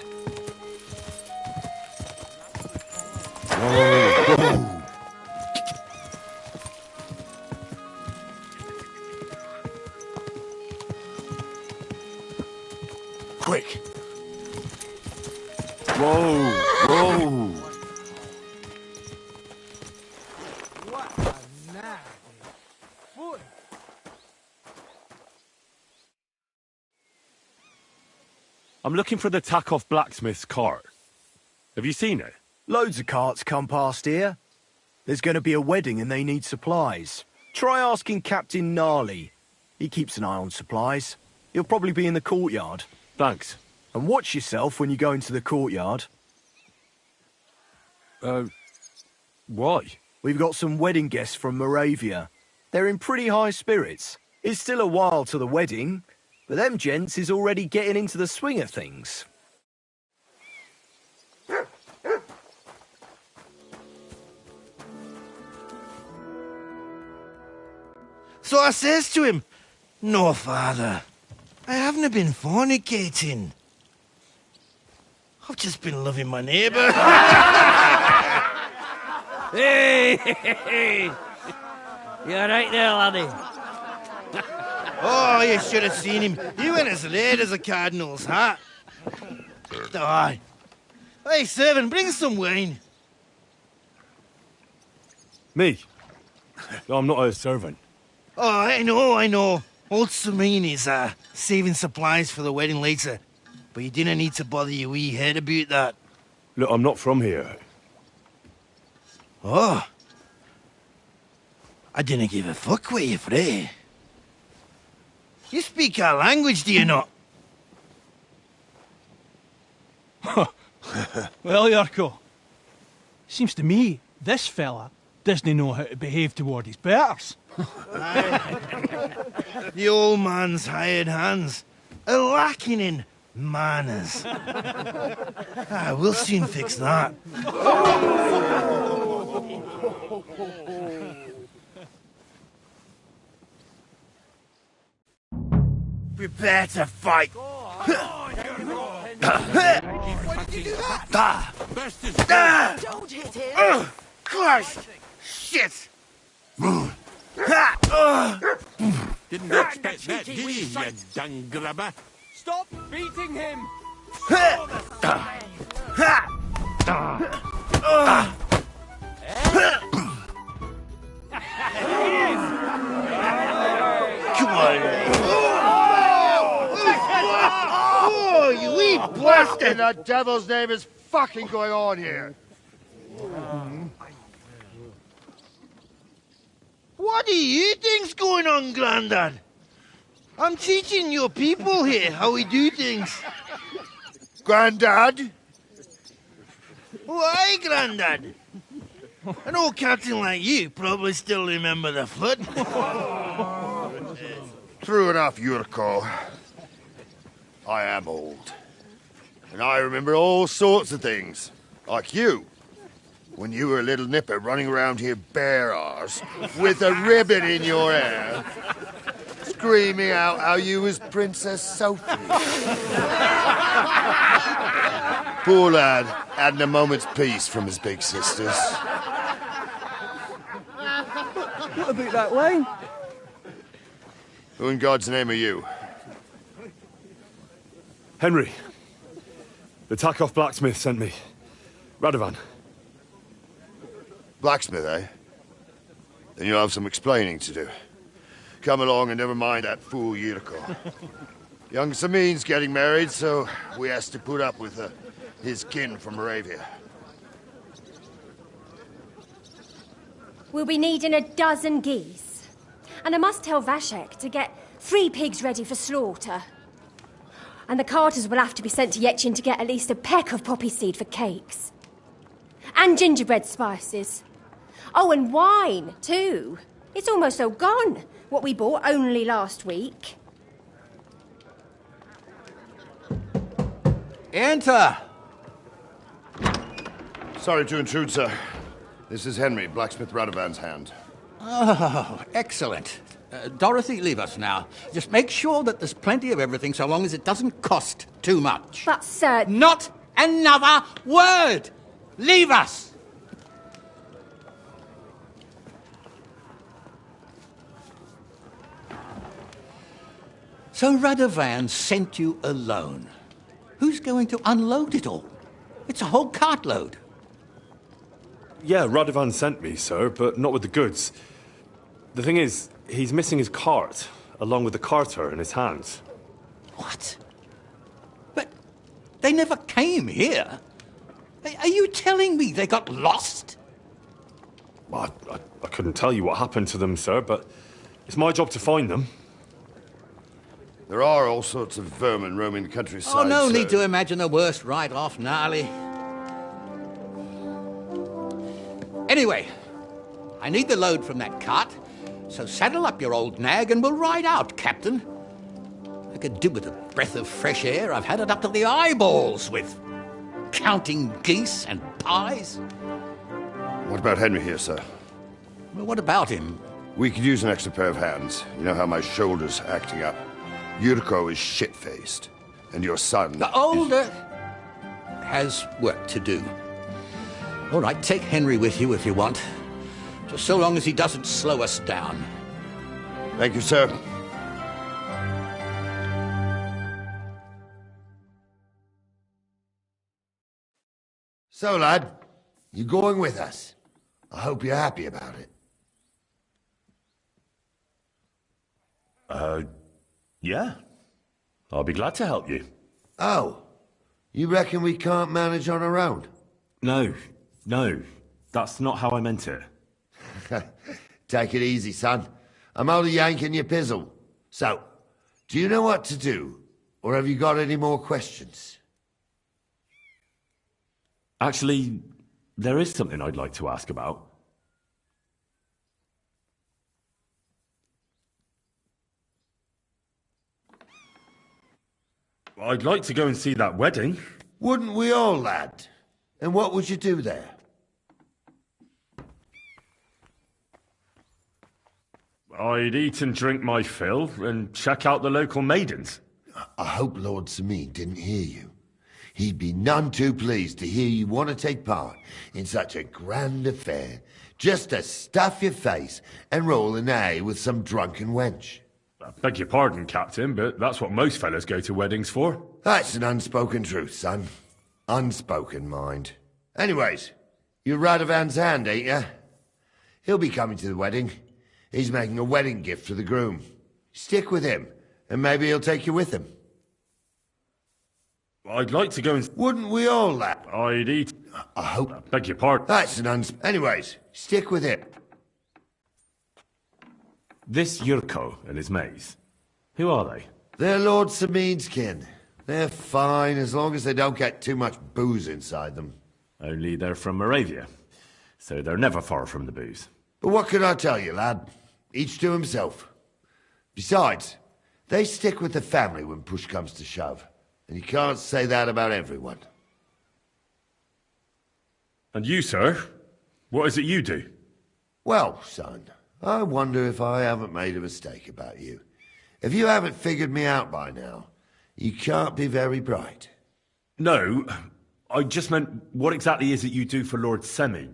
Quick! Whoa! Whoa! What a knack! I'm looking for the Takeoff blacksmith's cart. Have you seen it? Loads of carts come past here. There's going to be a wedding and they need supplies. Try asking Captain Gnarly. He keeps an eye on supplies. He'll probably be in the courtyard. Thanks. And watch yourself when you go into the courtyard. Why? We've got some wedding guests from Moravia. They're in pretty high spirits. It's still a while to the wedding, but them gents is already getting into the swing of things. So I says to him, "No, father, I haven't been fornicating. I've just been loving my neighbour." Hey! You're right there, laddie. Oh, you should have seen him. He went as red as a cardinal's hat. Aye. Hey, servant, bring some wine. Me? I'm not a servant. Oh, I know. Old Samin is saving supplies for the wedding later. But you didn't need to bother your wee head about that. Look, I'm not from here. Oh. I didn't give a fuck what you pray. You speak our language, do you not? Well, Yarko, seems to me this fella doesn't know how to behave toward his betters. The old man's hired hands are lacking in manners. We'll soon fix that. Prepare to fight. Don't hit him! Christ! Shit! Didn't expect that, did you, you dung grubber? Stop beating him! Come on! Oh, you wee blasted! What in the devil's name is fucking going on here? What do you think's going on, Grandad? I'm teaching your people here how we do things. Grandad? Why, Grandad? An old captain like you probably still remember the flood. True enough, Yurko. I am old. And I remember all sorts of things. Like you. When you were a little nipper running around here bare arse, with a ribbon in your hair, screaming out how you was Princess Sophie. Poor lad, hadn't a moment's peace from his big sisters. What about that wine? Who in God's name are you? Henry. The Takeoff blacksmith sent me. Radovan. Blacksmith, eh? Then you'll have some explaining to do. Come along and never mind that fool Yurko. Young Samin's getting married, so we has to put up with his kin from Moravia. We'll be needing a dozen geese. And I must tell Vashek to get 3 pigs ready for slaughter. And the carters will have to be sent to Yetchin to get at least a peck of poppy seed for cakes. And gingerbread spices. Oh, and wine, too. It's almost all gone, what we bought only last week. Enter! Sorry to intrude, sir. This is Henry, blacksmith Radovan's hand. Oh, excellent. Dorothy, leave us now. Just make sure that there's plenty of everything so long as it doesn't cost too much. But, sir... Not another word! Leave us! So Radovan sent you alone. Who's going to unload it all? It's a whole cartload. Yeah, Radovan sent me, sir, but not with the goods. The thing is, he's missing his cart, along with the carter in his hands. What? But They never came here. Are you telling me they got lost? Well, I couldn't tell you what happened to them, sir, but it's my job to find them. There are all sorts of vermin roaming the countryside. Oh, no sir. need to imagine the worst right off, gnarly. Anyway, I need the load from that cart, so saddle up your old nag and we'll ride out, Captain. I could do with a breath of fresh air. I've had it up to the eyeballs with counting geese and pies. What about Henry here, sir? Well, what about him? We could use an extra pair of hands. You know how my shoulder's acting up. Yurko is shit-faced, and your son... The older has work to do. All right, take Henry with you if you want. Just so long as he doesn't slow us down. Thank you, sir. So, lad, you going with us? I hope you're happy about it. Yeah. I'll be glad to help you. Oh, you reckon we can't manage on our own? No, that's not how I meant it. Take it easy, son. I'm only yanking your pizzle. So, do you know what to do? Or have you got any more questions? Actually, there is something I'd like to ask about. I'd like to go and see that wedding. Wouldn't we all, lad? And what would you do there? I'd eat and drink my fill and check out the local maidens. I hope Lord Sameen didn't hear you. He'd be none too pleased to hear you want to take part in such a grand affair, just to stuff your face and roll an A with some drunken wench. I beg your pardon, Captain, but that's what most fellas go to weddings for. That's an unspoken truth, son. Unspoken, mind. Anyways, you're Radovan's hand, ain't you? He'll be coming to the wedding. He's making a wedding gift for the groom. Stick with him, and maybe he'll take you with him. I'd like to go and... Wouldn't we all, lad? I'd eat... I hope... I beg your pardon. That's an Anyways, stick with him. This Yurko and his mates, who are they? They're Lord Sameen's kin. They're fine as long as they don't get too much booze inside them. Only they're from Moravia, so they're never far from the booze. But what can I tell you, lad? Each to himself. Besides, they stick with the family when push comes to shove. And you can't say that about everyone. And you, sir? What is it you do? Well, son, I wonder if I haven't made a mistake about you. If you haven't figured me out by now, you can't be very bright. No, I just meant, what exactly is it you do for Lord Sameen?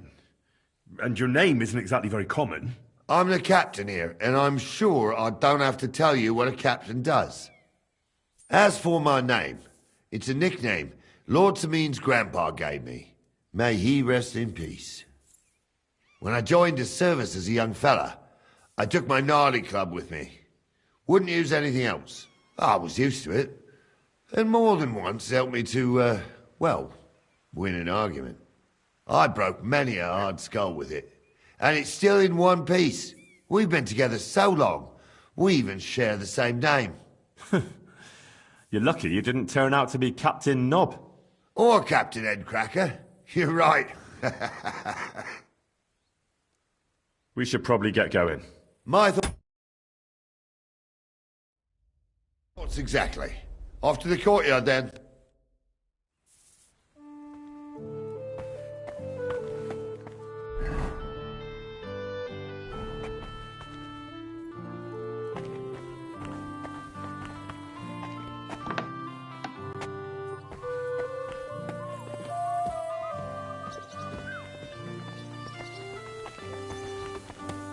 And your name isn't exactly very common. I'm the captain here, and I'm sure I don't have to tell you what a captain does. As for my name, it's a nickname Lord Sameen's grandpa gave me. May he rest in peace. When I joined his service as a young fella, I took my gnarly club with me. Wouldn't use anything else. I was used to it. And more than once helped me to, well, win an argument. I broke many a hard skull with it. And it's still in one piece. We've been together so long, we even share the same name. You're lucky you didn't turn out to be Captain Knob. Or Captain Headcracker. You're right. We should probably get going. My thoughts exactly. Off to the courtyard then.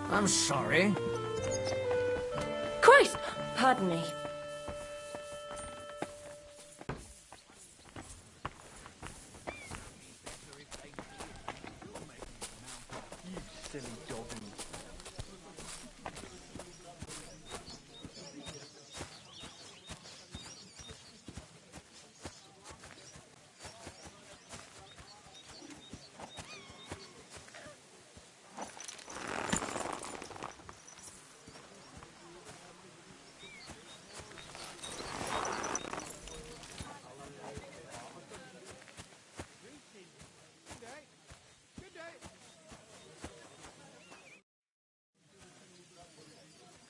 I'm sorry. Christ! Pardon me.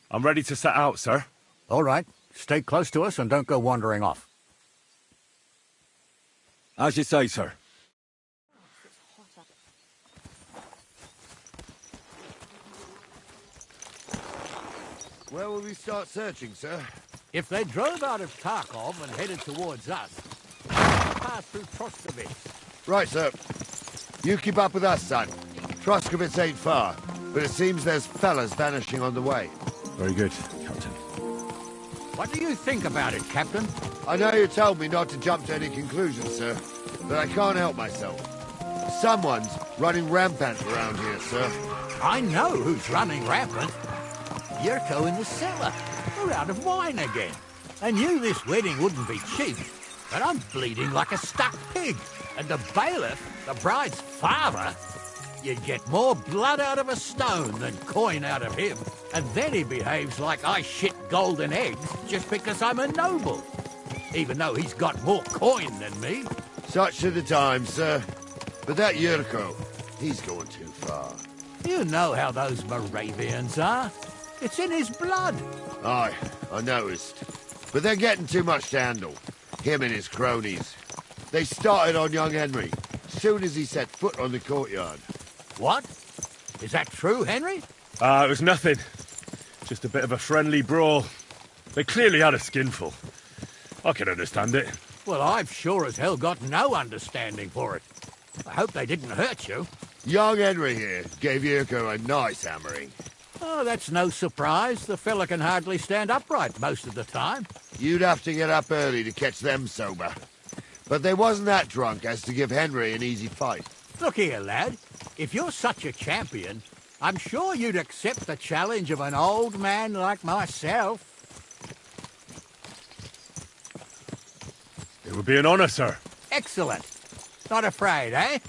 I'm ready to set out, sir. All right. Stay close to us and don't go wandering off. As you say, sir. Where will we start searching, sir? If they drove out of Tarkov and headed towards us, we'll pass through Troskovitz. Right, sir. You keep up with us, son. Troskovitz ain't far, but it seems there's fellas vanishing on the way. Very good, Captain. What do you think about it, Captain? I know you told me not to jump to any conclusions, sir, but I can't help myself. Someone's running rampant around here, sir. I know who's running rampant. Yurko in the cellar. We're out of wine again. I knew this wedding wouldn't be cheap, but I'm bleeding like a stuck pig. And the bailiff, the bride's father, you'd get more blood out of a stone than coin out of him. And then he behaves like I shit golden eggs just because I'm a noble. Even though he's got more coin than me. Such are the times, sir. But that Yurko, he's going too far. You know how those Moravians are. It's in his blood. Aye, I noticed. But they're getting too much to handle. Him and his cronies. They started on young Henry, soon as he set foot on the courtyard. What? Is that true, Henry? It was nothing. Just a bit of a friendly brawl. They clearly had a skinful. I can understand it. Well, I've sure as hell got no understanding for it. I hope they didn't hurt you. Young Henry here gave Yurko a nice hammering. Oh, that's no surprise. The fella can hardly stand upright most of the time. You'd have to get up early to catch them sober. But they wasn't that drunk as to give Henry an easy fight. Look here, lad. If you're such a champion, I'm sure you'd accept the challenge of an old man like myself. It would be an honor, sir. Excellent. Not afraid, eh?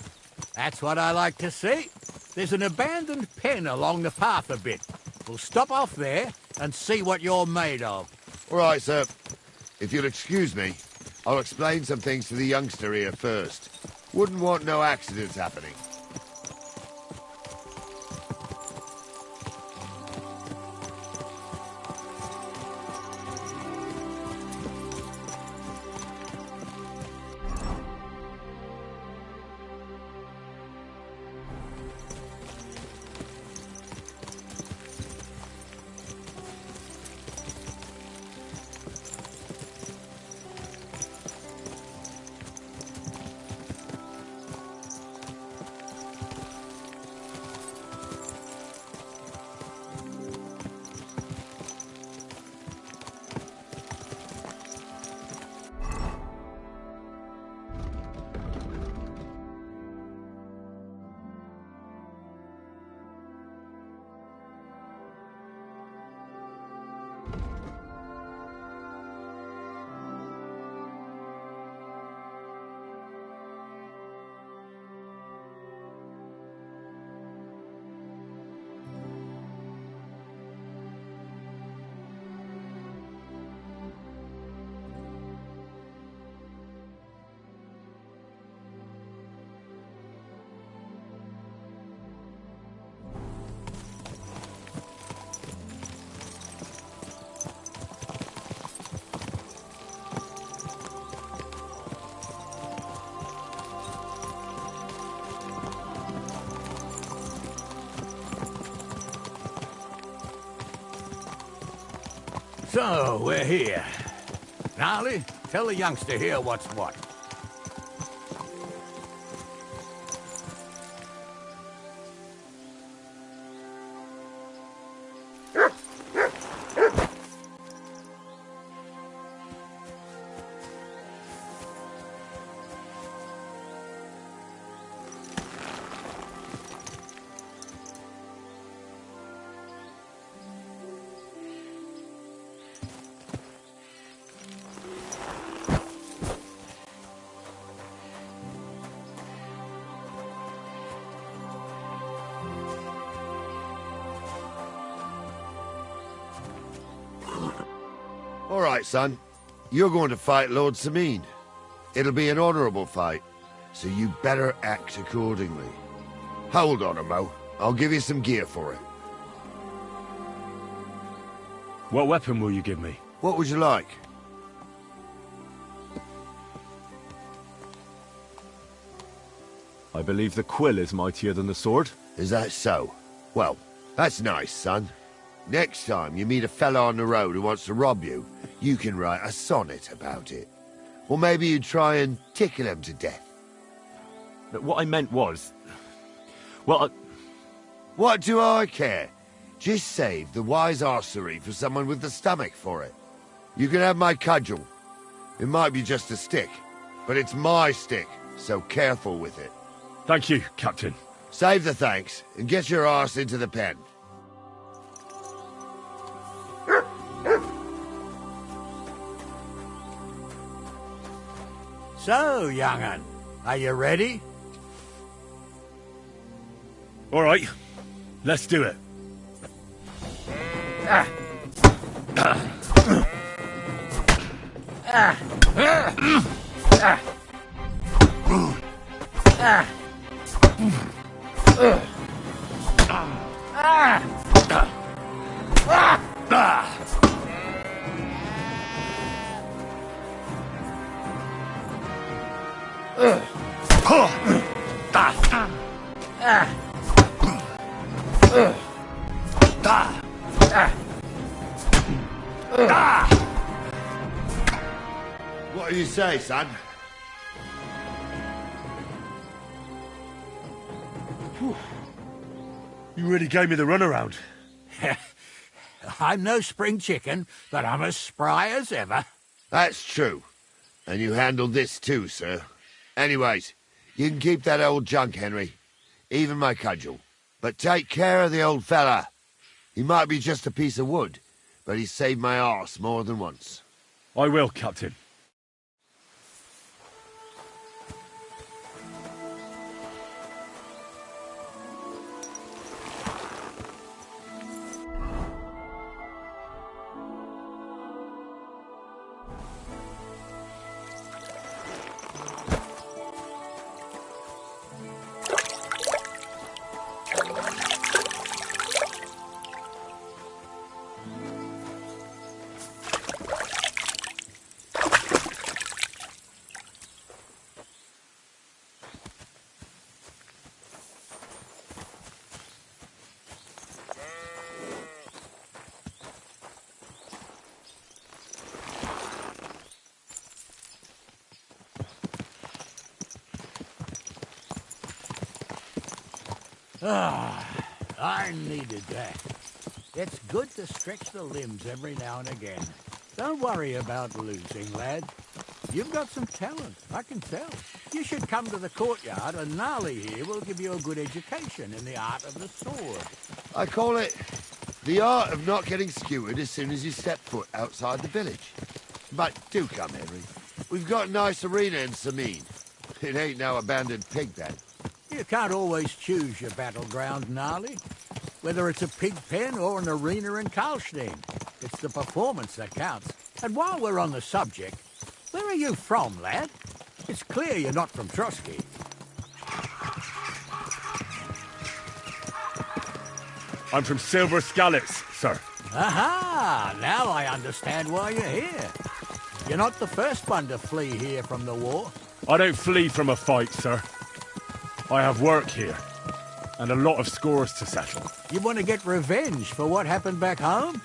That's what I like to see. There's an abandoned pen along the path a bit. We'll stop off there and see what you're made of. All right, sir. If you'll excuse me, I'll explain some things to the youngster here first. Wouldn't want no accidents happening. So, we're here. Gnarly, tell the youngster here what's what. All right, son. You're going to fight Lord Sameen. It'll be an honorable fight, so you better act accordingly. Hold on a mo. I'll give you some gear for it. What weapon will you give me? What would you like? I believe the quill is mightier than the sword. Is that so? Well, that's nice, son. Next time you meet a fella on the road who wants to rob you, you can write a sonnet about it. Or maybe you try and tickle him to death. But what I meant was... Well, What do I care? Just save the wise arsery for someone with the stomach for it. You can have my cudgel. It might be just a stick, but it's my stick, so careful with it. Thank you, Captain. Save the thanks, and get your arse into the pen. So, young'un, are you ready? All right, let's do it. What do you say, son? You really gave me the runaround. I'm no spring chicken, but I'm as spry as ever. That's true. And you handled this too, sir. Anyways, you can keep that old junk, Henry. Even my cudgel. But take care of the old fella. He might be just a piece of wood, but he's saved my arse more than once. I will, Captain. I needed that. It's good to stretch the limbs every now and again. Don't worry about losing, lad. You've got some talent, I can tell. You should come to the courtyard and Gnarly here will give you a good education in the art of the sword. I call it the art of not getting skewered as soon as you step foot outside the village. But do come, Henry. We've got a nice arena in Sameen. It ain't no abandoned pig then. You can't always choose your battleground, Gnarly. Whether it's a pig pen or an arena in Karlstein, it's the performance that counts. And while we're on the subject, where are you from, lad? It's clear you're not from Trotsky. I'm from Silver Scallops, sir. Aha! Now I understand why you're here. You're not the first one to flee here from the war. I don't flee from a fight, sir. I have work here, and a lot of scores to settle. You want to get revenge for what happened back home?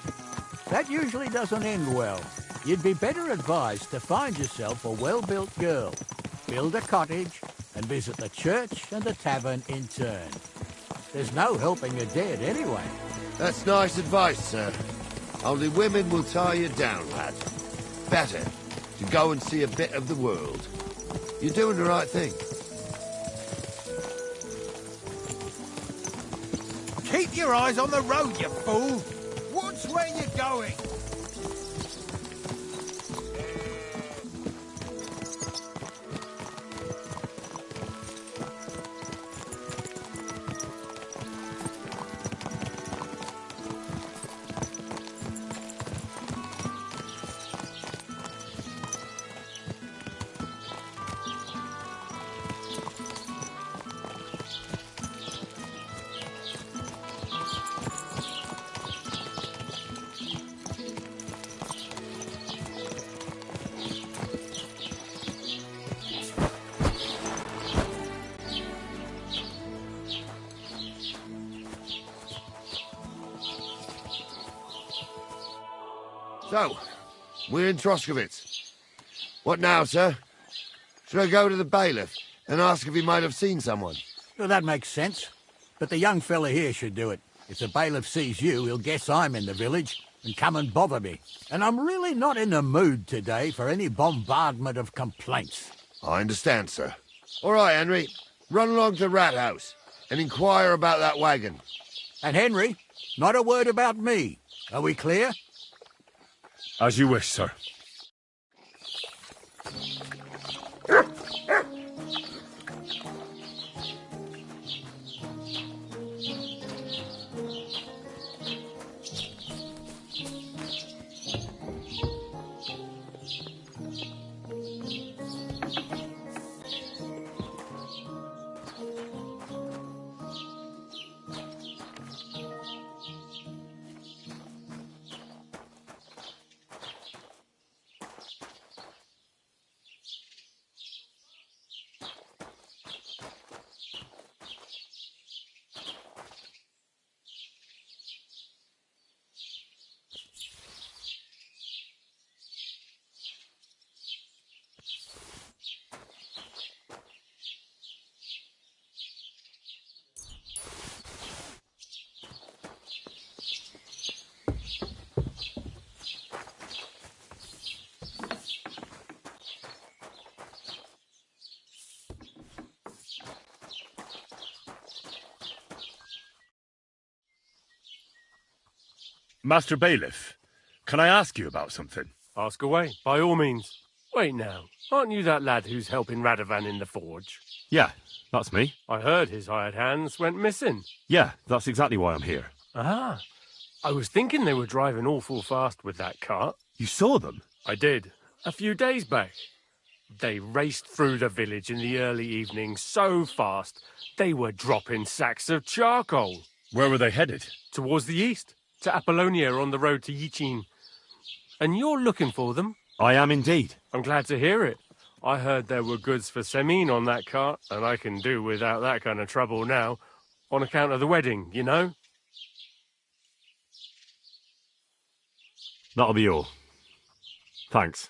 That usually doesn't end well. You'd be better advised to find yourself a well-built girl, build a cottage, and visit the church and the tavern in turn. There's no helping the dead anyway. That's nice advice, sir. Only women will tie you down, lad. Better to go and see a bit of the world. You're doing the right thing. Keep your eyes on the road, you fool! Watch where you're going! So, we're in Troskowitz. What now, sir? Should I go to the bailiff and ask if he might have seen someone? Well, that makes sense. But the young fella here should do it. If the bailiff sees you, he'll guess I'm in the village and come and bother me. And I'm really not in the mood today for any bombardment of complaints. I understand, sir. All right, Henry. Run along to the rat house and inquire about that wagon. And Henry, not a word about me. Are we clear? As you wish, sir. Master Bailiff, can I ask you about something? Ask away, by all means. Wait now, aren't you that lad who's helping Radovan in the forge? Yeah, that's me. I heard his hired hands went missing. Yeah, that's exactly why I'm here. Ah, I was thinking they were driving awful fast with that cart. You saw them? I did, a few days back. They raced through the village in the early evening so fast, they were dropping sacks of charcoal. Where were they headed? Towards the east, to Apollonia on the road to Yichin. And you're looking for them? I am indeed. I'm glad to hear it. I heard there were goods for Semine on that cart, and I can do without that kind of trouble now, on account of the wedding, you know? That'll be all. Thanks.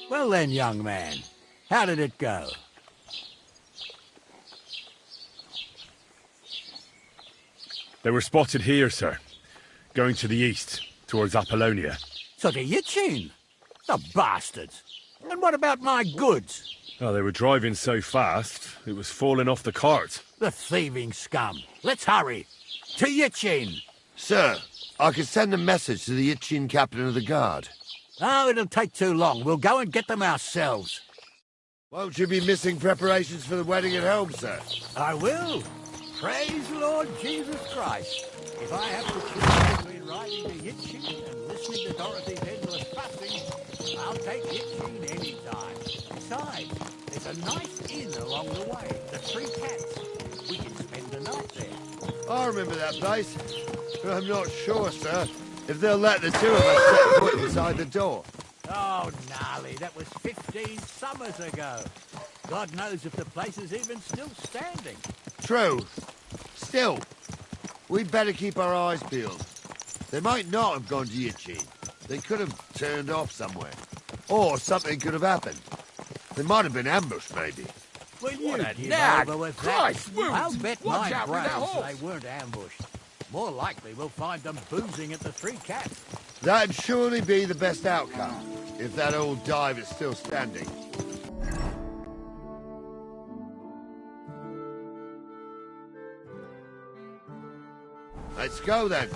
Well then, young man, how did it go? They were spotted here, sir. Going to the east, towards Apollonia. So to Yichin? The bastards! And what about my goods? Oh, they were driving so fast, it was falling off the cart. The thieving scum. Let's hurry. To Yichin! Sir, I could send a message to the Yichin captain of the guard. Oh, it'll take too long. We'll go and get them ourselves. Won't you be missing preparations for the wedding at home, sir? I will. Praise Lord Jesus Christ. If I have to choose between riding to Yichin and listening to Dorothy's endless fussing, I'll take Yichin any time. Besides, there's a nice inn along the way, the Three Cats. We can spend the night there. I remember that place, but I'm not sure, sir, if they'll let the two of us set foot inside the door. Oh, gnarly, that was 15 summers ago. God knows if the place is even still standing. True. Still, we'd better keep our eyes peeled. They might not have gone to Yichin. They could have turned off somewhere. Or something could have happened. They might have been ambushed, maybe. Well, you What a give nag! over with Christ, that. Wounds! I'll bet Watch my out with that brains horse! they weren't ambushed. More likely we'll find them boozing at the Three Cats. That'd surely be the best outcome, if that old dive is still standing. Let's go, then.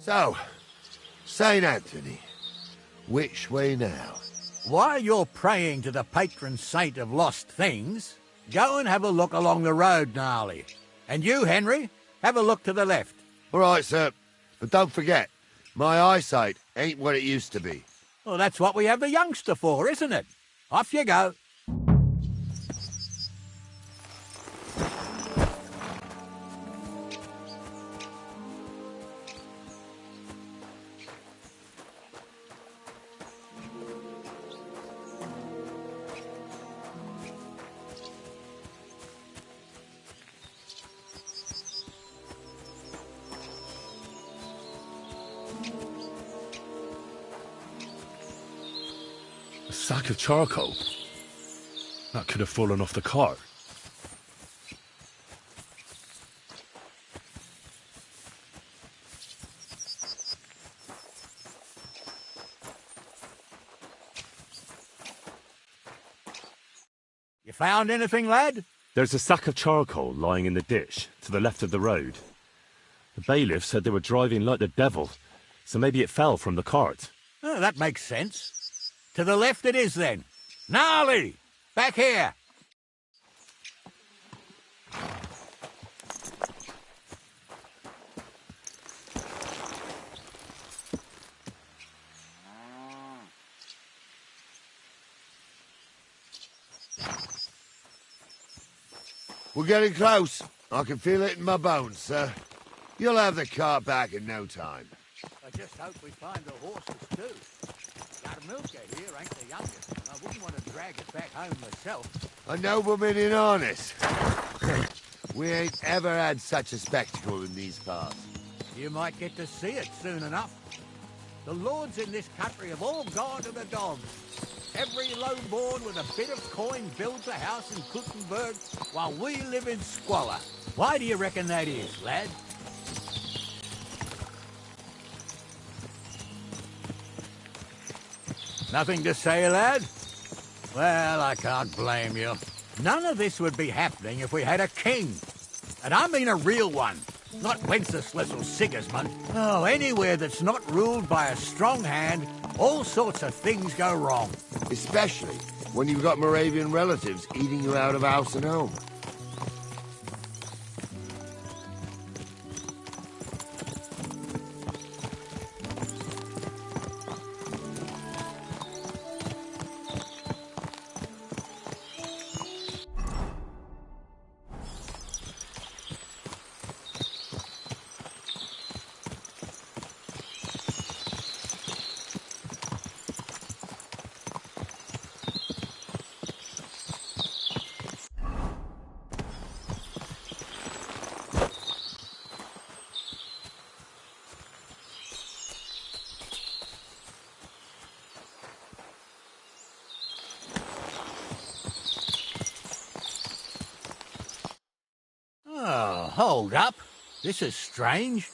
So, St. Anthony, which way now? While you're praying to the patron saint of lost things, go and have a look along the road, Gnarly. And you, Henry, have a look to the left. All right, sir. But don't forget, my eyesight ain't what it used to be. Well, that's what we have the youngster for, isn't it? Off you go. A sack of charcoal? That could have fallen off the cart. You found anything, lad? There's a sack of charcoal lying in the ditch to the left of the road. The bailiff said they were driving like the devil, so maybe it fell from the cart. Oh, that makes sense. To the left it is, then. Gnarly! Back here! We're getting close. I can feel it in my bones, sir. You'll have the cart back in no time. I just hope we find the horses, too. Our milker here ain't the youngest, and I wouldn't want to drag it back home myself. A nobleman in harness. We ain't ever had such a spectacle in these parts. You might get to see it soon enough. The lords in this country have all gone to the dogs. Every low-born with a bit of coin builds a house in Kuttenberg while we live in squalor. Why do you reckon that is, lad? Nothing to say, lad? Well, I can't blame you. None of this would be happening if we had a king. And I mean a real one. Not Wenceslas or Sigismund. Oh, anywhere that's not ruled by a strong hand, all sorts of things go wrong. Especially when you've got Moravian relatives eating you out of house and home. Oh, hold up. This is strange.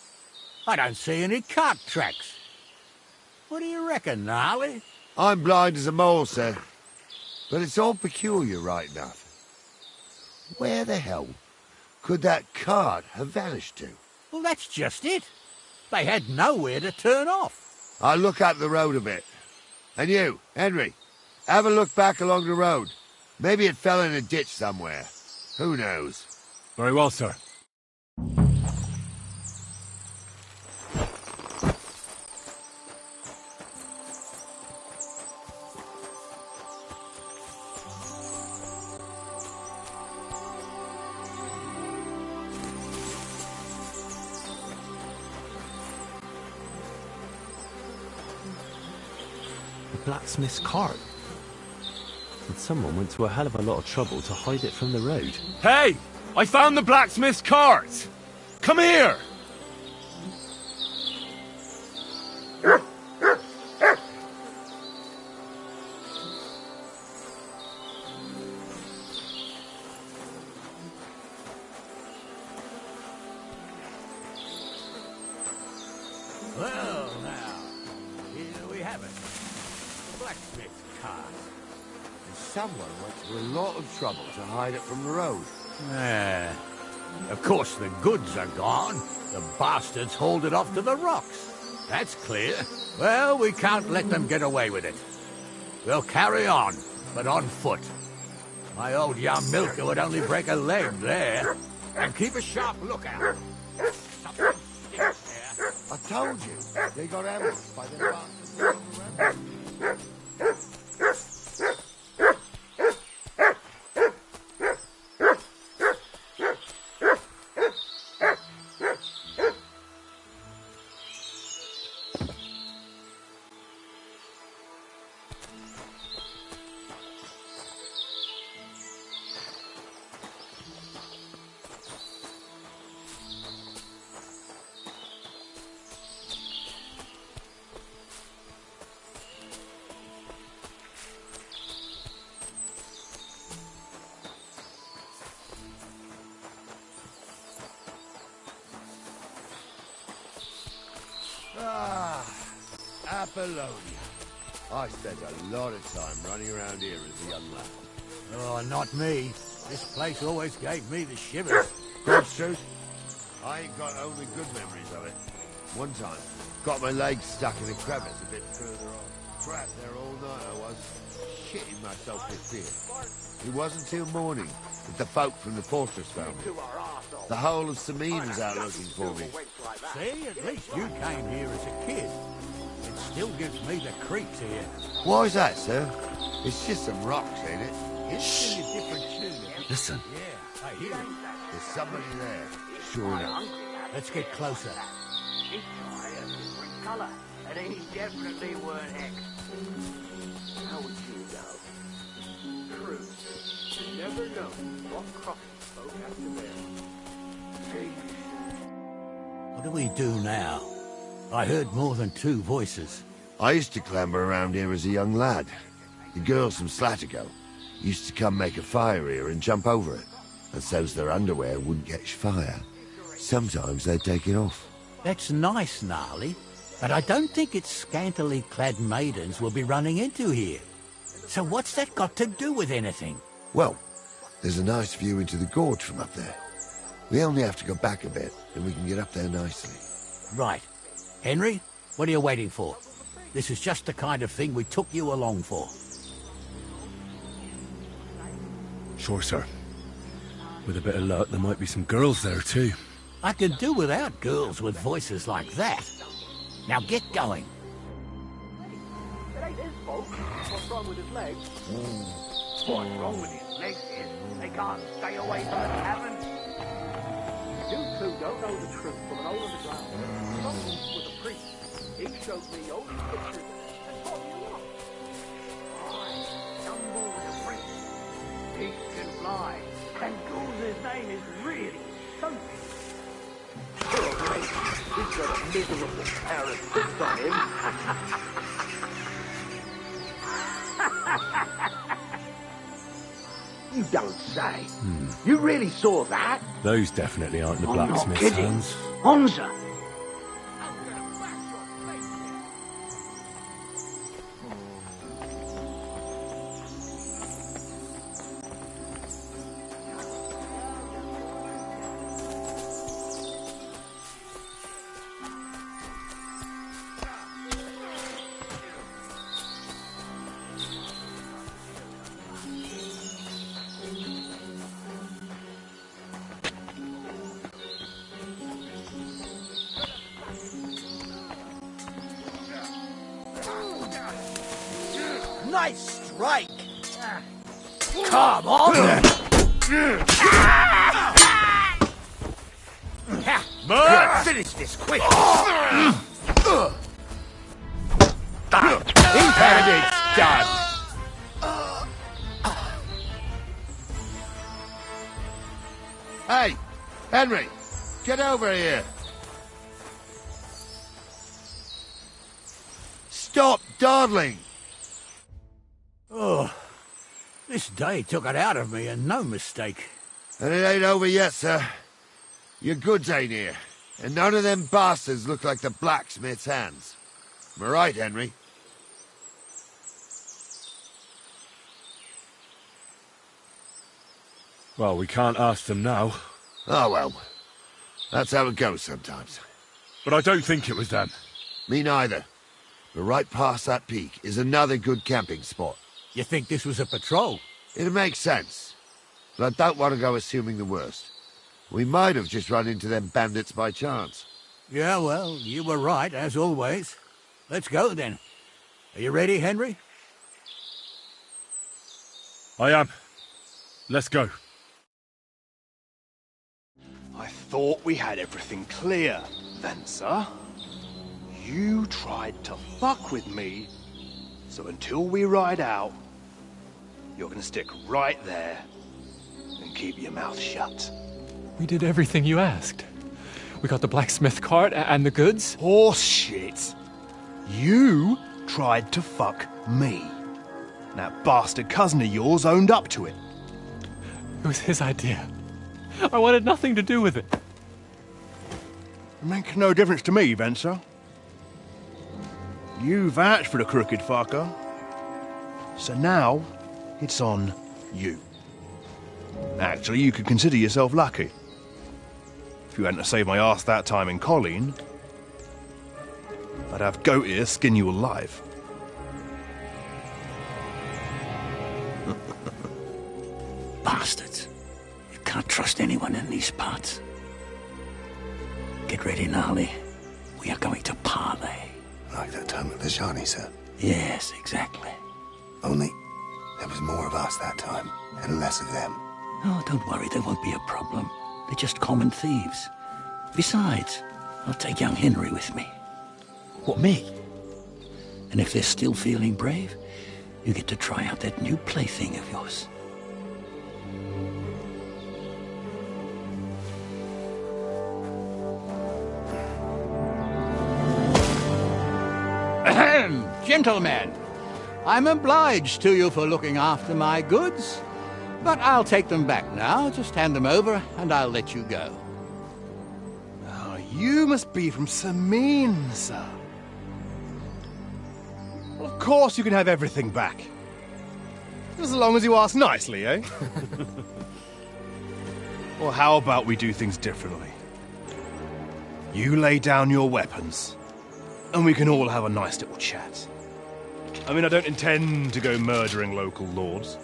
I don't see any cart tracks. What do you reckon, Gnarly? I'm blind as a mole, sir. But it's all peculiar, right enough. Where the hell could that cart have vanished to? Well, that's just it. They had nowhere to turn off. I'll look up the road a bit. And you, Henry, have a look back along the road. Maybe it fell in a ditch somewhere. Who knows? Very well, sir. The blacksmith's cart. And someone went to a hell of a lot of trouble to hide it from the road. Hey! I found the blacksmith's cart! Come here! Well, now, here we have it. The blacksmith's cart. And someone went to a lot of trouble to hide it from the road. Of course, the goods are gone. The bastards hauled it off to the rocks. That's clear. Well, we can't let them get away with it. We'll carry on, but on foot. My old young milker would only break a leg there. And keep a sharp lookout. Something sticks there. I told you, they got ambushed by the bastards. Apollonia. I spent a lot of time running around here as a young lad. Oh, not me. This place always gave me the shivers. God's truth, I ain't got only good memories of it. One time, got my legs stuck in a crevice a bit further on. Trapped there all night I was, shitting myself with fear. It wasn't till morning that the folk from the fortress found me. The whole of Sameen was out looking for me. See, at least you came here as a kid. It still gives me the creeps here. Why's that, sir? It's just some rocks, ain't it? It's in a different tune. Listen. Yeah, I hear it. There's somebody there. Sure enough. Let's get closer. Each eye has a different colour, and he definitely weren't X. How would you know? True. You never know what crossing folk have to bear. What do we do now? I heard more than two voices. I used to clamber around here as a young lad. The girls from Slattergo used to come make a fire here and jump over it, and so's their underwear wouldn't catch fire. Sometimes they'd take it off. That's nice, Gnarly, but I don't think it's scantily clad maidens we'll be running into here. So what's that got to do with anything? Well, there's a nice view into the gorge from up there. We only have to go back a bit, and we can get up there nicely. Right. Henry, what are you waiting for? This is just the kind of thing we took you along for. Sure, sir. With a bit of luck, there might be some girls there, too. I could do without girls with voices like that. Now get going. It ain't his fault. What's wrong with his legs? What's wrong with his legs is they can't stay away from the tavern. You two don't know the truth from an hole in the ground. Someone was a priest. He showed me old pictures and taught me a lot. I stumble with a priest. He can fly. And Goul's name is really something. Oh, mate, he's got a miserable pair of tits on him. You don't say. You really saw that? Those definitely aren't the I'm not blacksmith's kidding. hands. Honza. Nice strike! Come on! Finish this quick! And it's done! Hey, Henry, get over here. Stop dawdling. Oh, this day took it out of me, and no mistake. And it ain't over yet, sir. Your goods ain't here, and none of them bastards look like the blacksmith's hands. Am I right, Henry? Well, we can't ask them now. Oh, well. That's how it goes sometimes. But I don't think it was them. Me neither. But right past that peak is another good camping spot. You think this was a patrol? It makes sense. But I don't want to go assuming the worst. We might have just run into them bandits by chance. Yeah, well, you were right, as always. Let's go, then. Are you ready, Henry? I am. Let's go. I thought we had everything clear, then, sir. You tried to fuck with me, so until we ride out, you're gonna stick right there and keep your mouth shut. We did everything you asked. We got the blacksmith cart and the goods. Horse shit. You tried to fuck me. That bastard cousin of yours owned up to it. It was his idea. I wanted nothing to do with it. It makes no difference to me, Venser. You vouched for the crooked fucker. So now, it's on you. Actually, you could consider yourself lucky. If you hadn't saved my ass that time in Colleen, I'd have goat ear skin you alive. Bastards. You can't trust anyone in these parts. Get ready, Gnarly. We are going to parley. Like that time at Vishani, sir? Yes, exactly. Only there was more of us that time, and less of them. Oh, don't worry, there won't be a problem. They're just common thieves. Besides, I'll take young Henry with me. What, me? And if they're still feeling brave, you get to try out that new plaything of yours. Ahem, gentlemen, I'm obliged to you for looking after my goods, but I'll take them back now. Just hand them over and I'll let you go. Oh, you must be from Samin, sir. Well, of course you can have everything back. Just as long as you ask nicely, eh? Well, how about we do things differently? You lay down your weapons, and we can all have a nice little chat. I mean, I don't intend to go murdering local lords.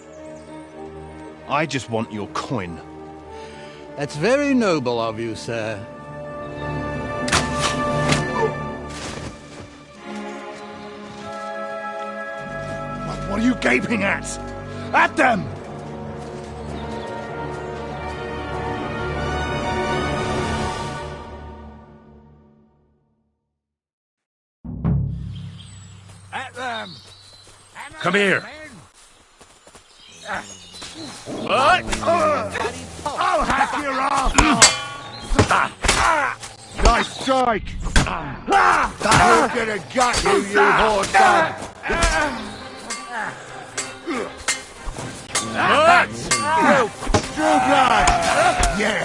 I just want your coin. That's very noble of you, sir. What are you gaping at? At them! At them! Come here. What? I'll hack your ass! Nice strike! We're gonna gut you, you horse son! What? True blood! Yeah!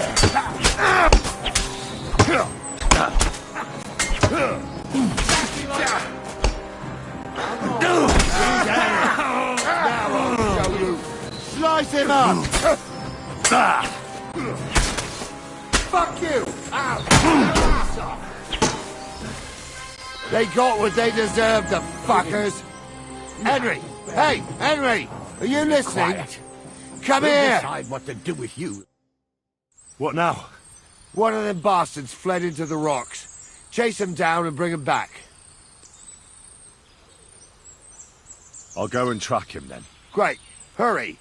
Slice him up! Fuck you! They got what they deserved, the fuckers! Henry! Hey, Henry! Are you listening? Quiet. Come We'll here! decide what to do with you. What now? One of them bastards fled into the rocks. Chase him down and bring him back. I'll go and track him then. Great. Hurry.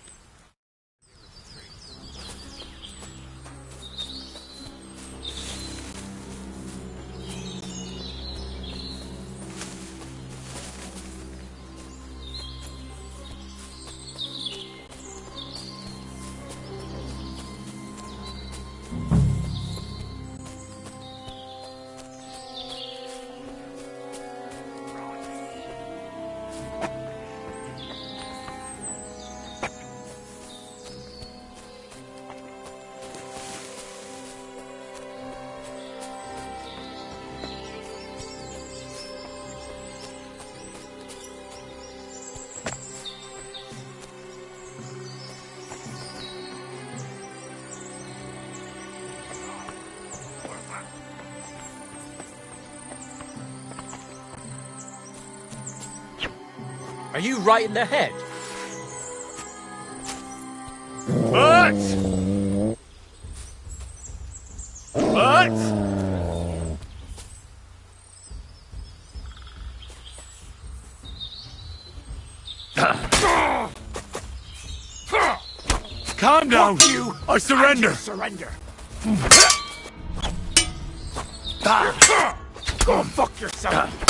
Are you right in the head? Calm down. Fuck you. I surrender. I surrender. Go fuck yourself.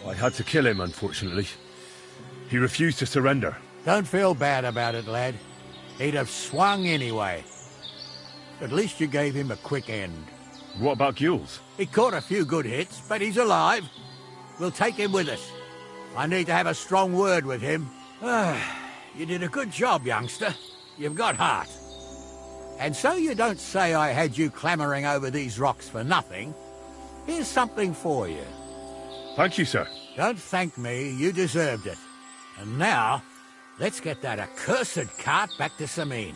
I had to kill him, unfortunately. He refused to surrender. Don't feel bad about it, lad. He'd have swung anyway. At least you gave him a quick end. What about Gules? He caught a few good hits, but he's alive. We'll take him with us. I need to have a strong word with him. You did a good job, youngster. You've got heart. And so you don't say I had you clambering over these rocks for nothing. Here's something for you. Thank you, sir. Don't thank me, you deserved it. And now, let's get that accursed cart back to Sameen.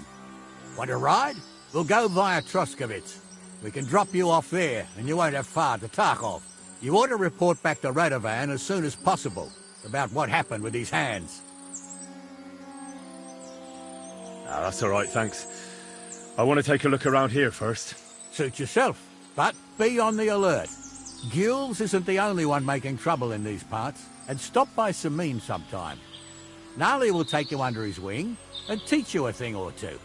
Want to ride? We'll go via Troskovitz. We can drop you off there, and you won't have far to Tarkov. You ought to report back to Radovan as soon as possible about what happened with these hands. That's all right, thanks. I want to take a look around here first. Suit yourself, but be on the alert. Gules isn't the only one making trouble in these parts, and stop by Sameen sometime. Gnarly will take you under his wing and teach you a thing or two.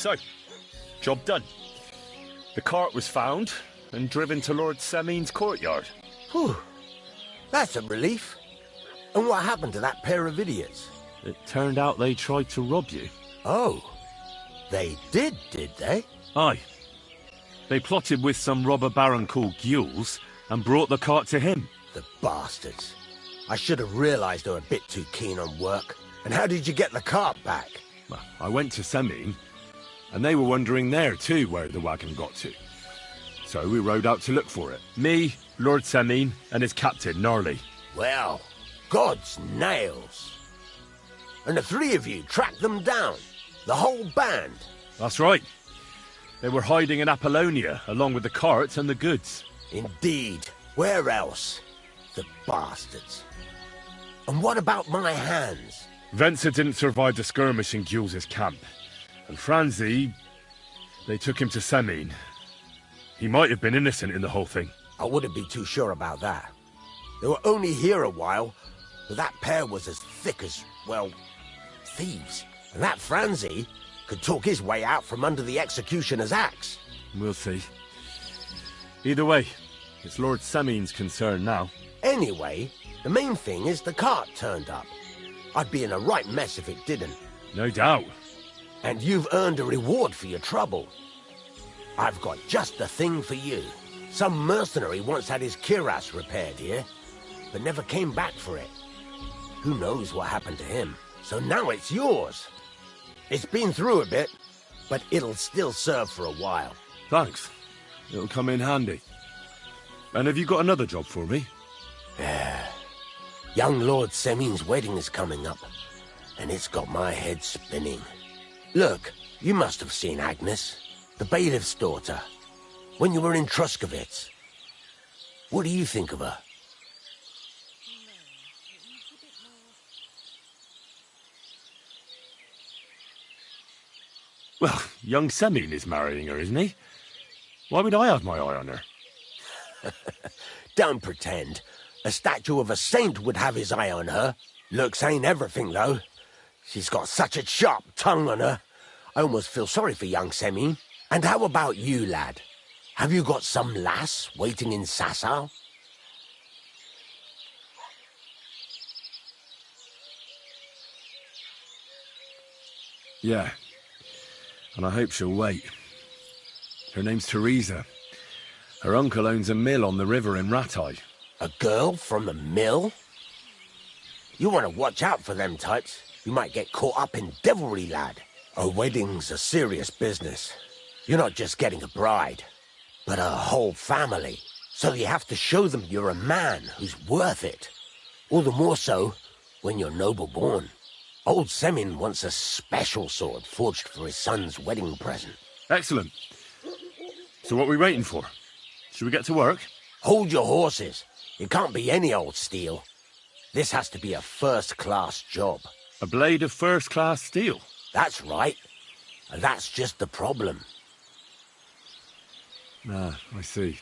So, job done. The cart was found and driven to Lord Semin's courtyard. Whew. That's a relief. And what happened to that pair of idiots? It turned out they tried to rob you. Oh. They did they? Aye. They plotted with some robber baron called Gules and brought the cart to him. The bastards. I should have realised they were a bit too keen on work. And how did you get the cart back? Well, I went to Semin, and they were wondering there too where the wagon got to. So we rode out to look for it. Me, Lord Semin, and his captain, Gnarly. Well, God's nails. And the three of you tracked them down? The whole band? That's right. They were hiding in Apollonia, along with the carts and the goods. Indeed. Where else? The bastards. And what about my hands? Venser didn't survive the skirmish in Gules' camp. And Franzi, they took him to Semin. He might have been innocent in the whole thing. I wouldn't be too sure about that. They were only here a while, but that pair was as thick as, well, thieves. And that Franzi could talk his way out from under the executioner's axe. We'll see. Either way, it's Lord Semin's concern now. Anyway, the main thing is the cart turned up. I'd be in a right mess if it didn't. No doubt. And you've earned a reward for your trouble. I've got just the thing for you. Some mercenary once had his cuirass repaired here, but never came back for it. Who knows what happened to him? So now it's yours. It's been through a bit, but it'll still serve for a while. Thanks. It'll come in handy. And have you got another job for me? Young Lord Semin's wedding is coming up, and it's got my head spinning. Look, you must have seen Agnes, the bailiff's daughter, when you were in Truskowitz. What do you think of her? Well, young Semin is marrying her, isn't he? Why would I have my eye on her? Don't pretend. A statue of a saint would have his eye on her. Looks ain't everything, though. She's got such a sharp tongue on her. I almost feel sorry for young Semin. And how about you, lad? Have you got some lass waiting in Sasau? Yeah. And I hope she'll wait. Her name's Teresa. Her uncle owns a mill on the river in Ratai. A girl from a mill? You want to watch out for them types. You might get caught up in devilry, lad. A wedding's a serious business. You're not just getting a bride, but a whole family. So you have to show them you're a man who's worth it. All the more so when you're noble-born. Old Semin wants a special sword forged for his son's wedding present. Excellent. So what are we waiting for? Should we get to work? Hold your horses. It can't be any old steel. This has to be a first-class job. A blade of first-class steel? That's right. And that's just the problem. Ah, I see.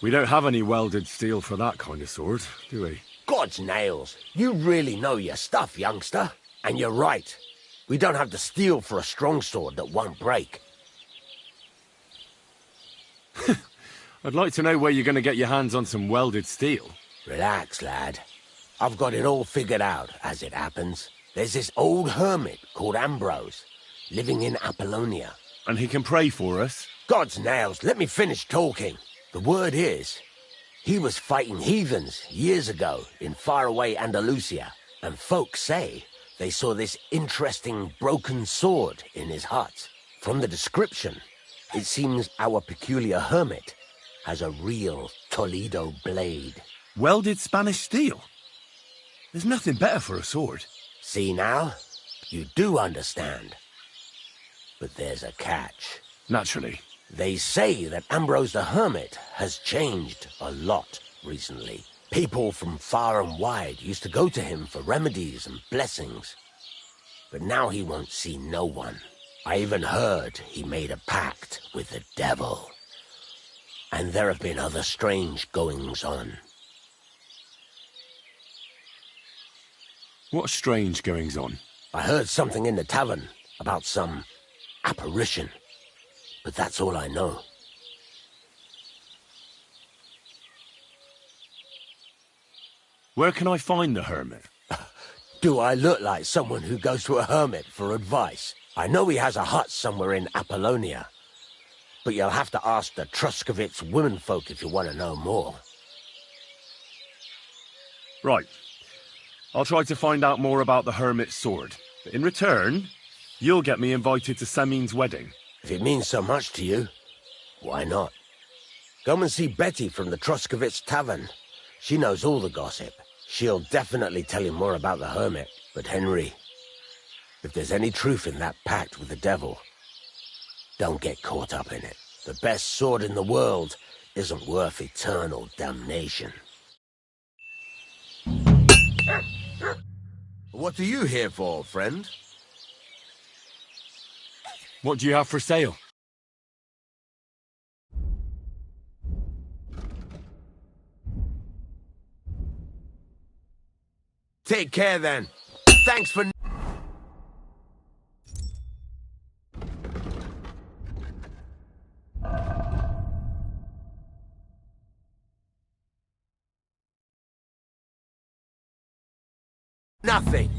We don't have any welded steel for that kind of sword, do we? God's nails. You really know your stuff, youngster. And you're right. We don't have the steel for a strong sword that won't break. I'd like to know where you're going to get your hands on some welded steel. Relax, lad. I've got it all figured out, as it happens. There's this old hermit called Ambrose, living in Apollonia. And he can pray for us? God's nails, let me finish talking. The word is, he was fighting heathens years ago in faraway Andalusia, and folks say they saw this interesting broken sword in his hut. From the description, it seems our peculiar hermit has a real Toledo blade. Welded Spanish steel? There's nothing better for a sword. See now? You do understand. But there's a catch. Naturally. They say that Ambrose the Hermit has changed a lot recently. People from far and wide used to go to him for remedies and blessings. But now he won't see no one. I even heard he made a pact with the devil. And there have been other strange goings-on. What strange goings-on? I heard something in the tavern about some apparition. But that's all I know. Where can I find the hermit? Do I look like someone who goes to a hermit for advice? I know he has a hut somewhere in Apollonia. But you'll have to ask the Truscovitz womenfolk if you want to know more. Right. I'll try to find out more about the hermit's sword. But in return, you'll get me invited to Samin's wedding. If it means so much to you, why not? Come and see Betty from the Truscovitz Tavern. She knows all the gossip. She'll definitely tell you more about the hermit. But Henry, if there's any truth in that pact with the devil, don't get caught up in it. The best sword in the world isn't worth eternal damnation. What are you here for, friend? What do you have for sale? Take care then. Thanks for... nothing.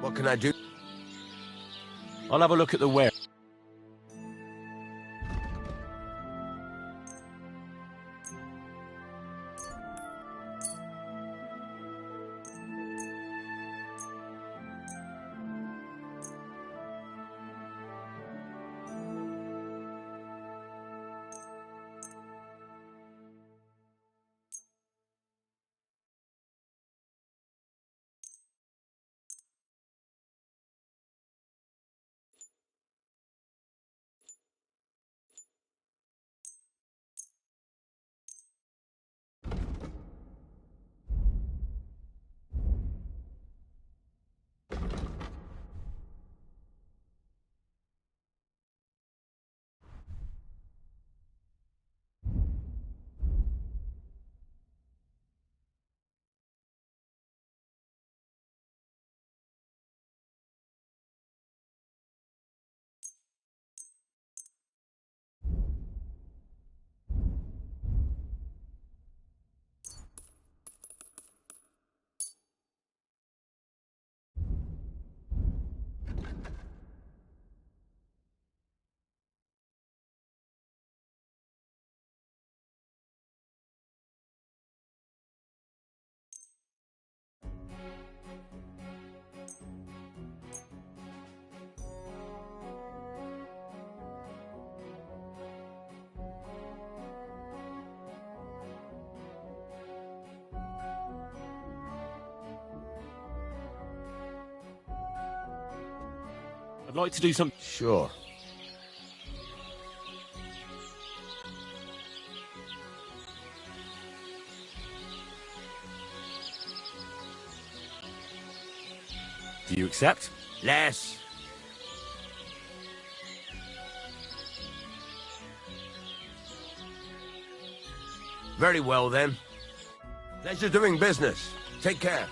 What can I do? I'll have a look at the ware. I'd like to do something. Sure. Do you accept? Less. Very well then. Pleasure doing business. Take care.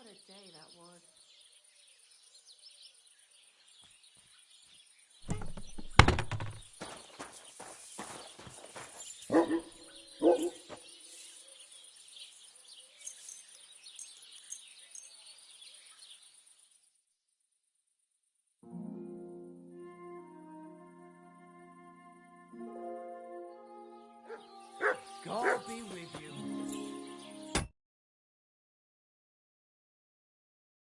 What a day that was.